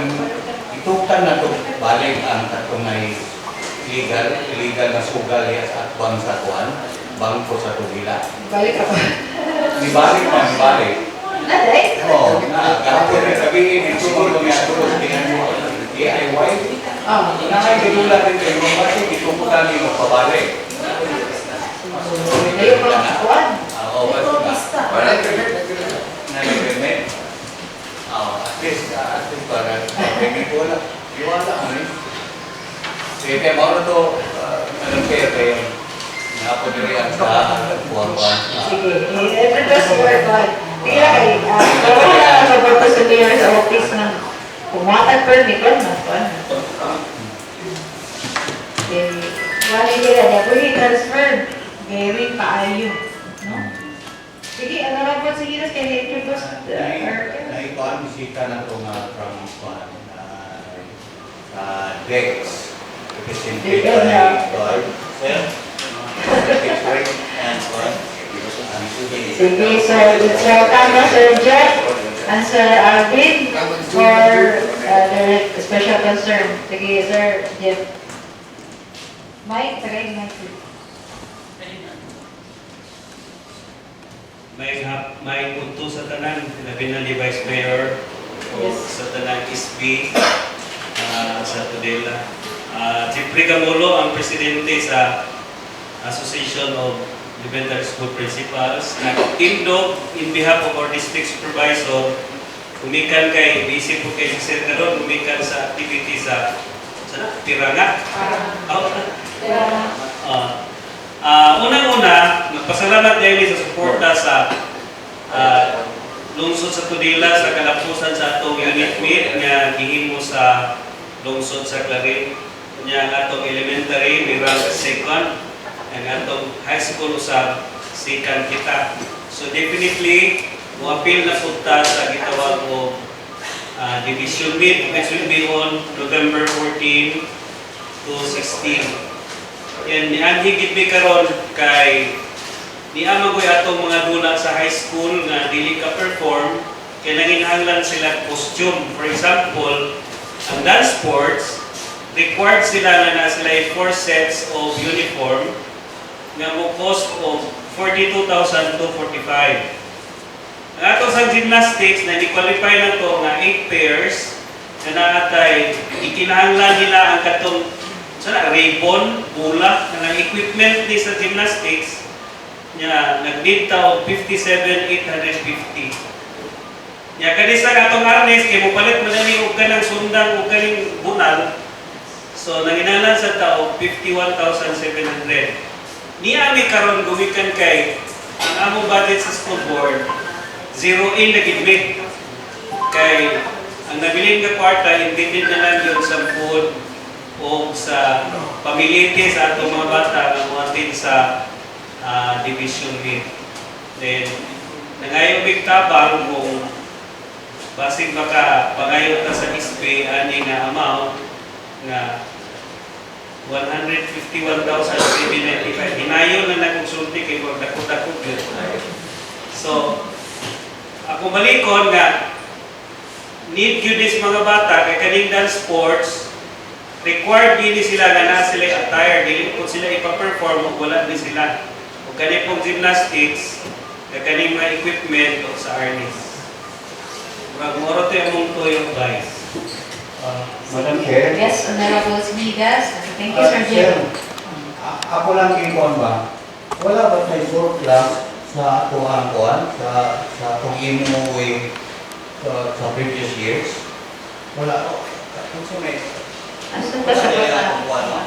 itukan na ito balik ang katong ay illegal na sugal at bang sa kuhan, bangko sa Tudela. Balik ako. Nibalik pa, nibalik. Naday? Oo, gahapon na sabihin, ito mo mga tulog, tingnan mo, DIY. Nakay bitula rin kayo, bakit ito mo kami magpabalik. Ngayon pa lang kuhan. Oo, ito bista. Nag-permit. At least para permit wala. Iwala mo rin. Kaya mauna to, Madam Chair, kaya napagirian sa buwan-buwan. Sige, i-address mo ito. Kaya kayo, karoon na sa sa mayor's office ng kumatan permit lang na kuhan. Wala nila na po i-transfer. Very paayo. No? Sige, ano lang po sige na kaya i-introduce Naikuan, bisita na ito nga from Dex. Represented by Sir. sige, Sir Tama, Sir Jeff, and Sir Alvin for their special concern. Sige, Sir Jeff. Mike, tagay Mike. May punto sa tanan, labi na ni Vice Mayor, o sa tanang SB sa Tudela. Siyempre Kamulo ang presidente sa Association of Elementary School Principals. Nag-tindog in behalf of our district supervisor, umikan kay busy po kay Sir Karon, umikan sa activity sa Tiranga. Unang-una, magpasalamat din sa suporta sa lungsod sa Tudela sa kalapusan sa atong unit meet nga gihimo sa lungsod sa Clarin. Nya atong elementary ni rank second, ang atong high school sa second kita. So definitely, mo-appeal na punta sa gitawag o division meet which will be on November 14 to 16. Yan, ang higit mi karon kay niamagoy atong mga dula sa high school nga dili ka perform kay nanginahanglan sila costume. For example, ang dance sports required sila na sila 4 sets of uniform nga mo cost of 42,245. Ang ato sa gymnastics na ni-qualify na to nga 8 pairs na naatay ikinahanglan nila ang katong ribbon, bula na equipment ni sa gymnastics nya nag-bid ta og 57,850. Nya kani sa katong harness kay mopalit man ni og kanang sundang og kaning bunal. So nanginahanglan sa tao 51,700. Niya mi karon gumikan kay ang among budget sa school board zero in na gidmit kay ang nabilin nga kwarta intended na lang yun sa food o sa pamilite sa atong mga bata nga muhatid sa division meet. Then nangayon big tabang kung basig baka pangayot na sa ISP ani nga amount nga 151,795. Hinayon na nagkonsulti kay wag dakot-dakot yun. So, ako balikon nga need yun is mga bata kay kaning dance sports required din sila nga na sila attire, dili po sila ipa-perform o wala din sila. O kaning pong gymnastics, kay kaning mga equipment o sa harness. Moro to yung tuyong guys. Madam Chair. Yes, Honorable Smigas. Thank you, Sir Jim. Ako lang ikon ba? Wala ba tayo short class sa atuang kuan sa atong imuwi sa previous years? Wala. Kung sa may Asan ba siya ba wala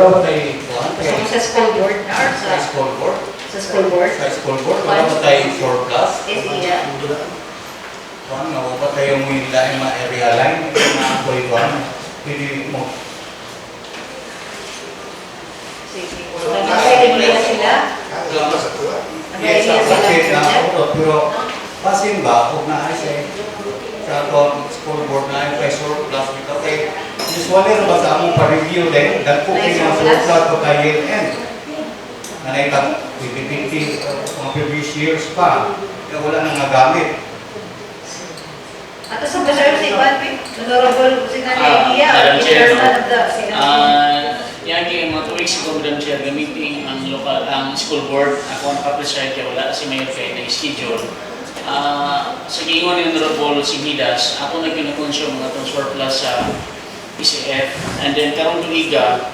ba tayo kuan? sa school board na or Sa school board? Sa school board? Sa school board. Wala ba tayo short class? Yes, iya. Kuan nga ba tayo mo yung lain ma-area line na ako ikuan? Hindi mo. Sige. Nag-idea nila sila? Yes, bakit na ako pero pasin ba kung naay sa atong school board na yung kay short class dito kay usually ba sa among pa-review din dagko kay mga short class o kay year-end na naitang 2020 mga previous years pa kaya wala nang nagamit. Ato sa basar si Juan, Honorable Secretary, Madam Chair, yan kaya mga 2 weeks ago, Madam Chair, gamitin ang school board. Ako ang nakapreside kaya wala kasi Mayor Faye na schedule. Sa gingon ni Honorable Simidas, ako na kinakonsume mga itong surplus sa PCF. And then karong tuiga,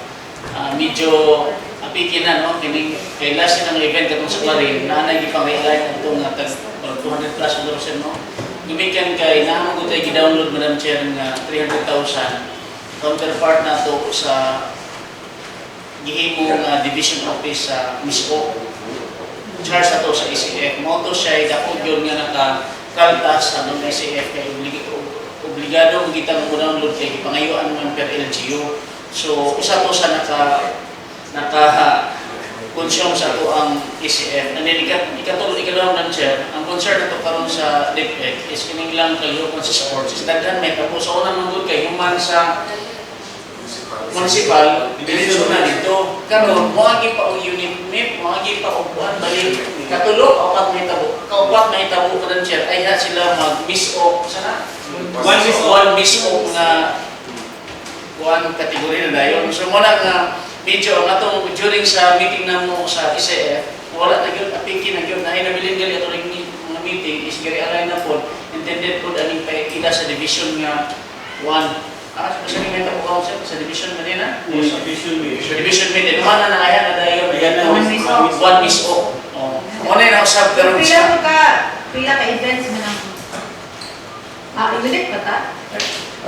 medyo apikin na, no? Kaya last na ng event katong sa Clarin, naanay ipang-realign itong 200 plus no? Gumikan kay nahamag tayo gi-download Madam Chair nga 300,000 counterpart na to sa gihimong division office sa MISO. Charge na to sa ECF. Mo to siya dako yun nga naka-kaltas sa ng ECF kay obligado mo kita mo download kay pangayuan man per LGU. So isa to sa consume sa to ang ECF. And then ikatulong ng chair, ang concern na to karon sa DepEd is kining lang kalyupan sa sports. Is daghan may tapos sa unang mangod kay human sa municipal, division na dito. Karon mo agi pa og unit map, mo agi pa og buwan balik. Katulog o kat may tabo. Kaupat na itabo ka ng chair ay sila mag-miss off sana. One miss off na one kategory na dayon. So mo na nga medyo ang atong during sa meeting namo sa ICF, wala na gyud apiki na gyud na ay nabilin gali ato ring mga meeting is gari alay na pod. And intended po daming paikida sa division nga 1. Sa mga ito po sa division na rin na? Division mate. Division mate. Naman na ayan na dahil One miss off. One miss off. Muna yung nausap pero Pila ka events mo ng unit ba ta?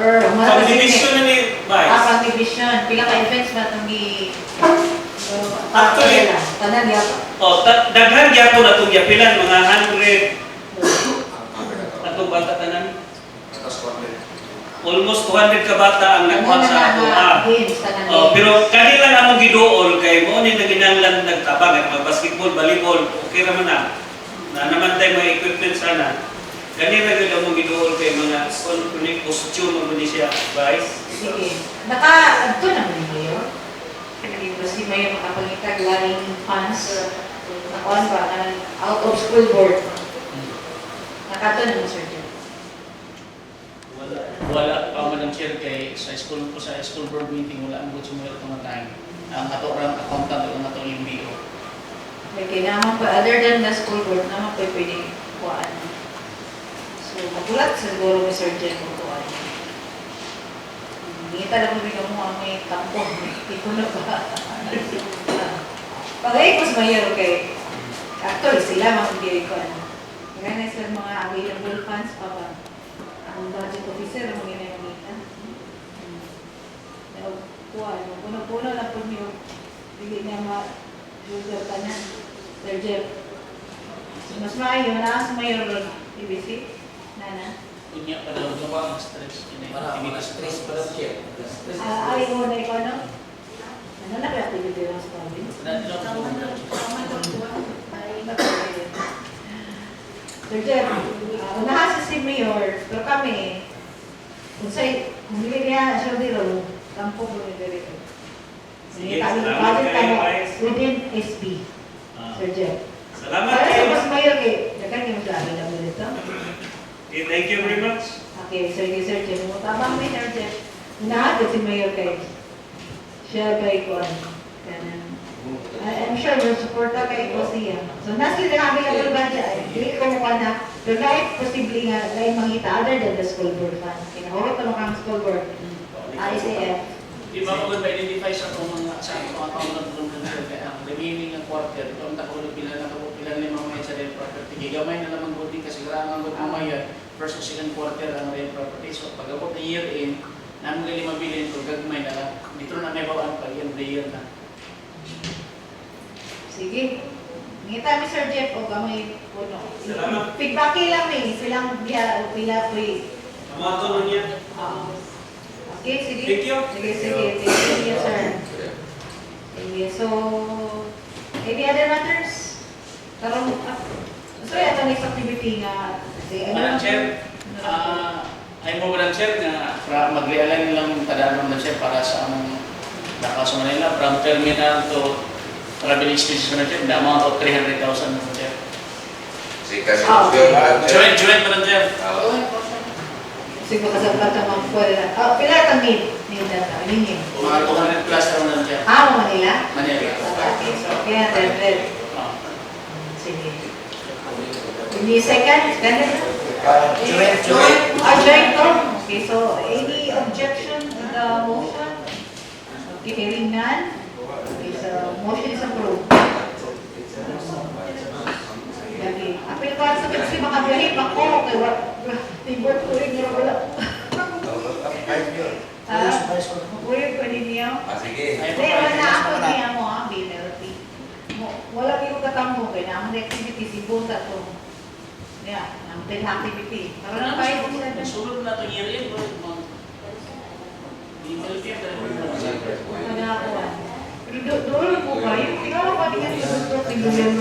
Or Pang-division na ni Vice. pang-division. Pila ka events ba itong Actually, tanan yata. daghan gyapon atong giapilan mga 100 atong bata tanan. Almost 200 ka bata ang nagkuha sa ato. Pero kanila lang among giduol kay mo ni naginanglan nagtabang at basketball, volleyball, okay raman na. Na naman tayo mga equipment sana. Kanila gyud among giduol kay mga unique costume mo ni siya, Vice. Sige. Naka-adto na mo niyo. Kasi may makapangitag laing funds. Nakuan ba? Out of school board. Nakato na mo, Sir Jim. Wala pa man ang chair kay sa school board meeting wala ang gusto mo itong time. Ang ato rang accountant ang ato yung BO. Okay, naman po, other than the school board, naman po pwede kuhaan. So, magulat siguro ni Sir Jen kung kuhaan. Hindi talaga mo may tampo. Hindi ko na ba? Pag-ayos mas mayroon kay actually sila mga hindi ko ano. Kaya sa mga available funds pa ba? Ang budget officer ang mga ginamita. Kuhaan, puno-puno lang po niyo. Hindi niya ma-user ka na. Sir Jeff. Mas maayo na sa mayroon TBC. Nana? Unya pa daw gawa ang stress. Hindi ka stress pa daw siya. Ay mo na ikaw ano? Ano na kaya activity lang sa pamilya? Sir Jeff, unahan si Mayor, pero kami, kung hindi niya siya dito, tampo po ni Derek. Sige, budget ka mo within SP. Sir Jeff. Salamat kayo. kayo. Mas Mayor kay, dagan yung dami na mo dito. Thank you very much. Okay, Sir Jeff. Tamang may Sir Jeff. Unahan ko si Mayor kay, siya kay Kuan. I'm sure you'll support ka kay Kosia. So, nasa kami lang yung budget, hindi ko mukha na, pero kahit posible nga, dahil mangita other than the school board fund. Kinahulog naman kang school board, ICF. Di ba kung ma-identify sa itong mga account na tulong ng survey, ang remaining ng quarter, ito ang takulog pila na mga sa rent property. Gigamay na naman buti kasi kailangan ang mamaya, first o second quarter ang rent property. So, pag-abot na year in, namin gali mabilin, kung gagmay na lang, dito na may bawaan pag yan the year na. Sige. Ngita mi Sir Jeff o gamay puno. Salamat. Feedback lang silang biya o pila po Amato na niya. Okay, sige. Thank you. Sige. Thank you, sir. Sige, so, any other matters? Karong, so ito next activity nga. Madam Chair, ay mo Madam Chair na mag-realign lang tadaan Madam Chair para sa among Dakao sa Manila from terminal to travel expenses Madam Chair, the amount of 300,000 Madam Chair. Joint Madam Chair. Sige, kasablat ang mga pwede na. Pila ka need data? Lingin? Mga 200 plus na Madam Chair. Manila? Manila. Okay, so kaya 100. Sige. Hindi second? Joint to? Okay, so any objection to the motion? Okay, hearing none. Okay, so motion is approved. Okay, apil ko sa kasi makabiyahe pa ko. Kaya tibot ko rin nila wala. Mabuhay ko ninyo? Sige. Hindi, wala ako niya mo ang binarati. Wala yung katambo kaya na ang activity si Bunta to. Yeah, ang 10 activity. Para na 5 o 7. Sulod na ito year-in, bro. Di malipit na rin. Pero doon po kayo. Tingnan mo pa din yung gusto. Tingnan mo